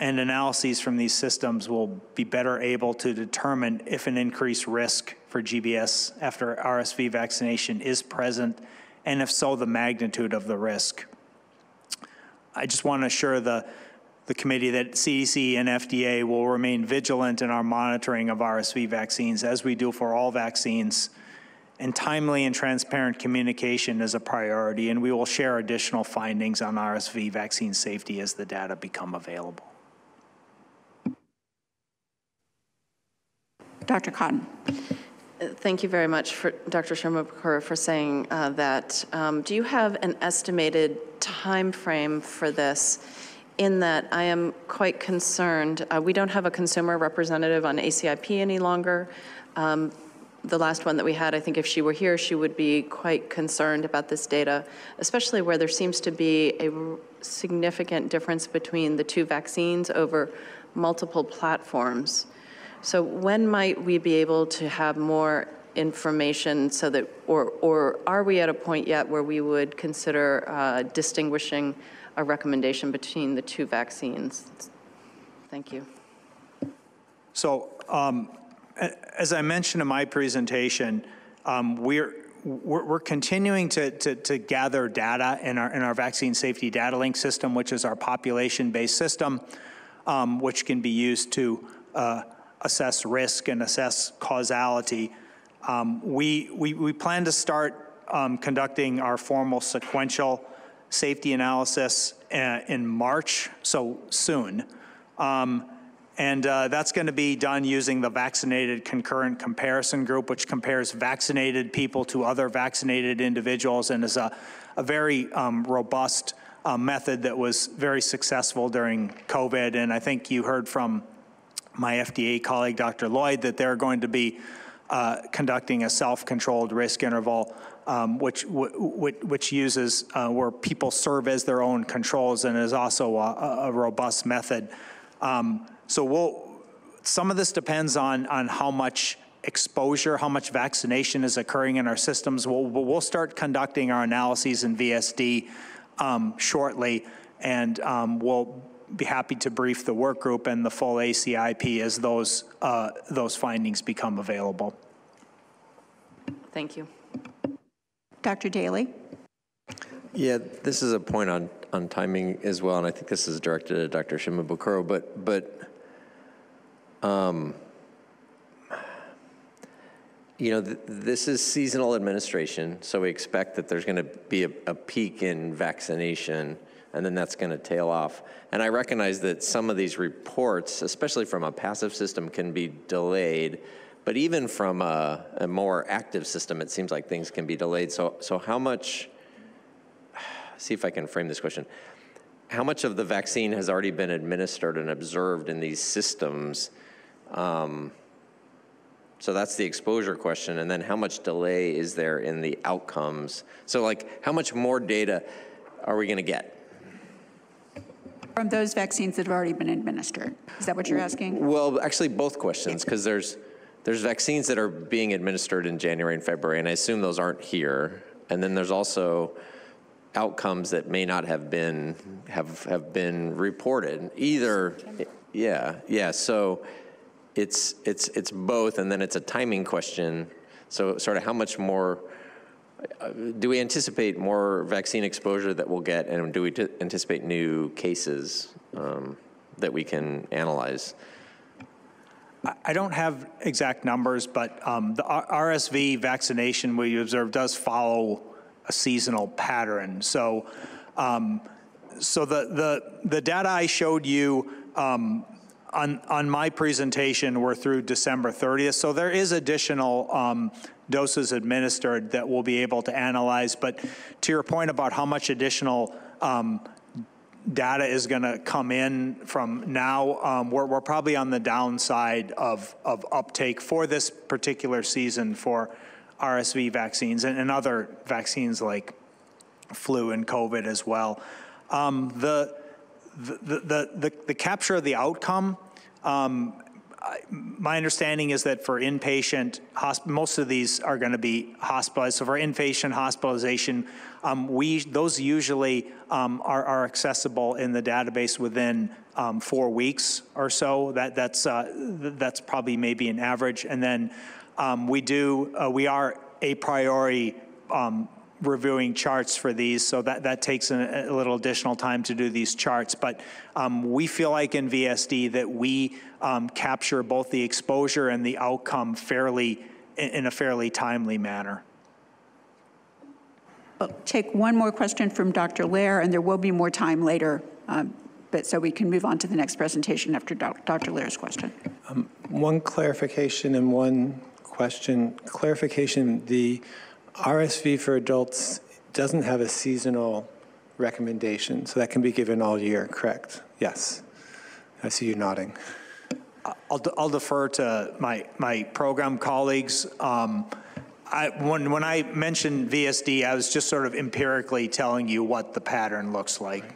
and analyses from these systems will be better able to determine if an increased risk for GBS after RSV vaccination is present, and if so, the magnitude of the risk. I just want to assure the committee that CDC and FDA will remain vigilant in our monitoring of RSV vaccines, as we do for all vaccines, and timely and transparent communication is a priority, and we will share additional findings on RSV vaccine safety as the data become available. Dr. Cotton. Thank you very much, Dr. Shimabukuro, for saying that. Do you have an estimated time frame for this? In that I am quite concerned. We don't have a consumer representative on ACIP any longer. The last one that we had, I think if she were here, she would be quite concerned about this data, especially where there seems to be a significant difference between the two vaccines over multiple platforms. So when might we be able to have more information so that, or are we at a point yet where we would consider distinguishing a recommendation between the two vaccines? Thank you. So as I mentioned in my presentation, we're continuing to gather data in our vaccine safety data link system, which is our population-based system, which can be used to assess risk and assess causality. We plan to start conducting our formal sequential safety analysis in March, so soon. And that's going to be done using the vaccinated concurrent comparison group, which compares vaccinated people to other vaccinated individuals, and is a very robust method that was very successful during COVID. And I think you heard from my FDA colleague, Dr. Lloyd, that they're going to be conducting a self-controlled risk interval, which uses where people serve as their own controls, and is also a robust method. So some of this depends on how much exposure, how much vaccination is occurring in our systems. We'll start conducting our analyses in VSD shortly, and we'll be happy to brief the work group and the full ACIP as those findings become available. Thank you. Dr. Daly? Yeah, this is a point on timing as well, and I think this is directed at Dr. Shimabukuro, but you know, this is seasonal administration, so we expect that there's going to be a peak in vaccination, and then that's going to tail off. And I recognize that some of these reports, especially from a passive system, can be delayed, but even from a more active system, it seems like things can be delayed. So how much, see if I can frame this question, how much of the vaccine has already been administered and observed in these systems? So that's the exposure question, and then how much delay is there in the outcomes? So like, how much more data are we gonna get? From those vaccines that have already been administered. Is that what you're asking? Well, actually both questions, because there's vaccines that are being administered in January and February, and I assume those aren't here. And then there's also outcomes that may not have been reported either. Yeah. So it's both, and then it's a timing question. So sort of how much more do we anticipate more vaccine exposure that we'll get, and do we anticipate new cases that we can analyze? I don't have exact numbers, but the RSV vaccination we observe does follow a seasonal pattern. So, the data I showed you on my presentation were through December 30th. So there is additional doses administered that we'll be able to analyze. But to your point about how much additional data is going to come in from now, we're probably on the downside of uptake for this particular season for RSV vaccines and other vaccines like flu and COVID as well. The capture of the outcome, my understanding is that for inpatient, most of these are going to be hospitalized. So for inpatient hospitalization, those usually are accessible in the database within 4 weeks or so. That's probably maybe an average. And then we are a priority reviewing charts for these, so that takes a little additional time to do these charts. But we feel like in VSD that we capture both the exposure and the outcome in a fairly timely manner. We'll take one more question from Dr. Lair, and there will be more time later, but so we can move on to the next presentation after Dr. Lair's question. One clarification and one question. Clarification, the RSV for adults doesn't have a seasonal recommendation, so that can be given all year, correct? Yes. I see you nodding. I'll defer to my program colleagues. When I mentioned VSD, I was just sort of empirically telling you what the pattern looks like.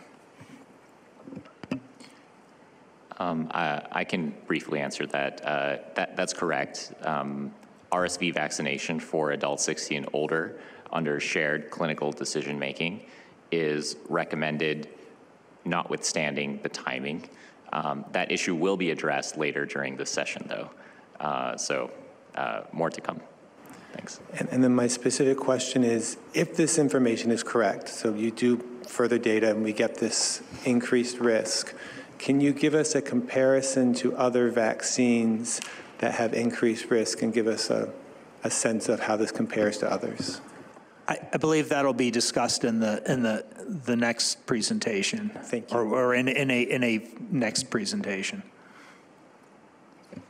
I can briefly answer that. That's correct. RSV vaccination for adults 60 and older under shared clinical decision-making is recommended, notwithstanding the timing. That issue will be addressed later during this session, though. So more to come. Thanks. And then my specific question is, if this information is correct, so you do further data and we get this increased risk, can you give us a comparison to other vaccines that have increased risk and give us a sense of how this compares to others? I believe that'll be discussed in the next presentation. Thank you. Or in a next presentation.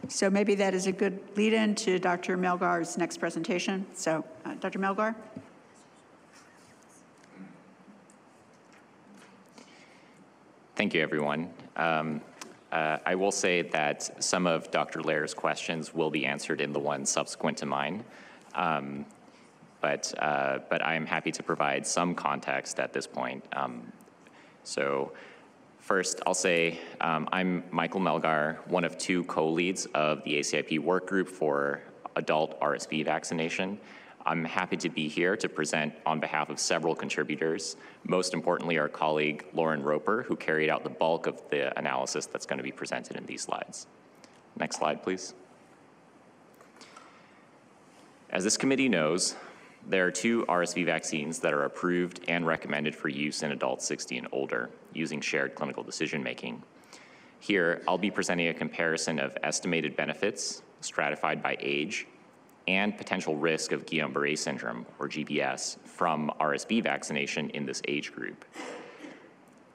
So maybe that is a good lead-in to Dr. Melgar's next presentation. So, Dr. Melgar. Thank you, everyone. I will say that some of Dr. Lair's questions will be answered in the one subsequent to mine, but I am happy to provide some context at this point. So first, I'll say I'm Michael Melgar, one of two co-leads of the ACIP work group for adult RSV vaccination. I'm happy to be here to present on behalf of several contributors, most importantly our colleague Lauren Roper, who carried out the bulk of the analysis that's going to be presented in these slides. Next slide, please. As this committee knows, there are two RSV vaccines that are approved and recommended for use in adults 60 and older using shared clinical decision-making. Here, I'll be presenting a comparison of estimated benefits stratified by age and potential risk of Guillain-Barré Syndrome, or GBS, from RSV vaccination in this age group.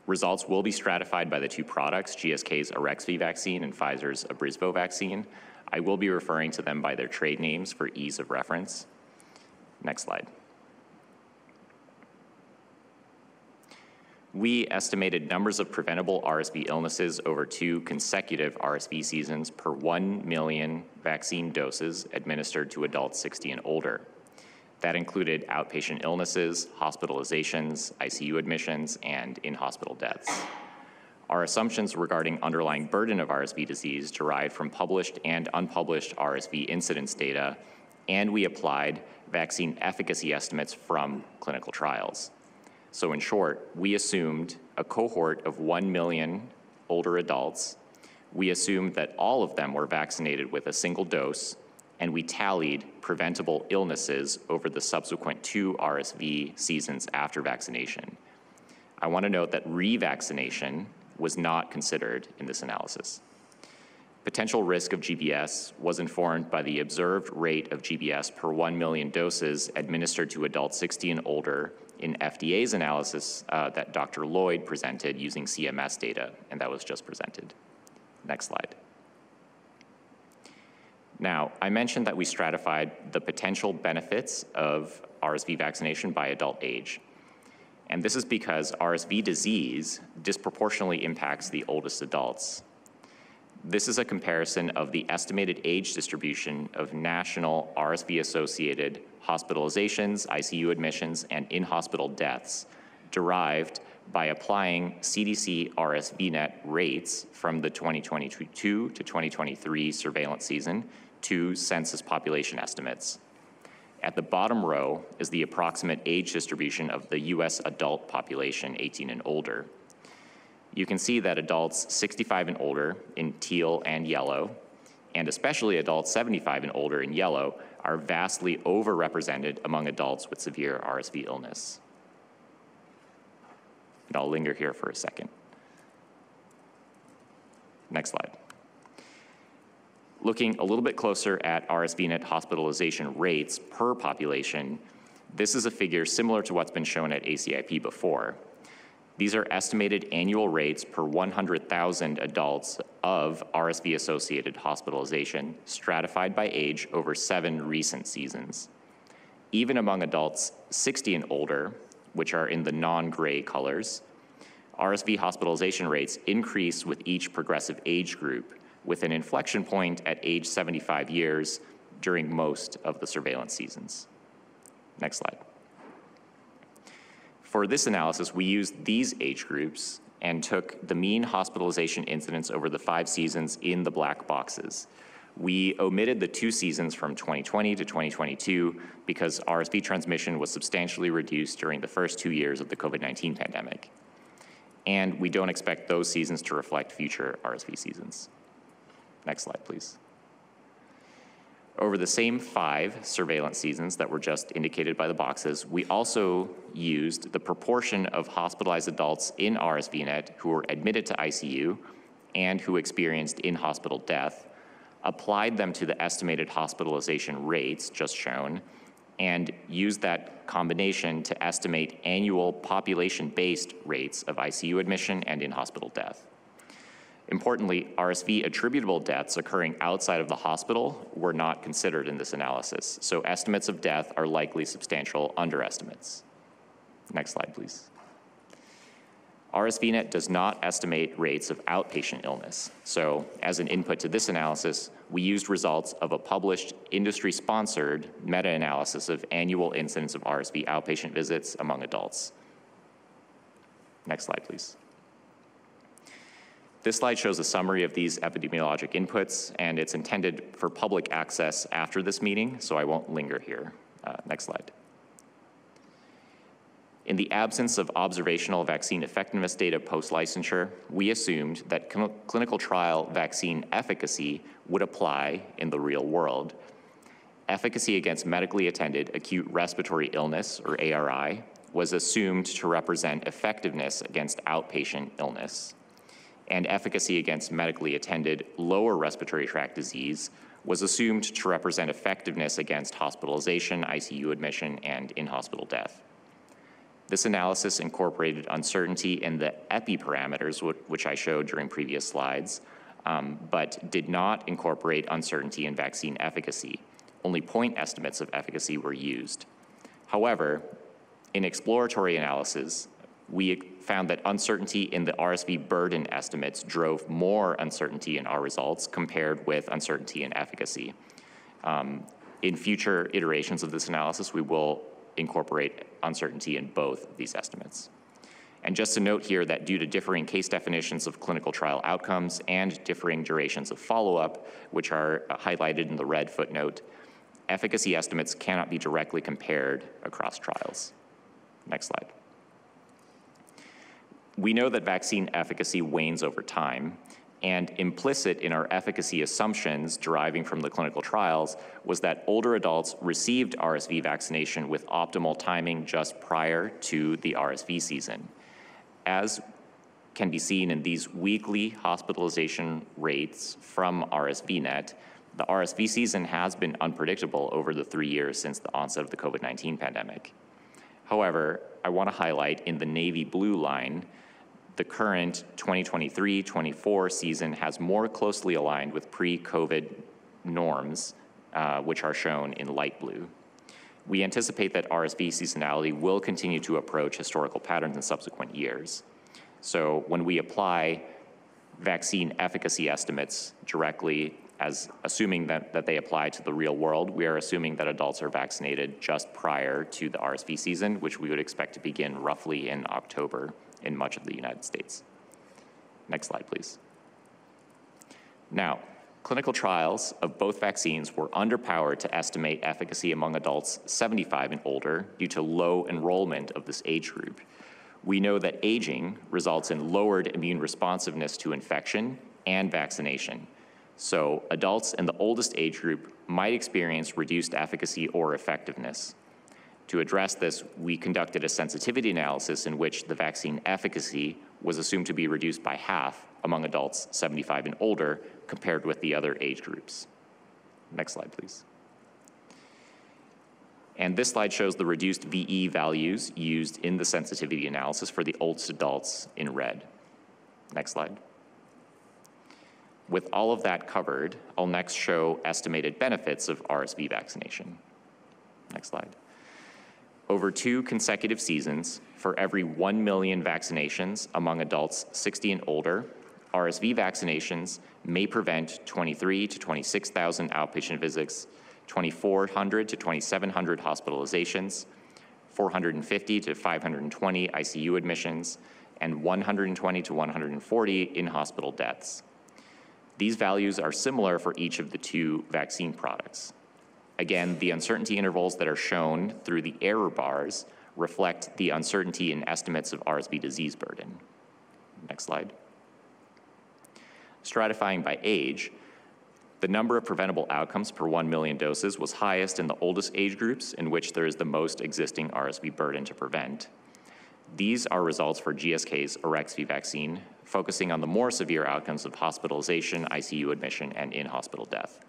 Results will be stratified by the two products, GSK's RSV vaccine and Pfizer's Abrysvo vaccine. I will be referring to them by their trade names for ease of reference. Next slide. We estimated numbers of preventable RSV illnesses over 2 consecutive RSV seasons per 1 million vaccine doses administered to adults 60 and older. That included outpatient illnesses, hospitalizations, ICU admissions, and in-hospital deaths. Our assumptions regarding underlying burden of RSV disease derived from published and unpublished RSV incidence data, and we applied vaccine efficacy estimates from clinical trials. So in short, we assumed a cohort of 1 million older adults. We assumed that all of them were vaccinated with a single dose, and we tallied preventable illnesses over the subsequent 2 RSV seasons after vaccination. I want to note that revaccination was not considered in this analysis. Potential risk of GBS was informed by the observed rate of GBS per 1 million doses administered to adults 60 and older in FDA's analysis that Dr. Lloyd presented using CMS data, and that was just presented. Next slide. Now, I mentioned that we stratified the potential benefits of RSV vaccination by adult age. And this is because RSV disease disproportionately impacts the oldest adults. This is a comparison of the estimated age distribution of national RSV-associated hospitalizations, ICU admissions, and in-hospital deaths derived by applying CDC RSVNet rates from the 2022 to 2023 surveillance season to census population estimates. At the bottom row is the approximate age distribution of the US adult population 18 and older. You can see that adults 65 and older in teal and yellow, and especially adults 75 and older in yellow, are vastly overrepresented among adults with severe RSV illness. And I'll linger here for a second. Next slide. Looking a little bit closer at RSVNet hospitalization rates per population, this is a figure similar to what's been shown at ACIP before. These are estimated annual rates per 100,000 adults of RSV-associated hospitalization, stratified by age over 7 recent seasons. Even among adults 60 and older, which are in the non-gray colors, RSV hospitalization rates increase with each progressive age group, with an inflection point at age 75 years during most of the surveillance seasons. Next slide. For this analysis, we used these age groups and took the mean hospitalization incidence over the 5 seasons in the black boxes. We omitted the 2 seasons from 2020 to 2022 because RSV transmission was substantially reduced during the first 2 years of the COVID-19 pandemic. And we don't expect those seasons to reflect future RSV seasons. Next slide, please. Over the same 5 surveillance seasons that were just indicated by the boxes, we also used the proportion of hospitalized adults in RSVNet who were admitted to ICU and who experienced in-hospital death, applied them to the estimated hospitalization rates just shown, and used that combination to estimate annual population-based rates of ICU admission and in-hospital death. Importantly, RSV attributable deaths occurring outside of the hospital were not considered in this analysis, so estimates of death are likely substantial underestimates. Next slide, please. RSVNet does not estimate rates of outpatient illness, so as an input to this analysis, we used results of a published industry-sponsored meta-analysis of annual incidence of RSV outpatient visits among adults. Next slide, please. This slide shows a summary of these epidemiologic inputs, and it's intended for public access after this meeting, so I won't linger here. Next slide. In the absence of observational vaccine effectiveness data post-licensure, we assumed that clinical trial vaccine efficacy would apply in the real world. Efficacy against medically attended acute respiratory illness, or ARI, was assumed to represent effectiveness against outpatient illness. And efficacy against medically attended lower respiratory tract disease was assumed to represent effectiveness against hospitalization, ICU admission, and in-hospital death. This analysis incorporated uncertainty in the epi parameters, which I showed during previous slides, but did not incorporate uncertainty in vaccine efficacy. Only point estimates of efficacy were used. However, in exploratory analysis, we found that uncertainty in the RSV burden estimates drove more uncertainty in our results compared with uncertainty in efficacy. In future iterations of this analysis, we will incorporate uncertainty in both of these estimates. And just to note here that due to differing case definitions of clinical trial outcomes and differing durations of follow-up, which are highlighted in the red footnote, efficacy estimates cannot be directly compared across trials. Next slide. We know that vaccine efficacy wanes over time, and implicit in our efficacy assumptions deriving from the clinical trials was that older adults received RSV vaccination with optimal timing just prior to the RSV season. As can be seen in these weekly hospitalization rates from RSVNet, the RSV season has been unpredictable over the 3 years since the onset of the COVID-19 pandemic. However, I want to highlight in the navy blue line, the current 2023-24 season has more closely aligned with pre-COVID norms, which are shown in light blue. We anticipate that RSV seasonality will continue to approach historical patterns in subsequent years. So when we apply vaccine efficacy estimates directly, as assuming that they apply to the real world, we are assuming that adults are vaccinated just prior to the RSV season, which we would expect to begin roughly in October in much of the United States. Next slide, please. Now, clinical trials of both vaccines were underpowered to estimate efficacy among adults 75 and older due to low enrollment of this age group. We know that aging results in lowered immune responsiveness to infection and vaccination. So adults in the oldest age group might experience reduced efficacy or effectiveness. To address this, we conducted a sensitivity analysis in which the vaccine efficacy was assumed to be reduced by half among adults 75 and older compared with the other age groups. Next slide, please. And this slide shows the reduced VE values used in the sensitivity analysis for the oldest adults in red. Next slide. With all of that covered, I'll next show estimated benefits of RSV vaccination. Next slide. Over 2 consecutive seasons, for every 1 million vaccinations among adults 60 and older, RSV vaccinations may prevent 23 to 26,000 outpatient visits, 2,400 to 2,700 hospitalizations, 450 to 520 ICU admissions, and 120 to 140 in-hospital deaths. These values are similar for each of the 2 vaccine products. Again, the uncertainty intervals that are shown through the error bars reflect the uncertainty in estimates of RSV disease burden. Next slide. Stratifying by age, the number of preventable outcomes per 1 million doses was highest in the oldest age groups in which there is the most existing RSV burden to prevent. These are results for GSK's RSV vaccine, focusing on the more severe outcomes of hospitalization, ICU admission, and in-hospital death.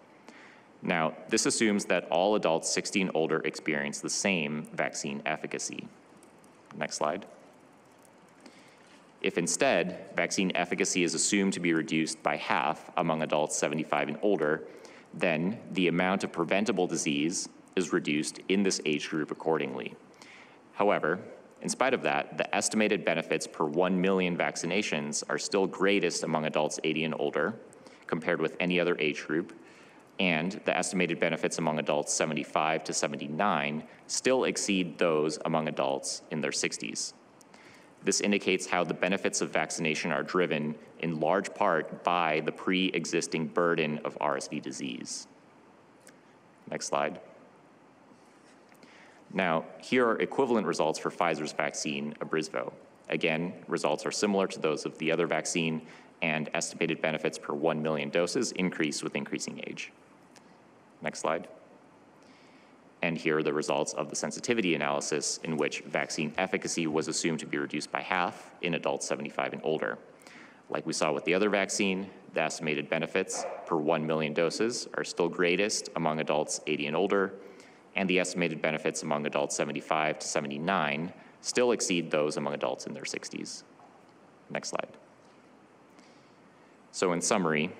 Now, this assumes that all adults 60 and older experience the same vaccine efficacy. Next slide. If instead, vaccine efficacy is assumed to be reduced by half among adults 75 and older, then the amount of preventable disease is reduced in this age group accordingly. However, in spite of that, the estimated benefits per 1 million vaccinations are still greatest among adults 80 and older compared with any other age group, and the estimated benefits among adults 75 to 79 still exceed those among adults in their 60s. This indicates how the benefits of vaccination are driven in large part by the pre-existing burden of RSV disease. Next slide. Now, here are equivalent results for Pfizer's vaccine, Abrysvo. Again, results are similar to those of the other vaccine, and estimated benefits per 1 million doses increase with increasing age. Next slide. And here are the results of the sensitivity analysis in which vaccine efficacy was assumed to be reduced by half in adults 75 and older. Like we saw with the other vaccine, the estimated benefits per 1 million doses are still greatest among adults 80 and older, and the estimated benefits among adults 75 to 79 still exceed those among adults in their 60s. Next slide. So in summary,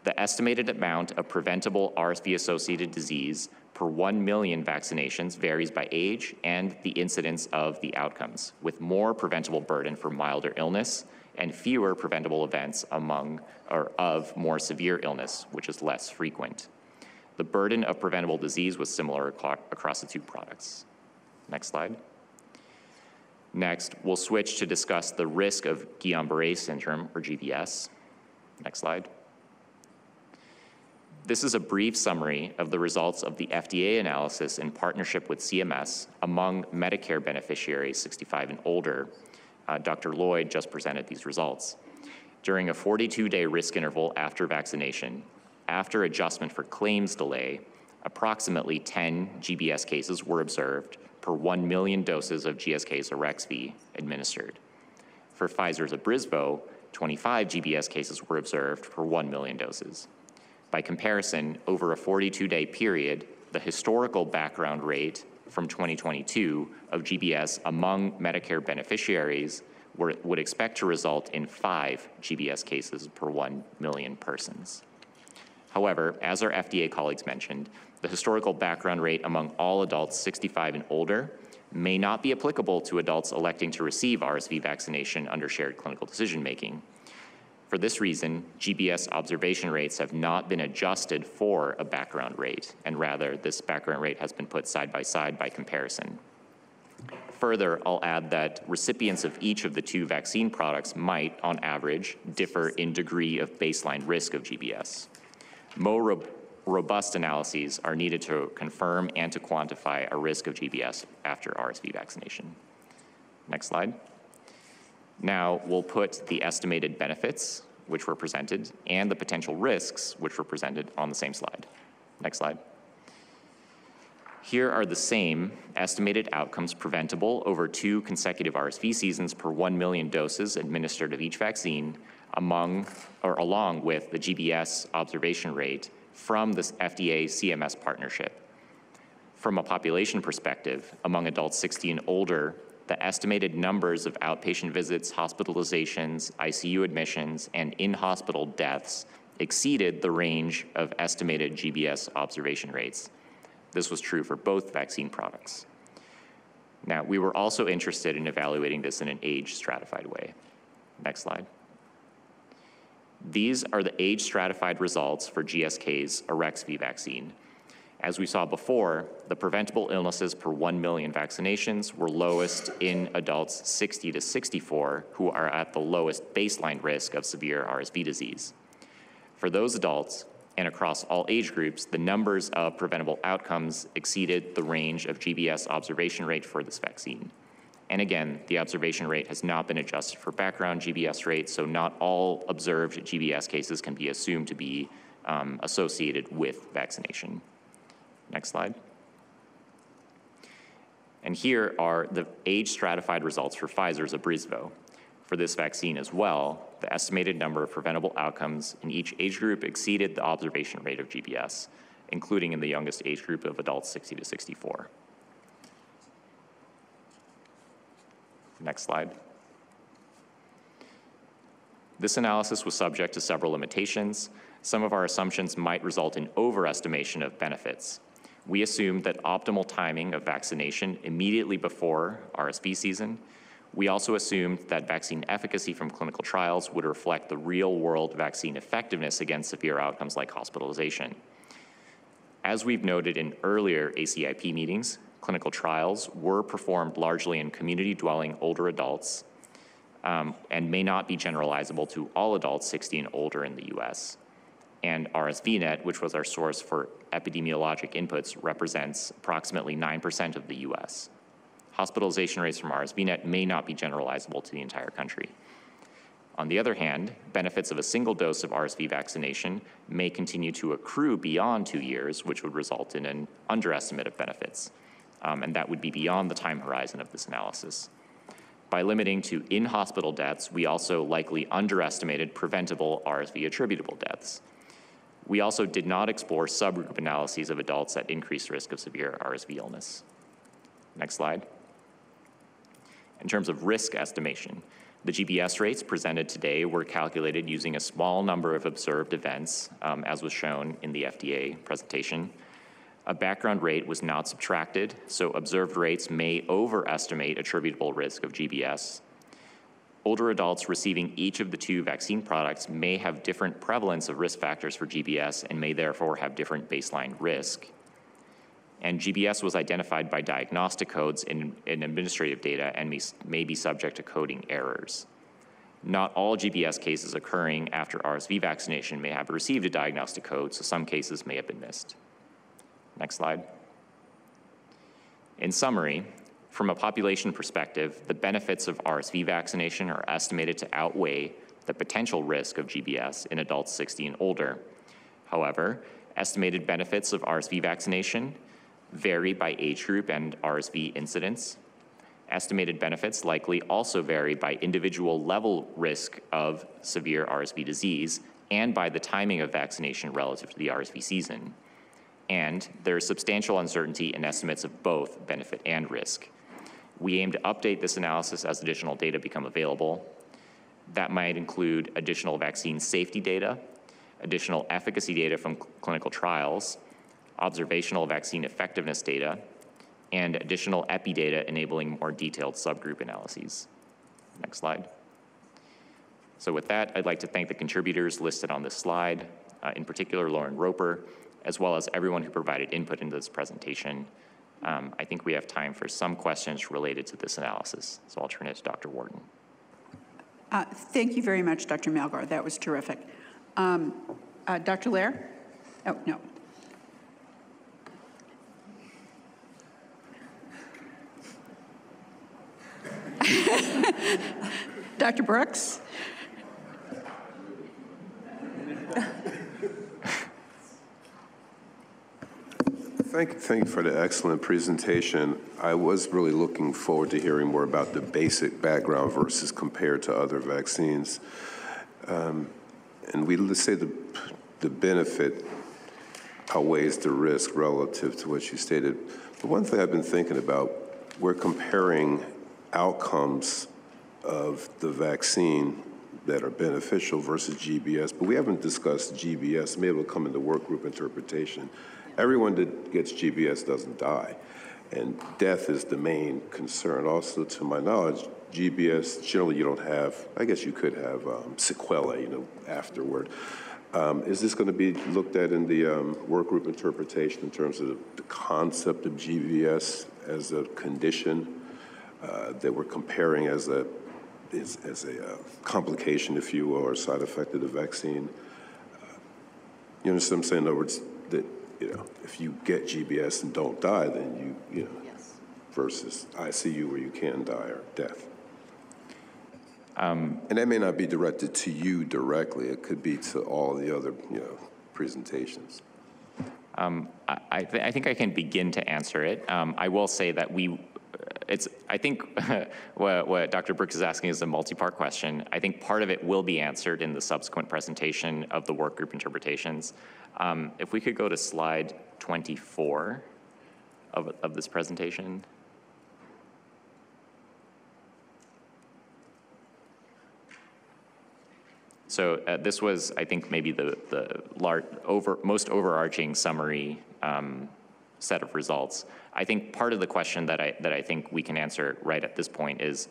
the estimated amount of preventable RSV-associated disease per 1 million vaccinations varies by age and the incidence of the outcomes, with more preventable burden for milder illness and fewer preventable events of more severe illness, which is less frequent. The burden of preventable disease was similar across the two products. Next slide. Next, we'll switch to discuss the risk of Guillain-Barré Syndrome, or GBS. Next slide. This is a brief summary of the results of the FDA analysis in partnership with CMS among Medicare beneficiaries 65 and older. Dr. Lloyd just presented these results. During a 42-day risk interval after vaccination, after adjustment for claims delay, approximately 10 GBS cases were observed per 1 million doses of GSK's RSV administered. For Pfizer's Abrysvo, 25 GBS cases were observed per 1 million doses. By comparison, over a 42-day period, the historical background rate from 2022 of GBS among Medicare beneficiaries would expect to result in 5 GBS cases per 1 million persons. However, as our FDA colleagues mentioned, the historical background rate among all adults 65 and older may not be applicable to adults electing to receive RSV vaccination under shared clinical decision-making. For this reason, GBS observation rates have not been adjusted for a background rate, and rather, this background rate has been put side by comparison. Further, I'll add that recipients of each of the two vaccine products might, on average, differ in degree of baseline risk of GBS. More robust analyses are needed to confirm and to quantify a risk of GBS after RSV vaccination. Next slide. Now, we'll put the estimated benefits, which were presented, and the potential risks, which were presented, on the same slide. Next slide. Here are the same estimated outcomes preventable over 2 consecutive RSV seasons per 1 million doses administered of each vaccine along with the GBS observation rate from this FDA-CMS partnership. From a population perspective, among adults 60 and older, the estimated numbers of outpatient visits, hospitalizations, ICU admissions, and in-hospital deaths exceeded the range of estimated GBS observation rates. This was true for both vaccine products. Now, we were also interested in evaluating this in an age-stratified way. Next slide. These are the age-stratified results for GSK's RSV vaccine. As we saw before, the preventable illnesses per 1 million vaccinations were lowest in adults 60 to 64 who are at the lowest baseline risk of severe RSV disease. For those adults, and across all age groups, the numbers of preventable outcomes exceeded the range of GBS observation rate for this vaccine. And again, the observation rate has not been adjusted for background GBS rate, so not all observed GBS cases can be assumed to be associated with vaccination. Next slide. And here are the age-stratified results for Pfizer's Abrysvo. For this vaccine as well, the estimated number of preventable outcomes in each age group exceeded the observation rate of GBS, including in the youngest age group of adults 60 to 64. Next slide. This analysis was subject to several limitations. Some of our assumptions might result in overestimation of benefits. We assumed that optimal timing of vaccination immediately before RSV season. We also assumed that vaccine efficacy from clinical trials would reflect the real-world vaccine effectiveness against severe outcomes like hospitalization. As we've noted in earlier ACIP meetings, clinical trials were performed largely in community-dwelling older adults and may not be generalizable to all adults 60 and older in the US. And RSVNet, which was our source for epidemiologic inputs, represents approximately 9% of the US. Hospitalization rates from RSVNet may not be generalizable to the entire country. On the other hand, benefits of a single dose of RSV vaccination may continue to accrue beyond 2 years, which would result in an underestimate of benefits. And that would be beyond the time horizon of this analysis. By limiting to in-hospital deaths, we also likely underestimated preventable RSV attributable deaths. We also did not explore subgroup analyses of adults at increased risk of severe RSV illness. Next slide. In terms of risk estimation, the GBS rates presented today were calculated using a small number of observed events, as was shown in the FDA presentation. A background rate was not subtracted, so observed rates may overestimate attributable risk of GBS. Older adults receiving each of the 2 vaccine products may have different prevalence of risk factors for GBS and may therefore have different baseline risk. And GBS was identified by diagnostic codes in administrative data and may be subject to coding errors. Not all GBS cases occurring after RSV vaccination may have received a diagnostic code, so some cases may have been missed. Next slide. In summary, from a population perspective, the benefits of RSV vaccination are estimated to outweigh the potential risk of GBS in adults 60 and older. However, estimated benefits of RSV vaccination vary by age group and RSV incidence. Estimated benefits likely also vary by individual level risk of severe RSV disease and by the timing of vaccination relative to the RSV season. And there is substantial uncertainty in estimates of both benefit and risk. We aim to update this analysis as additional data become available. That might include additional vaccine safety data, additional efficacy data from clinical trials, observational vaccine effectiveness data, and additional epi data enabling more detailed subgroup analyses. Next slide. So with that, I'd like to thank the contributors listed on this slide, in particular Lauren Roper, as well as everyone who provided input into this presentation. I think we have time for some questions related to this analysis, so I'll turn it to Dr. Wharton. Thank you very much, Dr. Malgar. That was terrific. Dr. Lair? Oh, no. Dr. Brooks? Thank you for the excellent presentation. I was really looking forward to hearing more about the basic background versus compared to other vaccines. And let's say the benefit outweighs the risk relative to what you stated. The one thing I've been thinking about, we're comparing outcomes of the vaccine that are beneficial versus GBS, but we haven't discussed GBS. Maybe it'll come into work group interpretation. Everyone that gets GBS doesn't die, and death is the main concern. Also, to my knowledge, GBS, generally you don't have, I guess you could have sequelae, afterward. Is this going to be looked at in the work group interpretation in terms of the concept of GBS as a condition that we're comparing as a complication, if you will, or side effect of the vaccine? You understand what I'm saying? In other words, that if you get GBS and don't die, then you yes. Versus ICU where you can die or death. And that may not be directed to you directly. It could be to all the other, presentations. I think I can begin to answer it. I will say that I think what Dr. Brooks is asking is a multi-part question. I think part of it will be answered in the subsequent presentation of the work group interpretations. If we could go to slide 24 of this presentation. So this was, I think, maybe the most overarching summary set of results. I think part of the question that I think we can answer right at this point is,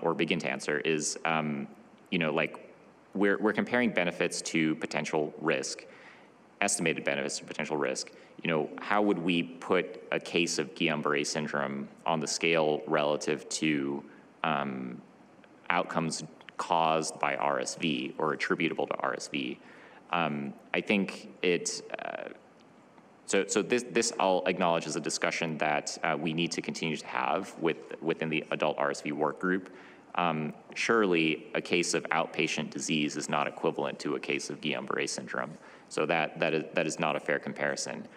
or begin to answer, is, like we're comparing benefits to potential risk, estimated benefits to potential risk. How would we put a case of Guillain-Barré syndrome on the scale relative to outcomes caused by RSV or attributable to RSV? I think it's, so this I'll acknowledge as a discussion that we need to continue to have within the adult RSV work group. Surely a case of outpatient disease is not equivalent to a case of Guillain-Barré syndrome. So that is not a fair comparison.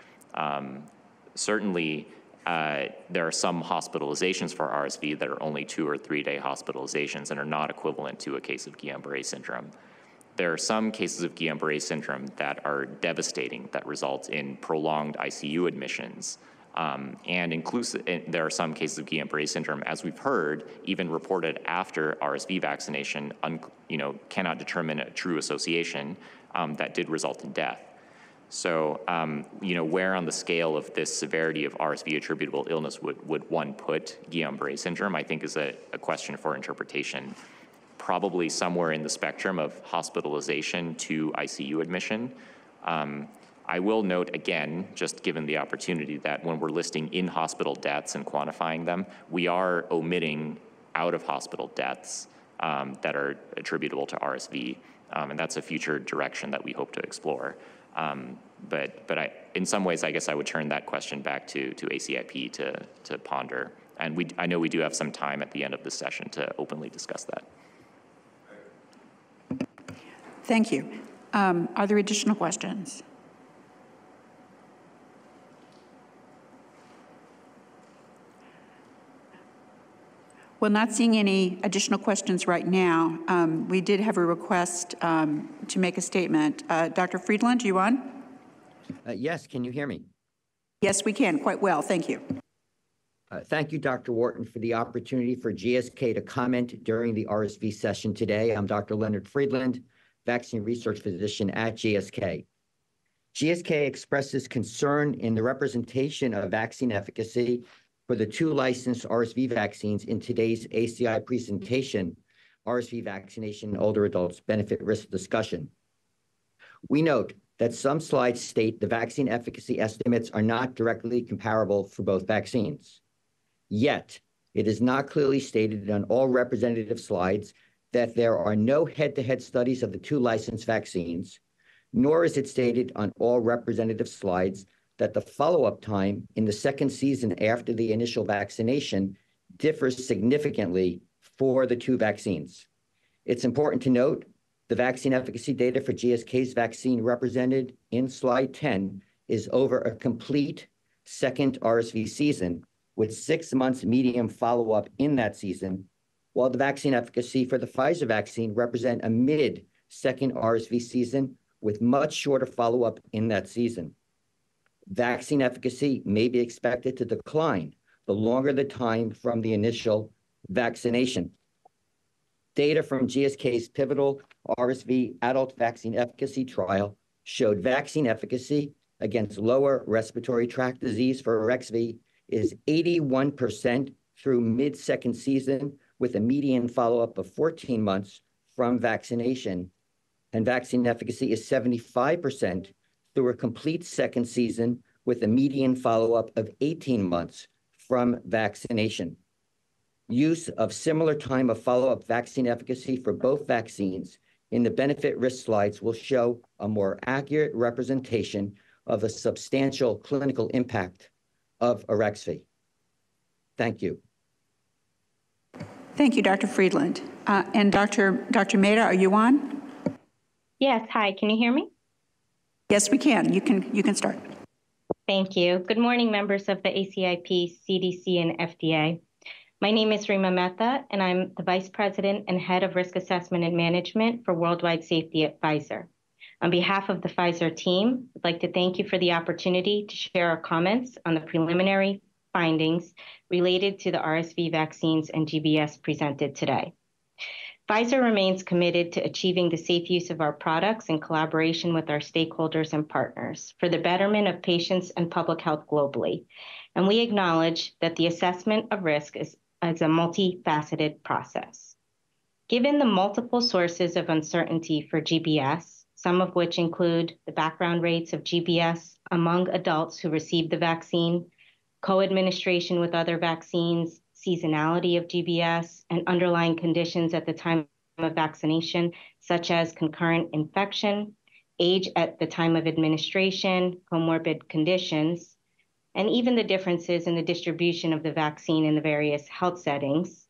Certainly, there are some hospitalizations for RSV that are only 2 or 3 day hospitalizations and are not equivalent to a case of Guillain-Barré syndrome. There are some cases of Guillain-Barré syndrome that are devastating, that result in prolonged ICU admissions. There are some cases of Guillain-Barré syndrome, as we've heard, even reported after RSV vaccination, cannot determine a true association that did result in death. So, where on the scale of this severity of RSV attributable illness would one put Guillain-Barré syndrome, I think is a question for interpretation. Probably somewhere in the spectrum of hospitalization to ICU admission. I will note again, just given the opportunity, that when we're listing in-hospital deaths and quantifying them, we are omitting out-of-hospital deaths that are attributable to RSV, and that's a future direction that we hope to explore. But in some ways, I guess I would turn that question back to ACIP to ponder. And I know we do have some time at the end of this session to openly discuss that. Thank you. Are there additional questions? Well, not seeing any additional questions right now. We did have a request to make a statement. Dr. Friedland, are you on? Yes, can you hear me? Yes, we can, quite well, thank you. Thank you, Dr. Wharton, for the opportunity for GSK to comment during the RSV session today. I'm Dr. Leonard Friedland, vaccine research physician at GSK. GSK expresses concern in the representation of vaccine efficacy for the 2 licensed RSV vaccines in today's ACI presentation, RSV vaccination in older adults benefit risk discussion. We note that some slides state the vaccine efficacy estimates are not directly comparable for both vaccines. Yet, it is not clearly stated on all representative slides that there are no head-to-head studies of the 2 licensed vaccines, nor is it stated on all representative slides that the follow-up time in the second season after the initial vaccination differs significantly for the 2 vaccines. It's important to note the vaccine efficacy data for GSK's vaccine represented in slide 10 is over a complete second RSV season with 6 months median follow-up in that season, while the vaccine efficacy for the Pfizer vaccine represent a mid-second RSV season with much shorter follow-up in that season. Vaccine efficacy may be expected to decline the longer the time from the initial vaccination. Data from GSK's pivotal RSV adult vaccine efficacy trial showed vaccine efficacy against lower respiratory tract disease for RSV is 81% through mid-second season with a median follow-up of 14 months from vaccination. And vaccine efficacy is 75% through a complete second season with a median follow-up of 18 months from vaccination. Use of similar time of follow-up vaccine efficacy for both vaccines in the benefit risk slides will show a more accurate representation of the substantial clinical impact of RSV. Thank you. Thank you, Dr. Friedland. And Dr. Maida, are you on? Yes, hi, can you hear me? Yes, we can. You can start. Thank you. Good morning, members of the ACIP, CDC, and FDA. My name is Rima Mehta, and I'm the Vice President and Head of Risk Assessment and Management for Worldwide Safety at Pfizer. On behalf of the Pfizer team, I'd like to thank you for the opportunity to share our comments on the preliminary findings related to the RSV vaccines and GBS presented today. Pfizer remains committed to achieving the safe use of our products in collaboration with our stakeholders and partners for the betterment of patients and public health globally. And we acknowledge that the assessment of risk is a multifaceted process. Given the multiple sources of uncertainty for GBS, some of which include the background rates of GBS among adults who received the vaccine, co-administration with other vaccines, seasonality of GBS, and underlying conditions at the time of vaccination, such as concurrent infection, age at the time of administration, comorbid conditions, and even the differences in the distribution of the vaccine in the various health settings.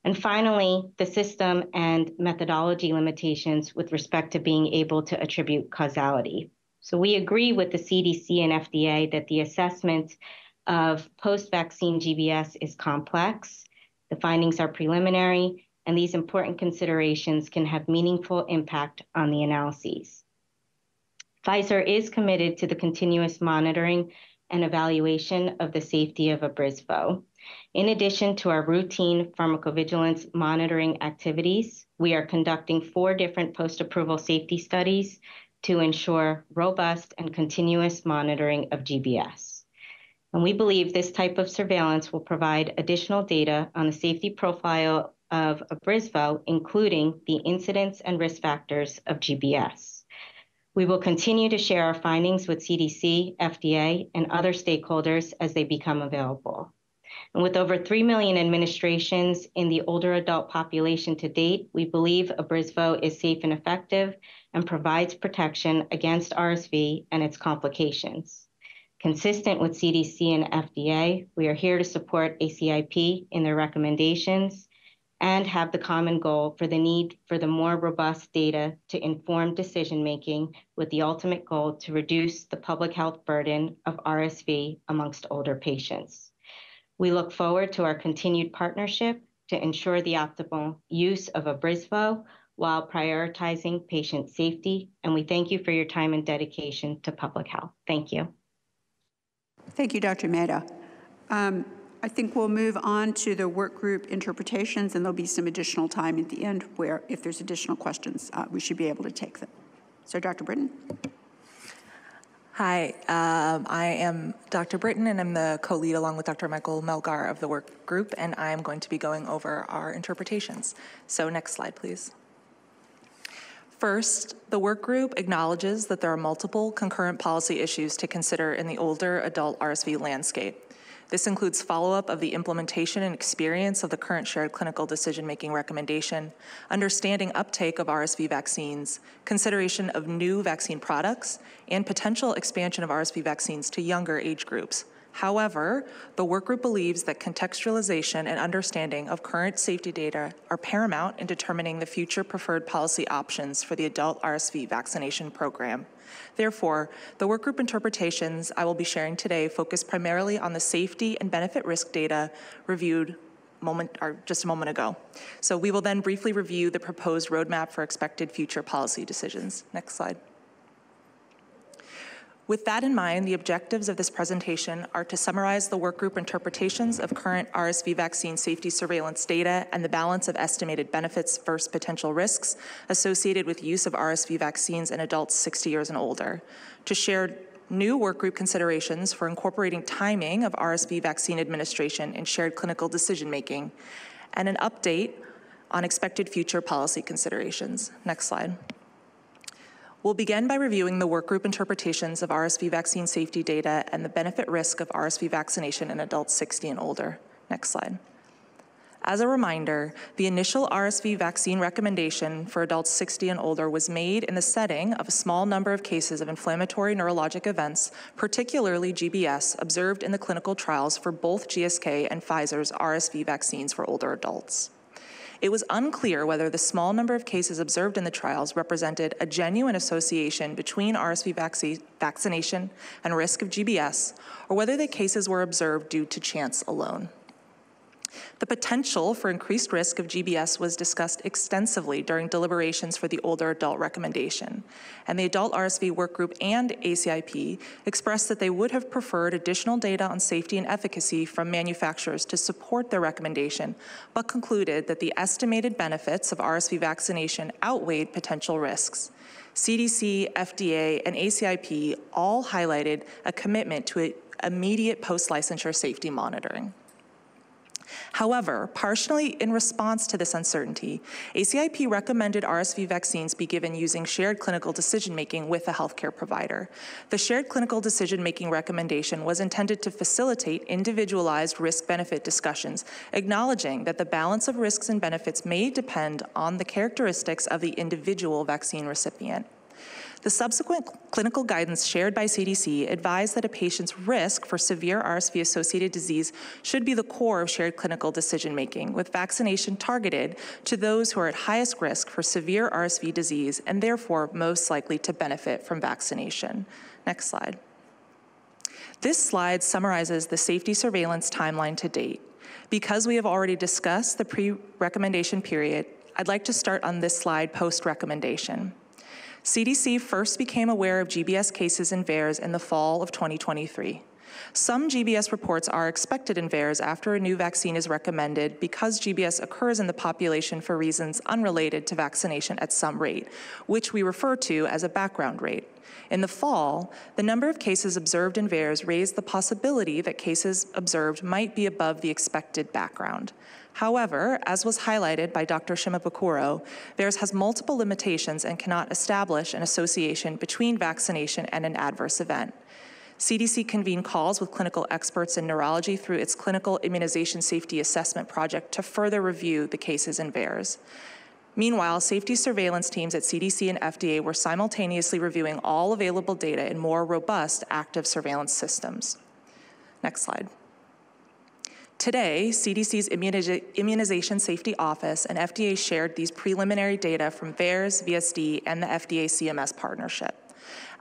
And finally, the system and methodology limitations with respect to being able to attribute causality. So we agree with the CDC and FDA that the assessment of post-vaccine GBS is complex. The findings are preliminary, and these important considerations can have meaningful impact on the analyses. Pfizer is committed to the continuous monitoring and evaluation of the safety of Abrysvo. In addition to our routine pharmacovigilance monitoring activities, we are conducting 4 different post-approval safety studies to ensure robust and continuous monitoring of GBS. And we believe this type of surveillance will provide additional data on the safety profile of Abrysvo, including the incidence and risk factors of GBS. We will continue to share our findings with CDC, FDA, and other stakeholders as they become available. And with over 3 million administrations in the older adult population to date, we believe Abrysvo is safe and effective and provides protection against RSV and its complications. Consistent with CDC and FDA, we are here to support ACIP in their recommendations and have the common goal for the need for the more robust data to inform decision-making with the ultimate goal to reduce the public health burden of RSV amongst older patients. We look forward to our continued partnership to ensure the optimal use of Abrysvo while prioritizing patient safety, and we thank you for your time and dedication to public health. Thank you. Thank you, Dr. Mehta. I think we'll move on to the work group interpretations, and there'll be some additional time at the end where, if there's additional questions, we should be able to take them. So, Dr. Britton. Hi, I am Dr. Britton, and I'm the co-lead along with Dr. Michael Melgar of the work group, and I'm going to be going over our interpretations. So, next slide, please. First, the work group acknowledges that there are multiple concurrent policy issues to consider in the older adult RSV landscape. This includes follow-up of the implementation and experience of the current shared clinical decision-making recommendation, understanding uptake of RSV vaccines, consideration of new vaccine products, and potential expansion of RSV vaccines to younger age groups. However, the work group believes that contextualization and understanding of current safety data are paramount in determining the future preferred policy options for the adult RSV vaccination program. Therefore, the work group interpretations I will be sharing today focus primarily on the safety and benefit risk data reviewed just a moment ago. So we will then briefly review the proposed roadmap for expected future policy decisions. Next slide. With that in mind, the objectives of this presentation are to summarize the workgroup interpretations of current RSV vaccine safety surveillance data and the balance of estimated benefits versus potential risks associated with use of RSV vaccines in adults 60 years and older, to share new workgroup considerations for incorporating timing of RSV vaccine administration in shared clinical decision-making, and an update on expected future policy considerations. Next slide. We'll begin by reviewing the workgroup interpretations of RSV vaccine safety data and the benefit risk of RSV vaccination in adults 60 and older. Next slide. As a reminder, the initial RSV vaccine recommendation for adults 60 and older was made in the setting of a small number of cases of inflammatory neurologic events, particularly GBS, observed in the clinical trials for both GSK and Pfizer's RSV vaccines for older adults. It was unclear whether the small number of cases observed in the trials represented a genuine association between RSV vaccination and risk of GBS, or whether the cases were observed due to chance alone. The potential for increased risk of GBS was discussed extensively during deliberations for the older adult recommendation, and the adult RSV work group and ACIP expressed that they would have preferred additional data on safety and efficacy from manufacturers to support their recommendation, but concluded that the estimated benefits of RSV vaccination outweighed potential risks. CDC, FDA, and ACIP all highlighted a commitment to immediate post-licensure safety monitoring. However, partially in response to this uncertainty, ACIP recommended RSV vaccines be given using shared clinical decision-making with a healthcare provider. The shared clinical decision-making recommendation was intended to facilitate individualized risk-benefit discussions, acknowledging that the balance of risks and benefits may depend on the characteristics of the individual vaccine recipient. The subsequent clinical guidance shared by CDC advised that a patient's risk for severe RSV-associated disease should be the core of shared clinical decision-making, with vaccination targeted to those who are at highest risk for severe RSV disease and therefore most likely to benefit from vaccination. Next slide. This slide summarizes the safety surveillance timeline to date. Because we have already discussed the pre-recommendation period, I'd like to start on this slide post-recommendation. CDC first became aware of GBS cases in VAERS in the fall of 2023. Some GBS reports are expected in VAERS after a new vaccine is recommended because GBS occurs in the population for reasons unrelated to vaccination at some rate, which we refer to as a background rate. In the fall, the number of cases observed in VAERS raised the possibility that cases observed might be above the expected background. However, as was highlighted by Dr. Shimabukuro, VAERS has multiple limitations and cannot establish an association between vaccination and an adverse event. CDC convened calls with clinical experts in neurology through its Clinical Immunization Safety Assessment Project to further review the cases in VAERS. Meanwhile, safety surveillance teams at CDC and FDA were simultaneously reviewing all available data in more robust active surveillance systems. Next slide. Today, CDC's Immunization Safety Office and FDA shared these preliminary data from VAERS, VSD, and the FDA-CMS partnership.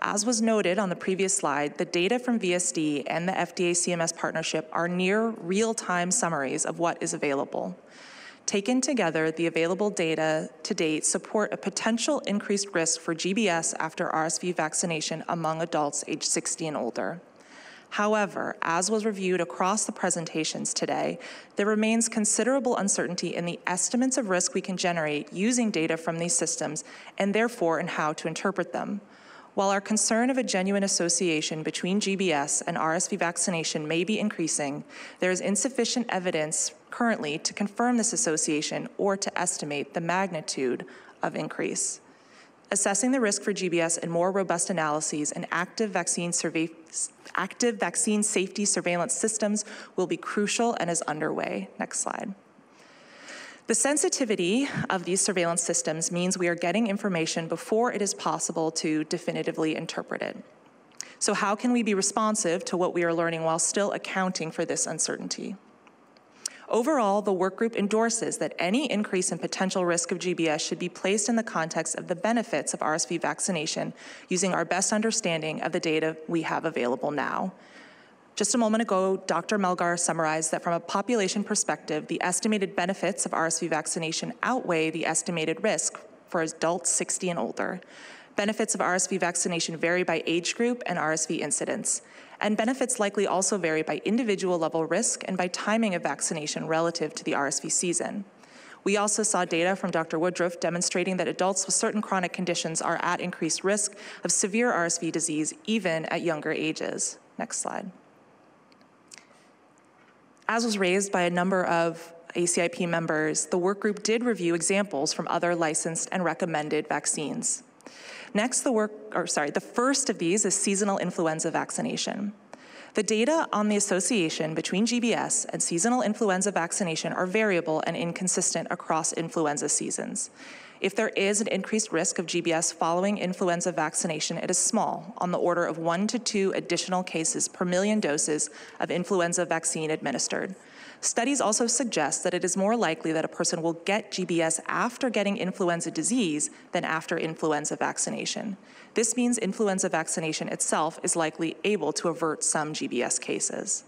As was noted on the previous slide, the data from VSD and the FDA-CMS partnership are near real-time summaries of what is available. Taken together, the available data to date support a potential increased risk for GBS after RSV vaccination among adults aged 60 and older. However, as was reviewed across the presentations today, there remains considerable uncertainty in the estimates of risk we can generate using data from these systems, and therefore in how to interpret them. While our concern of a genuine association between GBS and RSV vaccination may be increasing, there is insufficient evidence currently to confirm this association or to estimate the magnitude of increase. Assessing the risk for GBS in more robust analyses and active vaccine safety surveillance systems will be crucial and is underway. Next slide. The sensitivity of these surveillance systems means we are getting information before it is possible to definitively interpret it. So how can we be responsive to what we are learning while still accounting for this uncertainty? Overall, the workgroup endorses that any increase in potential risk of GBS should be placed in the context of the benefits of RSV vaccination using our best understanding of the data we have available now. Just a moment ago, Dr. Melgar summarized that from a population perspective, the estimated benefits of RSV vaccination outweigh the estimated risk for adults 60 and older. Benefits of RSV vaccination vary by age group and RSV incidence. And benefits likely also vary by individual level risk and by timing of vaccination relative to the RSV season. We also saw data from Dr. Woodruff demonstrating that adults with certain chronic conditions are at increased risk of severe RSV disease even at younger ages. Next slide. As was raised by a number of ACIP members, the workgroup did review examples from other licensed and recommended vaccines. Next, the first of these is seasonal influenza vaccination. The data on the association between GBS and seasonal influenza vaccination are variable and inconsistent across influenza seasons. If there is an increased risk of GBS following influenza vaccination, it is small, on the order of 1 to 2 additional cases per million doses of influenza vaccine administered. Studies also suggest that it is more likely that a person will get GBS after getting influenza disease than after influenza vaccination. This means influenza vaccination itself is likely able to avert some GBS cases.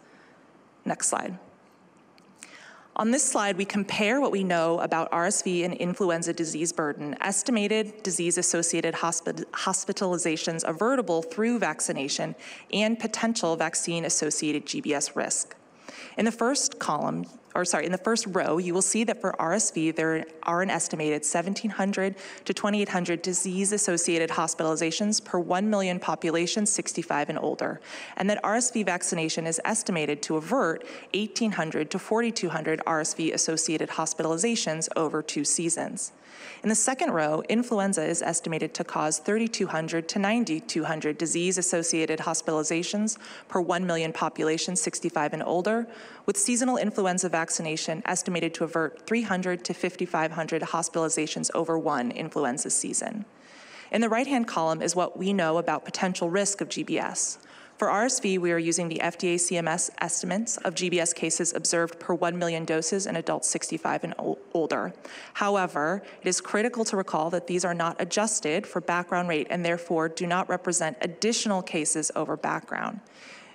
Next slide. On this slide, we compare what we know about RSV and influenza disease burden, estimated disease-associated hospitalizations avertible through vaccination, and potential vaccine-associated GBS risk. In the first row, you will see that for RSV, there are an estimated 1,700 to 2,800 disease-associated hospitalizations per 1 million population 65 and older, and that RSV vaccination is estimated to avert 1,800 to 4,200 RSV-associated hospitalizations over 2 seasons. In the second row, influenza is estimated to cause 3,200 to 9,200 disease-associated hospitalizations per 1 million population 65 and older, with seasonal influenza vaccination estimated to avert 300 to 5,500 hospitalizations over 1 influenza season. In the right-hand column is what we know about potential risk of GBS. For RSV, we are using the FDA CMS estimates of GBS cases observed per 1 million doses in adults 65 and older. However, it is critical to recall that these are not adjusted for background rate and therefore do not represent additional cases over background.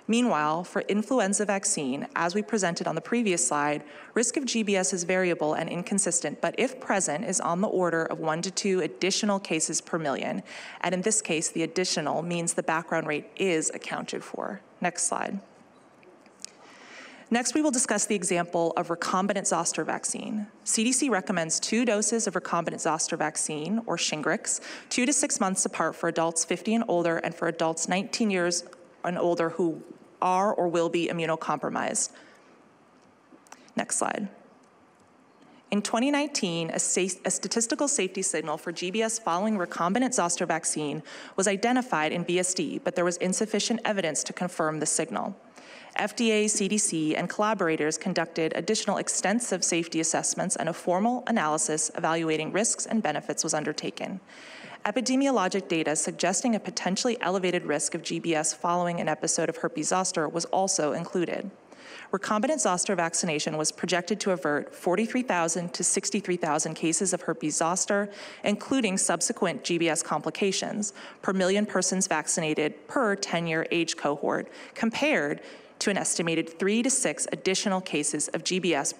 Meanwhile, for influenza vaccine, as we presented on the previous slide, risk of GBS is variable and inconsistent, but if present, is on the order of 1 to 2 additional cases per million. And in this case, the additional means the background rate is accounted for. Next slide. Next, we will discuss the example of recombinant zoster vaccine. CDC recommends 2 doses of recombinant zoster vaccine, or Shingrix, 2 to 6 months apart for adults 50 and older and for adults 19 years and older who are or will be immunocompromised. Next slide. In 2019, a statistical safety signal for GBS following recombinant zoster vaccine was identified in VSD, but there was insufficient evidence to confirm the signal. FDA, CDC, and collaborators conducted additional extensive safety assessments, and a formal analysis evaluating risks and benefits was undertaken. Epidemiologic data suggesting a potentially elevated risk of GBS following an episode of herpes zoster was also included. Recombinant zoster vaccination was projected to avert 43,000 to 63,000 cases of herpes zoster, including subsequent GBS complications, per million persons vaccinated per 10-year age cohort, compared to an estimated 3 to 6 additional cases of GBS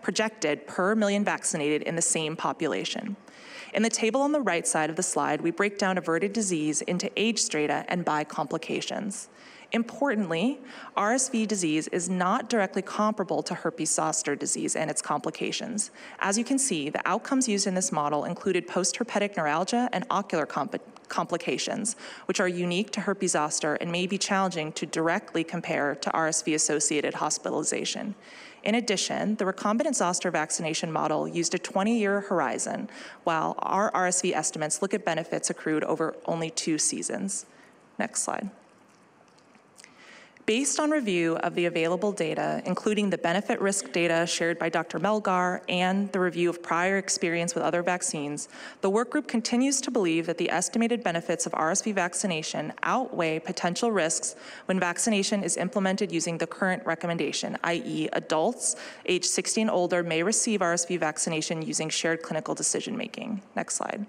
projected per million vaccinated in the same population. In the table on the right side of the slide, we break down averted disease into age strata and by complications. Importantly, RSV disease is not directly comparable to herpes zoster disease and its complications. As you can see, the outcomes used in this model included post-herpetic neuralgia and ocular complications, which are unique to herpes zoster and may be challenging to directly compare to RSV-associated hospitalization. In addition, the recombinant zoster vaccination model used a 20-year horizon, while our RSV estimates look at benefits accrued over only 2 seasons. Next slide. Based on review of the available data, including the benefit risk data shared by Dr. Melgar and the review of prior experience with other vaccines, the work group continues to believe that the estimated benefits of RSV vaccination outweigh potential risks when vaccination is implemented using the current recommendation, i.e. adults age 60 and older may receive RSV vaccination using shared clinical decision-making. Next slide.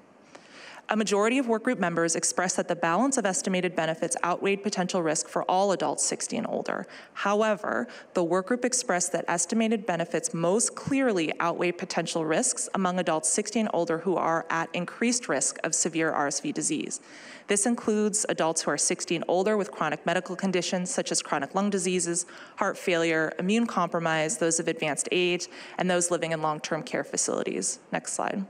A majority of workgroup members expressed that the balance of estimated benefits outweighed potential risk for all adults 60 and older. However, the workgroup expressed that estimated benefits most clearly outweigh potential risks among adults 60 and older who are at increased risk of severe RSV disease. This includes adults who are 60 and older with chronic medical conditions such as chronic lung diseases, heart failure, immune compromise, those of advanced age, and those living in long-term care facilities. Next slide.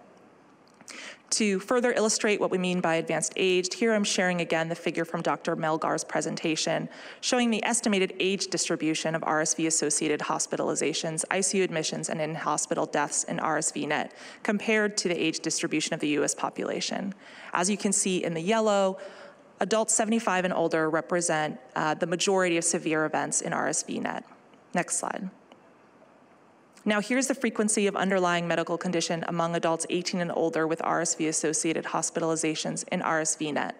To further illustrate what we mean by advanced age, here I'm sharing again the figure from Dr. Melgar's presentation, showing the estimated age distribution of RSV-associated hospitalizations, ICU admissions, and in-hospital deaths in RSVNet, compared to the age distribution of the US population. As you can see in the yellow, adults 75 and older represent the majority of severe events in RSVNet. Next slide. Now here's the frequency of underlying medical condition among adults 18 and older with RSV-associated hospitalizations in RSVNet.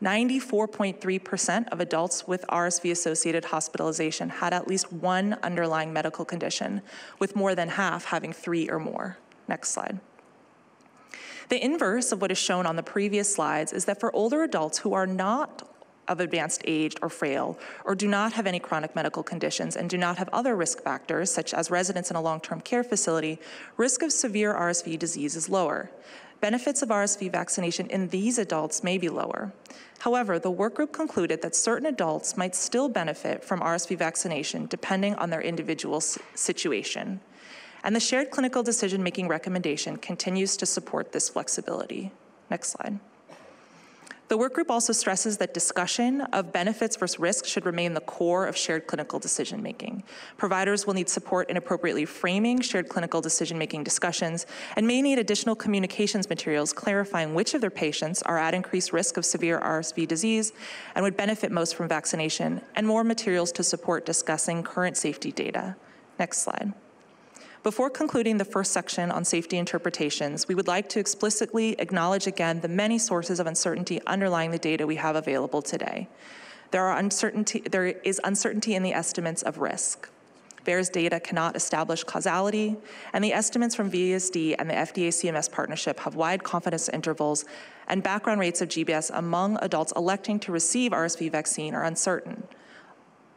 94.3% of adults with RSV-associated hospitalization had at least one underlying medical condition, with more than half having 3 or more. Next slide. The inverse of what is shown on the previous slides is that for older adults who are not of advanced age or frail, or do not have any chronic medical conditions and do not have other risk factors, such as residence in a long-term care facility, risk of severe RSV disease is lower. Benefits of RSV vaccination in these adults may be lower. However, the workgroup concluded that certain adults might still benefit from RSV vaccination depending on their individual situation. And the shared clinical decision-making recommendation continues to support this flexibility. Next slide. The workgroup also stresses that discussion of benefits versus risks should remain the core of shared clinical decision-making. Providers will need support in appropriately framing shared clinical decision-making discussions and may need additional communications materials clarifying which of their patients are at increased risk of severe RSV disease and would benefit most from vaccination, and more materials to support discussing current safety data. Next slide. Before concluding the first section on safety interpretations, we would like to explicitly acknowledge again the many sources of uncertainty underlying the data we have available today. There is uncertainty in the estimates of risk. VAERS data cannot establish causality, and the estimates from VSD and the FDA-CMS partnership have wide confidence intervals, and background rates of GBS among adults electing to receive RSV vaccine are uncertain.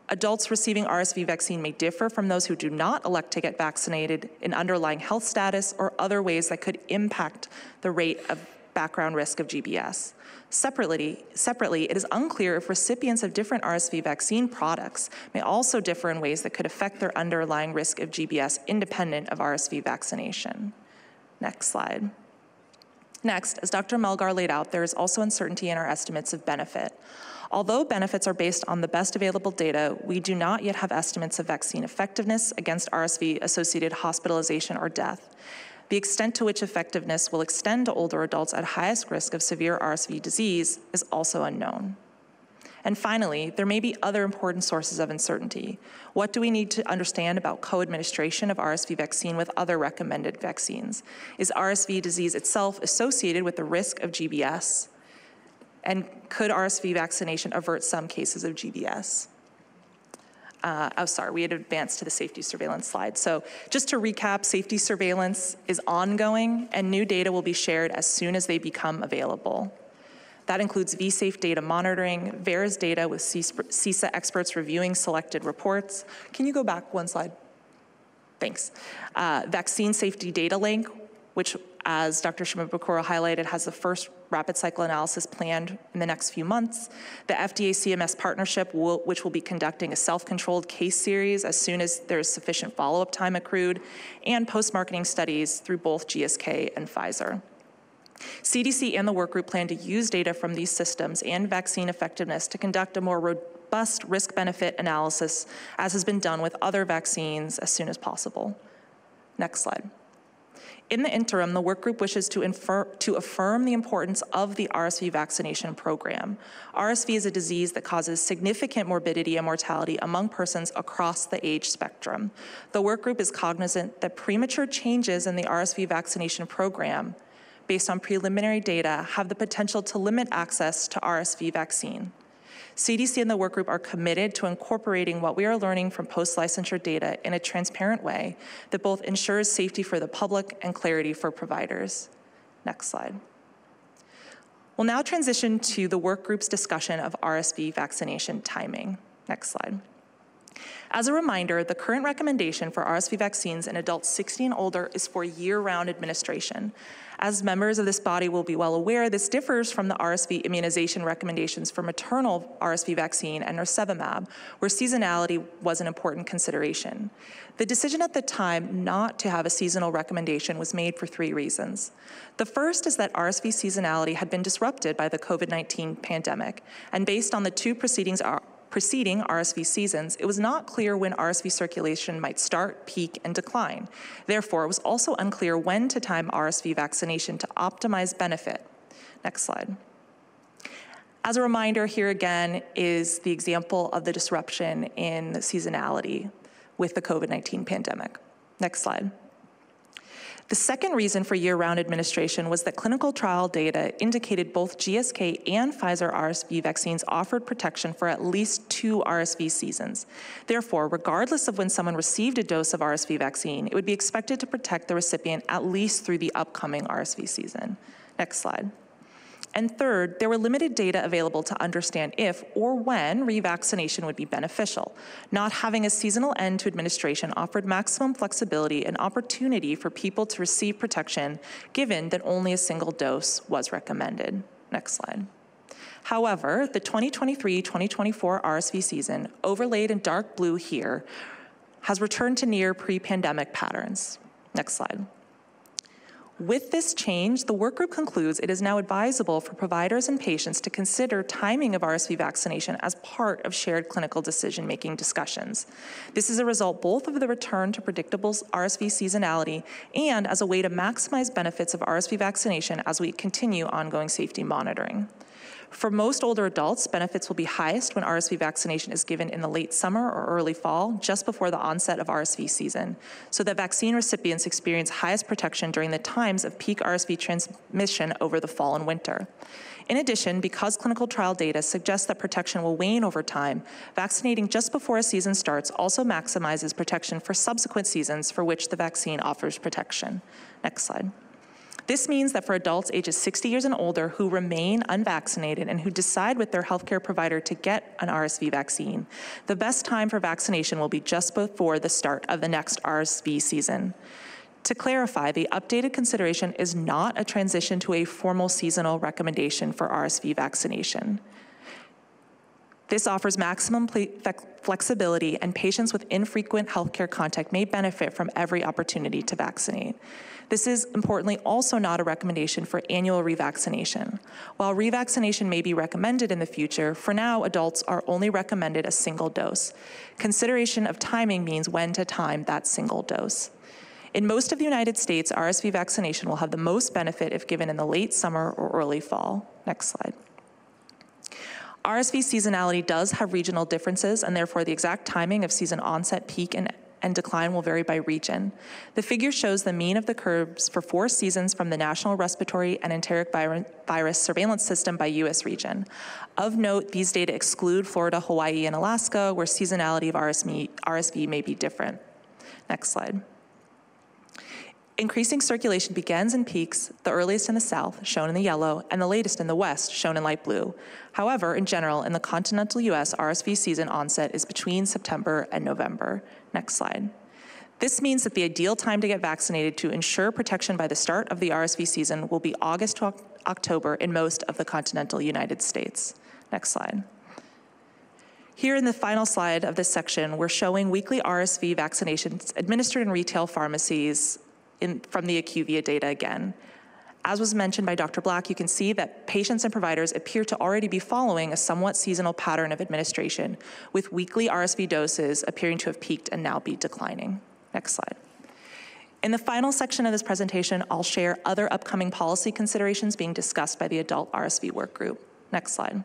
Adults receiving RSV vaccine may differ from those who do not elect to get vaccinated in underlying health status or other ways that could impact the rate of background risk of GBS. Separately, it is unclear if recipients of different RSV vaccine products may also differ in ways that could affect their underlying risk of GBS independent of RSV vaccination. Next slide. Next, as Dr. Melgar laid out, there is also uncertainty in our estimates of benefit. Although benefits are based on the best available data, we do not yet have estimates of vaccine effectiveness against RSV-associated hospitalization or death. The extent to which effectiveness will extend to older adults at highest risk of severe RSV disease is also unknown. And finally, there may be other important sources of uncertainty. What do we need to understand about co-administration of RSV vaccine with other recommended vaccines? Is RSV disease itself associated with the risk of GBS? And could RSV vaccination avert some cases of GBS? We had advanced to the safety surveillance slide. So just to recap, safety surveillance is ongoing and new data will be shared as soon as they become available. That includes vSafe data monitoring, VAERS data with CISA experts reviewing selected reports. Can you go back one slide? Thanks. Vaccine safety data link, which, as Dr. Shimabukuro highlighted, has the first rapid cycle analysis planned in the next few months. The FDA-CMS partnership, which will be conducting a self-controlled case series as soon as there is sufficient follow-up time accrued, and post-marketing studies through both GSK and Pfizer. CDC and the workgroup plan to use data from these systems and vaccine effectiveness to conduct a more robust risk-benefit analysis, as has been done with other vaccines, as soon as possible. Next slide. In the interim, the workgroup wishes to affirm the importance of the RSV vaccination program. RSV is a disease that causes significant morbidity and mortality among persons across the age spectrum. The workgroup is cognizant that premature changes in the RSV vaccination program, based on preliminary data, have the potential to limit access to RSV vaccine. CDC and the workgroup are committed to incorporating what we are learning from post-licensure data in a transparent way that both ensures safety for the public and clarity for providers. Next slide. We'll now transition to the workgroup's discussion of RSV vaccination timing. Next slide. As a reminder, the current recommendation for RSV vaccines in adults 60 and older is for year-round administration. As members of this body will be well aware, this differs from the RSV immunization recommendations for maternal RSV vaccine and nirsevimab, where seasonality was an important consideration. The decision at the time not to have a seasonal recommendation was made for 3 reasons. The first is that RSV seasonality had been disrupted by the COVID-19 pandemic, and based on the 2 preceding RSV seasons, it was not clear when RSV circulation might start, peak, and decline. Therefore, it was also unclear when to time RSV vaccination to optimize benefit. Next slide. As a reminder, here again is the example of the disruption in seasonality with the COVID-19 pandemic. Next slide. The second reason for year-round administration was that clinical trial data indicated both GSK and Pfizer RSV vaccines offered protection for at least 2 RSV seasons. Therefore, regardless of when someone received a dose of RSV vaccine, it would be expected to protect the recipient at least through the upcoming RSV season. Next slide. And third, there were limited data available to understand if or when revaccination would be beneficial. Not having a seasonal end to administration offered maximum flexibility and opportunity for people to receive protection, given that only a single dose was recommended. Next slide. However, the 2023-2024 RSV season, overlaid in dark blue here, has returned to near pre-pandemic patterns. Next slide. With this change, the workgroup concludes it is now advisable for providers and patients to consider timing of RSV vaccination as part of shared clinical decision-making discussions. This is a result both of the return to predictable RSV seasonality and as a way to maximize benefits of RSV vaccination as we continue ongoing safety monitoring. For most older adults, benefits will be highest when RSV vaccination is given in the late summer or early fall, just before the onset of RSV season, so that vaccine recipients experience highest protection during the times of peak RSV transmission over the fall and winter. In addition, because clinical trial data suggests that protection will wane over time, vaccinating just before a season starts also maximizes protection for subsequent seasons for which the vaccine offers protection. Next slide. This means that for adults ages 60 years and older who remain unvaccinated and who decide with their healthcare provider to get an RSV vaccine, the best time for vaccination will be just before the start of the next RSV season. To clarify, the updated consideration is not a transition to a formal seasonal recommendation for RSV vaccination. This offers maximum flexibility, and patients with infrequent healthcare contact may benefit from every opportunity to vaccinate. This is importantly also not a recommendation for annual revaccination. While revaccination may be recommended in the future, for now, adults are only recommended a single dose. Consideration of timing means when to time that single dose. In most of the United States, RSV vaccination will have the most benefit if given in the late summer or early fall. Next slide. RSV seasonality does have regional differences, and therefore the exact timing of season onset, peak, and decline will vary by region. The figure shows the mean of the curves for 4 seasons from the National Respiratory and Enteric Virus Surveillance System by U.S. region. Of note, these data exclude Florida, Hawaii, and Alaska, where seasonality of RSV may be different. Next slide. Increasing circulation begins and peaks, the earliest in the south, shown in the yellow, and the latest in the west, shown in light blue. However, in general, in the continental US, RSV season onset is between September and November. Next slide. This means that the ideal time to get vaccinated to ensure protection by the start of the RSV season will be August to October in most of the continental United States. Next slide. Here in the final slide of this section, we're showing weekly RSV vaccinations administered in retail pharmacies from the IQVIA data again. As was mentioned by Dr. Black, you can see that patients and providers appear to already be following a somewhat seasonal pattern of administration, with weekly RSV doses appearing to have peaked and now be declining. Next slide. In the final section of this presentation, I'll share other upcoming policy considerations being discussed by the adult RSV work group. Next slide.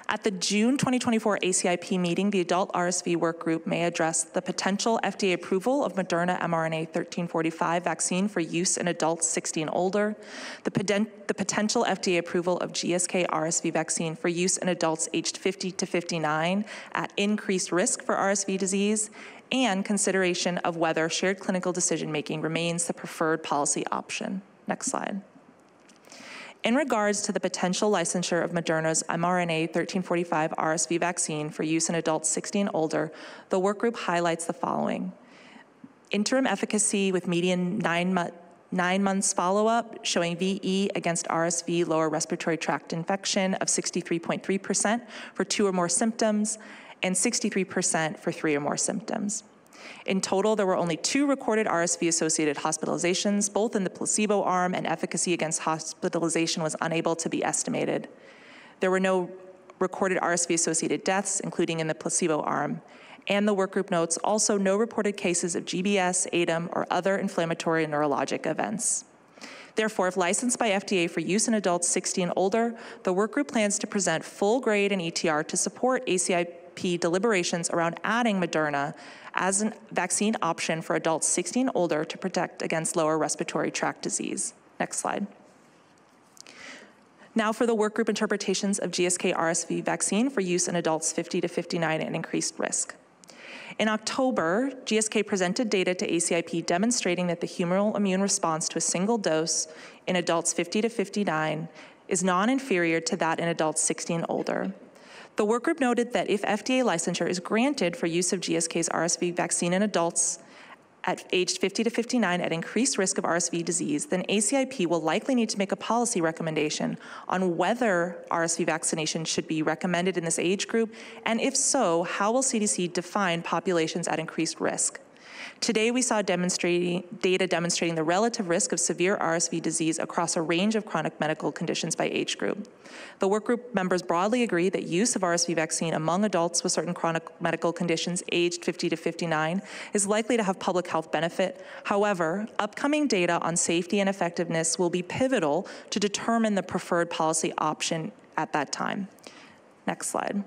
At the June 2024 ACIP meeting, the adult RSV work group may address the potential FDA approval of Moderna mRNA 1345 vaccine for use in adults 60 and older, the potential FDA approval of GSK RSV vaccine for use in adults aged 50 to 59 at increased risk for RSV disease, and consideration of whether shared clinical decision-making remains the preferred policy option. Next slide. In regards to the potential licensure of Moderna's mRNA 1345 RSV vaccine for use in adults 60 and older, the workgroup highlights the following. Interim efficacy with median 9 months follow-up showing VE against RSV lower respiratory tract infection of 63.3% for 2 or more symptoms and 63% for 3 or more symptoms. In total, there were only 2 recorded RSV-associated hospitalizations, both in the placebo arm, and efficacy against hospitalization was unable to be estimated. There were no recorded RSV-associated deaths, including in the placebo arm. And the workgroup notes also no reported cases of GBS, ADEM, or other inflammatory neurologic events. Therefore, if licensed by FDA for use in adults 60 and older, the workgroup plans to present full grade and ETR to support ACIP deliberations around adding Moderna as a vaccine option for adults 60 and older to protect against lower respiratory tract disease. Next slide. Now for the workgroup interpretations of GSK RSV vaccine for use in adults 50 to 59 and increased risk. In October, GSK presented data to ACIP demonstrating that the humoral immune response to a single dose in adults 50 to 59 is non-inferior to that in adults 60 and older. The workgroup noted that if FDA licensure is granted for use of GSK's RSV vaccine in adults at age 50 to 59 at increased risk of RSV disease, then ACIP will likely need to make a policy recommendation on whether RSV vaccination should be recommended in this age group, and if so, how will CDC define populations at increased risk? Today, we saw data demonstrating the relative risk of severe RSV disease across a range of chronic medical conditions by age group. The workgroup members broadly agree that use of RSV vaccine among adults with certain chronic medical conditions aged 50 to 59 is likely to have public health benefit. However, upcoming data on safety and effectiveness will be pivotal to determine the preferred policy option at that time. Next slide.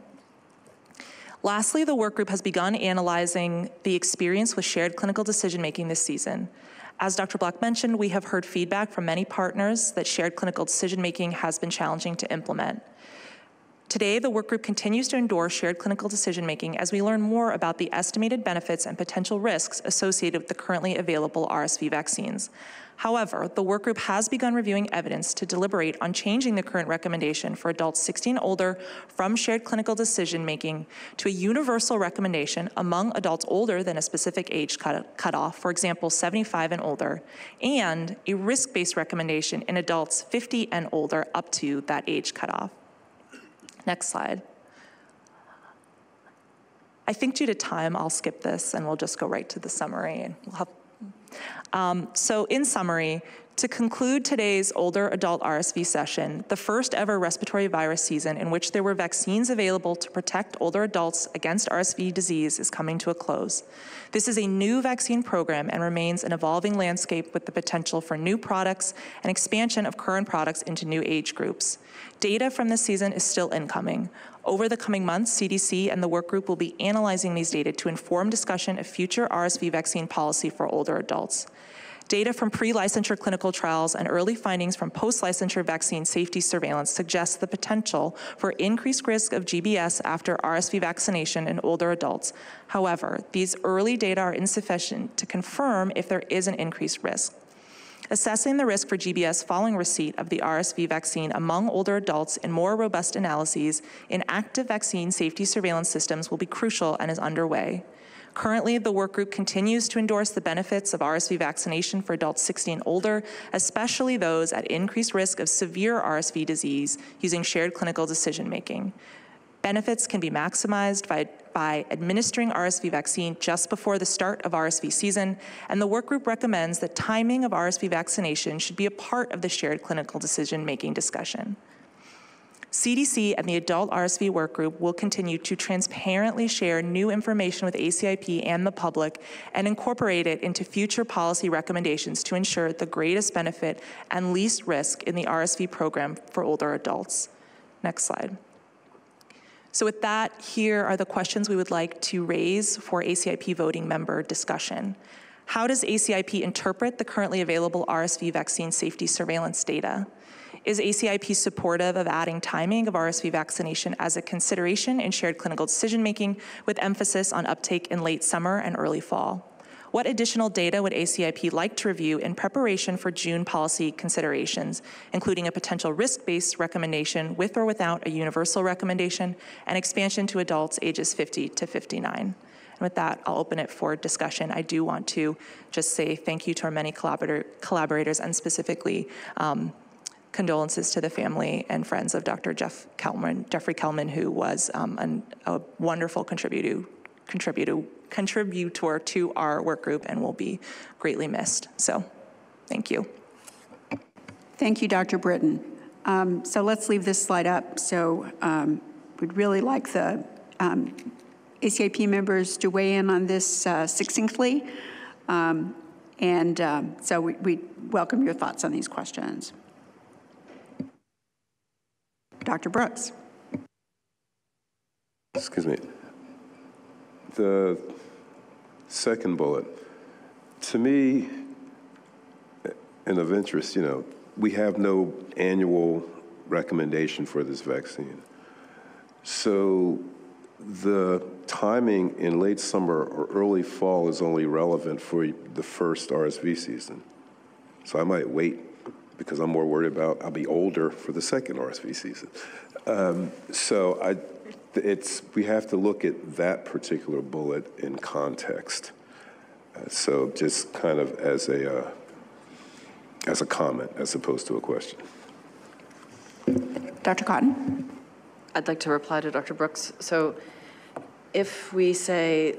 Lastly, the workgroup has begun analyzing the experience with shared clinical decision-making this season. As Dr. Black mentioned, we have heard feedback from many partners that shared clinical decision-making has been challenging to implement. Today, the workgroup continues to endorse shared clinical decision-making as we learn more about the estimated benefits and potential risks associated with the currently available RSV vaccines. However, the workgroup has begun reviewing evidence to deliberate on changing the current recommendation for adults 60 and older from shared clinical decision-making to a universal recommendation among adults older than a specific age cutoff, for example, 75 and older, and a risk-based recommendation in adults 50 and older up to that age cutoff. Next slide. I think due to time, I'll skip this and we'll just go right to the summary. And we'll have so in summary, to conclude today's older adult RSV session, the first ever respiratory virus season in which there were vaccines available to protect older adults against RSV disease is coming to a close. This is a new vaccine program and remains an evolving landscape with the potential for new products and expansion of current products into new age groups. Data from this season is still incoming. Over the coming months, CDC and the workgroup will be analyzing these data to inform discussion of future RSV vaccine policy for older adults. Data from pre-licensure clinical trials and early findings from post-licensure vaccine safety surveillance suggests the potential for increased risk of GBS after RSV vaccination in older adults. However, these early data are insufficient to confirm if there is an increased risk. Assessing the risk for GBS following receipt of the RSV vaccine among older adults in more robust analyses in active vaccine safety surveillance systems will be crucial and is underway. Currently, the workgroup continues to endorse the benefits of RSV vaccination for adults 60 and older, especially those at increased risk of severe RSV disease using shared clinical decision-making. Benefits can be maximized by administering RSV vaccine just before the start of RSV season, and the workgroup recommends that timing of RSV vaccination should be a part of the shared clinical decision-making discussion. CDC and the adult RSV workgroup will continue to transparently share new information with ACIP and the public and incorporate it into future policy recommendations to ensure the greatest benefit and least risk in the RSV program for older adults. Next slide. So with that, here are the questions we would like to raise for ACIP voting member discussion. How does ACIP interpret the currently available RSV vaccine safety surveillance data? Is ACIP supportive of adding timing of RSV vaccination as a consideration in shared clinical decision-making with emphasis on uptake in late summer and early fall? What additional data would ACIP like to review in preparation for June policy considerations, including a potential risk-based recommendation with or without a universal recommendation and expansion to adults ages 50 to 59? And with that, I'll open it for discussion. I do want to just say thank you to our many collaborators and specifically condolences to the family and friends of Dr. Jeffrey Kelman, who was a wonderful contributor to our work group and will be greatly missed. So thank you. Thank you, Dr. Britton. So let's leave this slide up. So we'd really like the ACIP members to weigh in on this succinctly. So we welcome your thoughts on these questions. Dr. Brooks. Excuse me. The second bullet, to me, and of interest, we have no annual recommendation for this vaccine. So the timing in late summer or early fall is only relevant for the first RSV season. So I might wait because I'm more worried about I'll be older for the second RSV season. We have to look at that particular bullet in context. So just kind of as a comment as opposed to a question. Dr. Cotton? I'd like to reply to Dr. Brooks. So if we say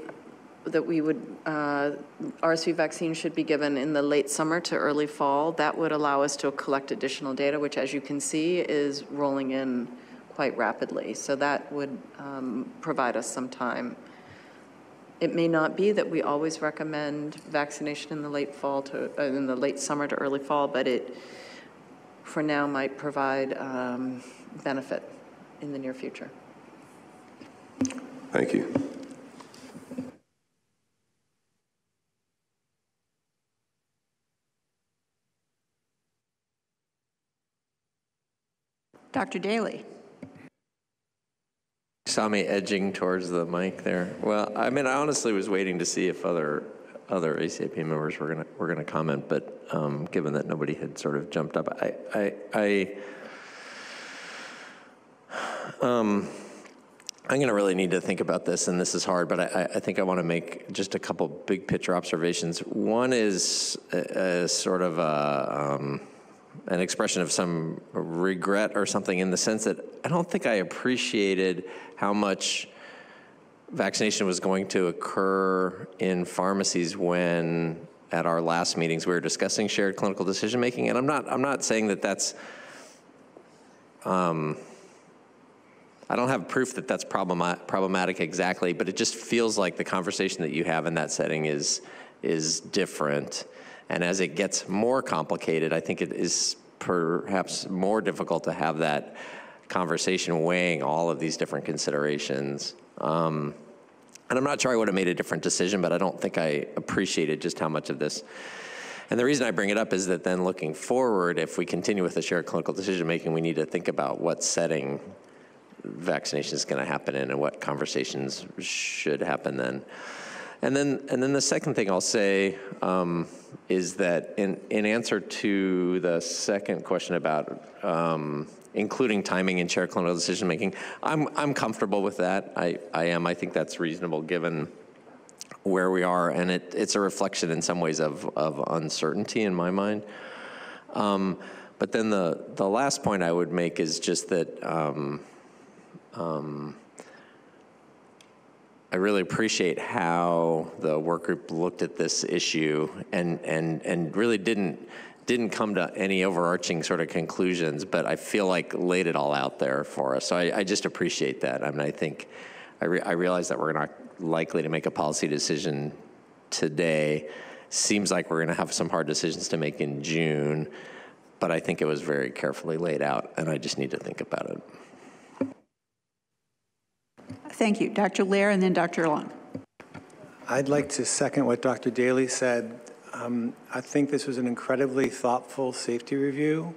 that we would, RSV vaccine should be given in the late summer to early fall, that would allow us to collect additional data, which as you can see is rolling in quite rapidly. So that would provide us some time. It may not be that we always recommend vaccination in the late fall to, in the late summer to early fall, but it, for now, might provide benefit in the near future. Thank you. Dr. Daly. Saw me edging towards the mic there. Well, I mean, I honestly was waiting to see if other ACIP members were gonna comment, but given that nobody had sort of jumped up, I'm going to really need to think about this, and this is hard, but I think I want to make just a couple big picture observations. One is sort of an expression of some regret or something, in the sense that I don't think I appreciated how much vaccination was going to occur in pharmacies when at our last meetings we were discussing shared clinical decision making. And I'm not saying that that's I don't have proof that that's problematic exactly, but it just feels like the conversation that you have in that setting is different. And as it gets more complicated, I think it is perhaps more difficult to have that conversation weighing all of these different considerations. And I'm not sure I would have made a different decision, but I don't think I appreciated just how much of this. And the reason I bring it up is that then looking forward, if we continue with the shared clinical decision making, we need to think about what setting vaccination is going to happen in and what conversations should happen then. And then the second thing I'll say is that in answer to the second question about including timing in shared clinical decision making, I'm comfortable with that. I am. I think that's reasonable given where we are, and it's a reflection in some ways of uncertainty in my mind. But then the last point I would make is just that I really appreciate how the work group looked at this issue and really didn't come to any overarching sort of conclusions, but I feel like laid it all out there for us. So I just appreciate that. I mean, I think I realize that we're not likely to make a policy decision today. Seems like we're going to have some hard decisions to make in June, but I think it was very carefully laid out, and I just need to think about it. Thank you. Dr. Lair and then Dr. Long. I'd like to second what Dr. Daly said. I think this was an incredibly thoughtful safety review,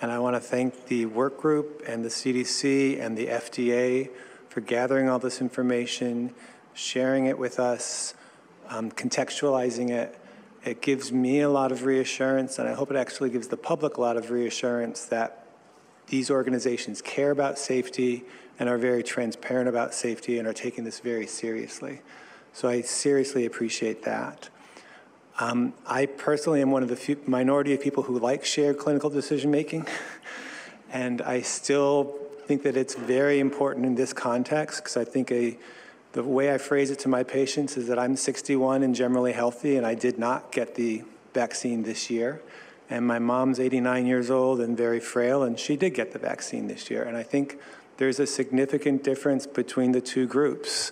and I want to thank the work group and the CDC and the FDA for gathering all this information, sharing it with us, contextualizing it. It gives me a lot of reassurance, and I hope it actually gives the public a lot of reassurance that these organizations care about safety and are very transparent about safety and are taking this very seriously. So I seriously appreciate that. I personally am one of the minority of people who like shared clinical decision making, and I still think that it's very important in this context, because I think the way I phrase it to my patients is that I'm 61 and generally healthy, and I did not get the vaccine this year. And my mom's 89 years old and very frail, and she did get the vaccine this year. And I think there's a significant difference between the two groups.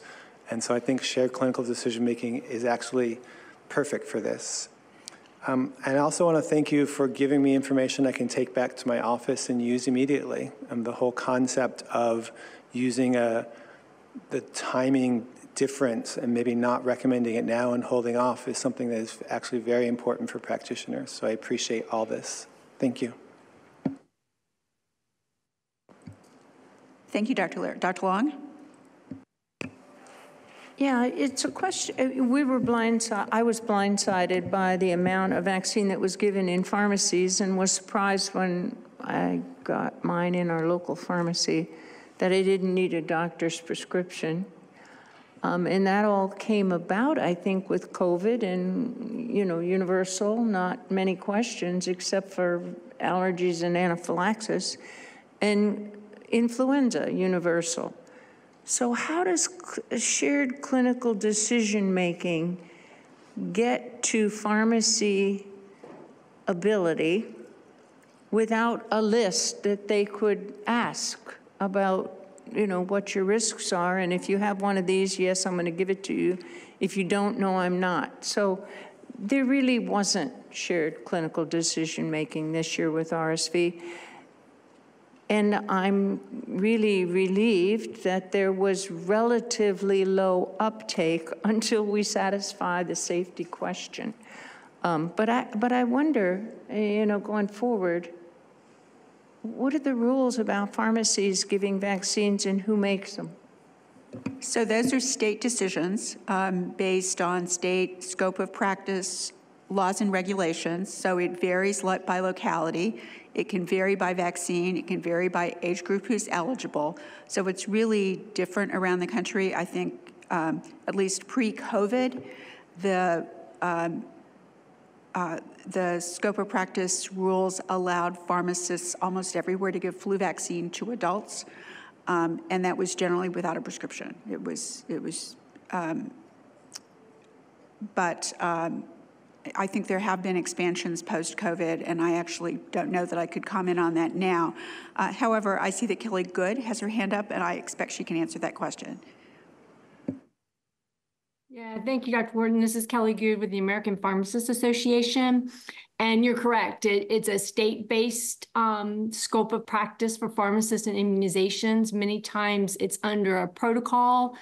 And so I think shared clinical decision-making is actually perfect for this. And I also want to thank you for giving me information I can take back to my office and use immediately. And the whole concept of using the timing difference and maybe not recommending it now and holding off is something that is actually very important for practitioners. So I appreciate all this. Thank you. Thank you, Dr. Lair. Dr. Long? Yeah, it's a question. We were I was blindsided by the amount of vaccine that was given in pharmacies and was surprised when I got mine in our local pharmacy that I didn't need a doctor's prescription. And that all came about, I think, with COVID and, universal, not many questions except for allergies and anaphylaxis, and influenza, universal. So how does shared clinical decision-making get to pharmacy ability without a list that they could ask about, what your risks are? And if you have one of these, yes, I'm going to give it to you. If you don't know, I'm not. So there really wasn't shared clinical decision-making this year with RSV. And I'm really relieved that there was relatively low uptake until we satisfy the safety question. But I wonder, going forward, what are the rules about pharmacies giving vaccines and who makes them? So those are state decisions based on state scope of practice, laws and regulations. So it varies by locality. It can vary by vaccine. It can vary by age group who's eligible. So it's really different around the country. I think at least pre-COVID, the scope of practice rules allowed pharmacists almost everywhere to give flu vaccine to adults, and that was generally without a prescription. But I think there have been expansions post-COVID, and I actually don't know that I could comment on that now. However, I see that Kelly Good has her hand up, and I expect she can answer that question. Yeah, thank you, Dr. Wharton. This is Kelly Good with the American Pharmacists Association. And you're correct. It's a state-based scope of practice for pharmacists and immunizations. Many times it's under a protocol.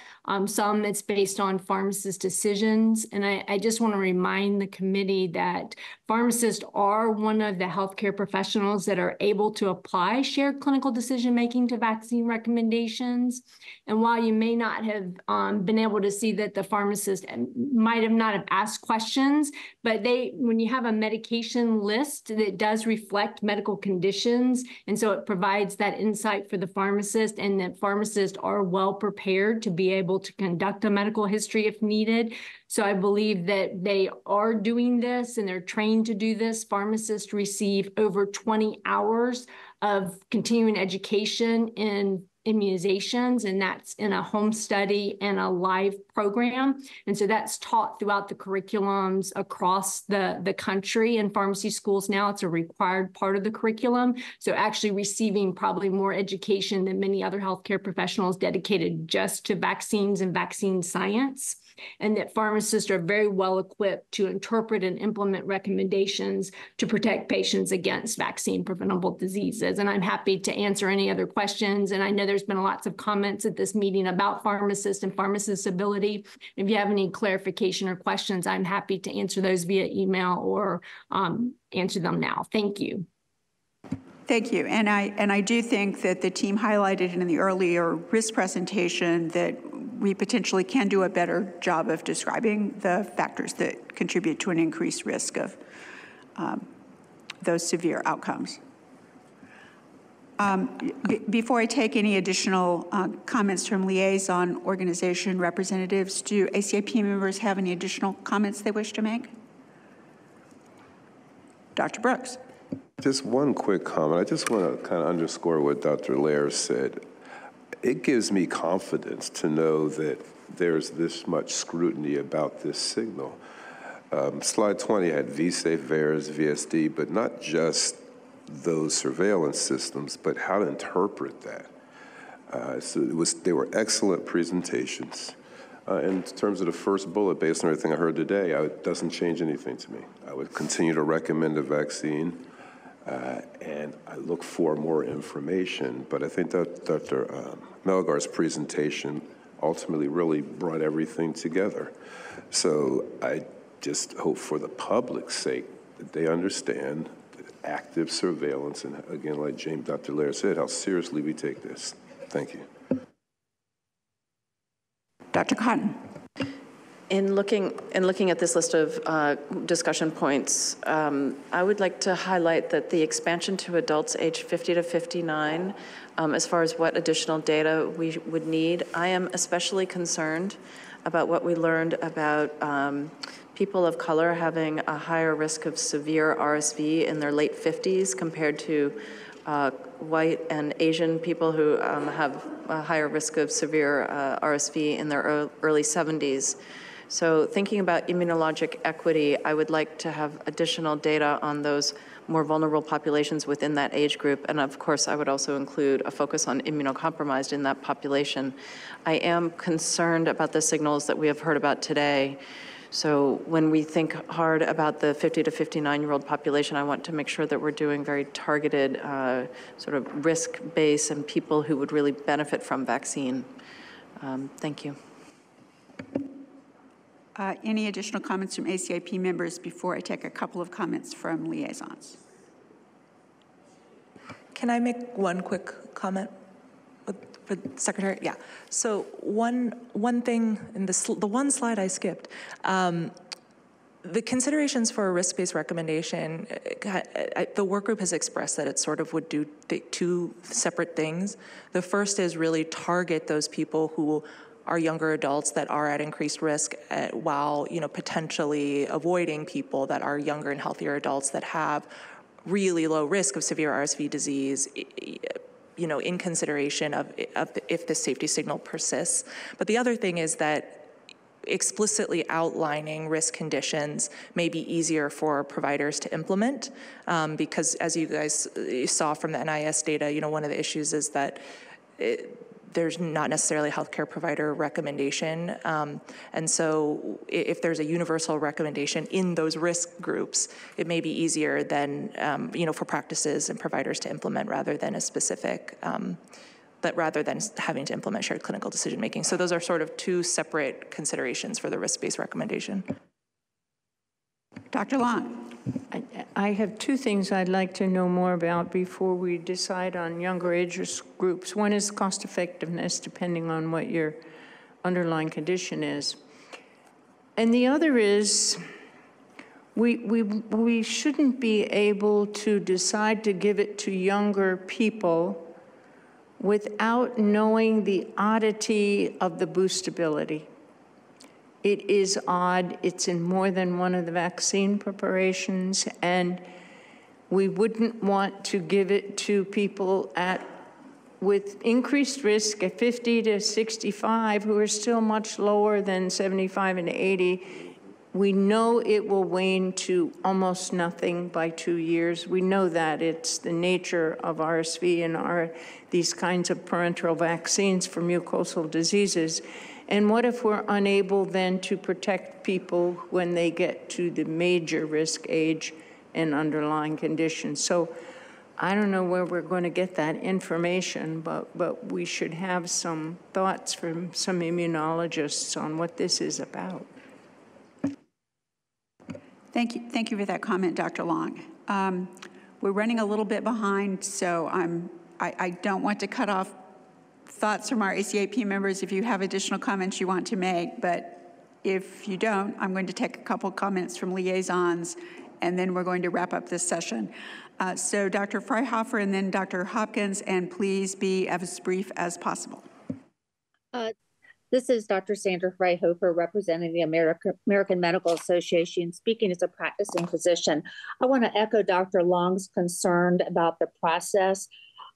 Some it's based on pharmacist decisions. And I just want to remind the committee that pharmacists are one of the healthcare professionals that are able to apply shared clinical decision-making to vaccine recommendations. And while you may not have been able to see that the pharmacist might have not have asked questions, but when you have a medication list that does reflect medical conditions, and so it provides that insight for the pharmacist, and that pharmacists are well prepared to be able to conduct a medical history if needed. So I believe that they are doing this and they're trained to do this. Pharmacists receive over 20 hours of continuing education in immunizations, and that's in a home study and a live program. And so that's taught throughout the curriculums across the country. In pharmacy schools now, it's a required part of the curriculum. So actually receiving probably more education than many other healthcare professionals dedicated just to vaccines and vaccine science. And that pharmacists are very well equipped to interpret and implement recommendations to protect patients against vaccine preventable diseases. And I'm happy to answer any other questions. And I know there's been lots of comments at this meeting about pharmacists and pharmacists' ability. If you have any clarification or questions, I'm happy to answer those via email or answer them now. Thank you. Thank you. And I do think that the team highlighted in the earlier risk presentation that we potentially can do a better job of describing the factors that contribute to an increased risk of those severe outcomes. Before I take any additional comments from liaison organization representatives, do ACIP members have any additional comments they wish to make? Dr. Brooks. Just one quick comment. I just want to kind of underscore what Dr. Lair said. It gives me confidence to know that there's this much scrutiny about this signal. Slide 20 had VSafe, VAERS, VSD, but not just those surveillance systems, but how to interpret that. So they were excellent presentations. In terms of the first bullet, based on everything I heard today, it doesn't change anything to me. I would continue to recommend a vaccine. And I look for more information, but I think that Dr. Melgar's presentation ultimately really brought everything together. So I just hope for the public's sake that they understand that active surveillance, and again, like Dr. Lair said, how seriously we take this. Thank you. Dr. Cotton. In looking at this list of discussion points, I would like to highlight that the expansion to adults aged 50 to 59, as far as what additional data we would need, I am especially concerned about what we learned about people of color having a higher risk of severe RSV in their late 50s compared to white and Asian people who have a higher risk of severe RSV in their early 70s. So thinking about immunologic equity, I would like to have additional data on those more vulnerable populations within that age group. And of course, I would also include a focus on immunocompromised in that population. I am concerned about the signals that we have heard about today. So when we think hard about the 50 to 59-year-old population, I want to make sure that we're doing very targeted sort of risk-based and people who would really benefit from vaccine. Thank you. Any additional comments from ACIP members before I take a couple of comments from liaisons? Can I make one quick comment for the Secretary? Yeah. So one thing in the one slide I skipped, the considerations for a risk-based recommendation, the work group has expressed that it sort of would do two separate things. The first is really target those people who are younger adults that are at increased risk while potentially avoiding people that are younger and healthier adults that have really low risk of severe RSV disease, in consideration of if the safety signal persists. But the other thing is that explicitly outlining risk conditions may be easier for providers to implement because as you guys saw from the NIS data, one of the issues is that there's not necessarily a healthcare provider recommendation. And so if there's a universal recommendation in those risk groups, it may be easier than, for practices and providers to implement rather than a specific, but rather than having to implement shared clinical decision-making. So those are sort of two separate considerations for the risk-based recommendation. Dr. Long. I have two things I'd like to know more about before we decide on younger age groups. One is cost effectiveness, depending on what your underlying condition is. And the other is we shouldn't be able to decide to give it to younger people without knowing the oddity of the boostability. It is odd. It's in more than one of the vaccine preparations, and we wouldn't want to give it to people with increased risk at 50 to 65 who are still much lower than 75 and 80. We know it will wane to almost nothing by 2 years. We know that. It's the nature of RSV and these kinds of parenteral vaccines for mucosal diseases. And what if we're unable then to protect people when they get to the major risk age and underlying conditions? So I don't know where we're going to get that information, but we should have some thoughts from some immunologists on what this is about. Thank you for that comment, Dr. Long. We're running a little bit behind, so I don't want to cut off thoughts from our ACIP members if you have additional comments you want to make, but if you don't, I'm going to take a couple comments from liaisons, and then we're going to wrap up this session. So Dr. Freihofer and then Dr. Hopkins, and please be as brief as possible. This is Dr. Sandra Freihofer representing the American Medical Association, speaking as a practicing physician. I want to echo Dr. Long's concern about the process.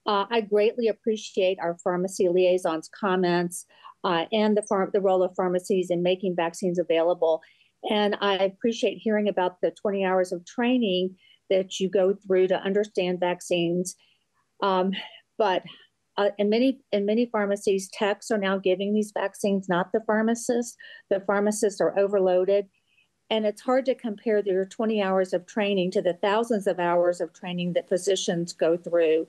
I greatly appreciate our pharmacy liaisons' comments and the role of pharmacies in making vaccines available. And I appreciate hearing about the 20 hours of training that you go through to understand vaccines. But in many pharmacies, techs are now giving these vaccines, not the pharmacists. The pharmacists are overloaded. And it's hard to compare their 20 hours of training to the thousands of hours of training that physicians go through.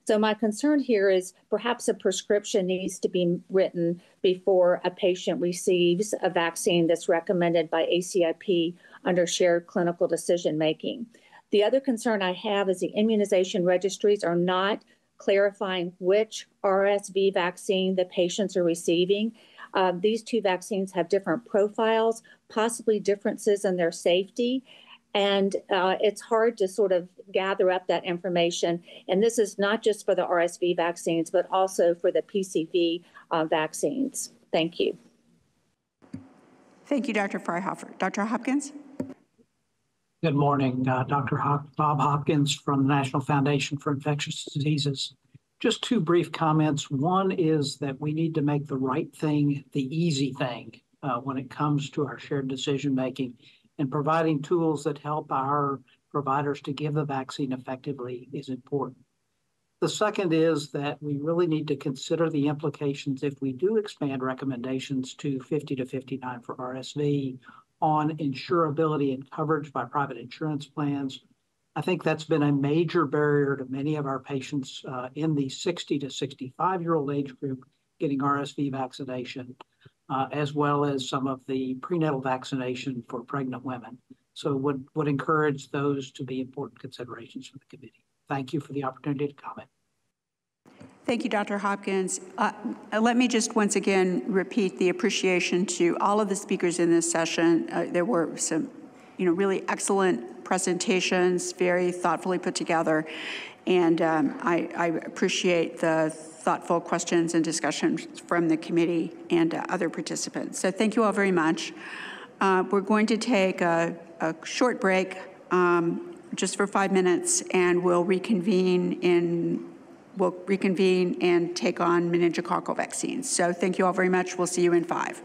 So my concern here is perhaps a prescription needs to be written before a patient receives a vaccine that's recommended by ACIP under shared clinical decision-making. The other concern I have is the immunization registries are not clarifying which RSV vaccine the patients are receiving. These two vaccines have different profiles, possibly differences in their safety. And it's hard to sort of gather up that information. And this is not just for the RSV vaccines, but also for the PCV vaccines. Thank you. Thank you, Dr. Fryhofer. Dr. Hopkins? Good morning, Dr. Bob Hopkins from the National Foundation for Infectious Diseases. Just two brief comments. One is that we need to make the right thing the easy thing when it comes to our shared decision-making, and providing tools that help our providers to give the vaccine effectively is important. The second is that we really need to consider the implications if we do expand recommendations to 50 to 59 for RSV on insurability and coverage by private insurance plans. I think that's been a major barrier to many of our patients in the 60 to 65-year-old age group getting RSV vaccination, as well as some of the prenatal vaccination for pregnant women. So would encourage those to be important considerations for the committee. Thank you for the opportunity to comment. Thank you, Dr. Hopkins. Let me just once again repeat the appreciation to all of the speakers in this session. There were some, really excellent presentations, very thoughtfully put together, and I appreciate the thoughtful questions and discussions from the committee and other participants. So thank you all very much. We're going to take a short break just for 5 minutes, and we'll reconvene and take on meningococcal vaccines. So thank you all very much. We'll see you in 5.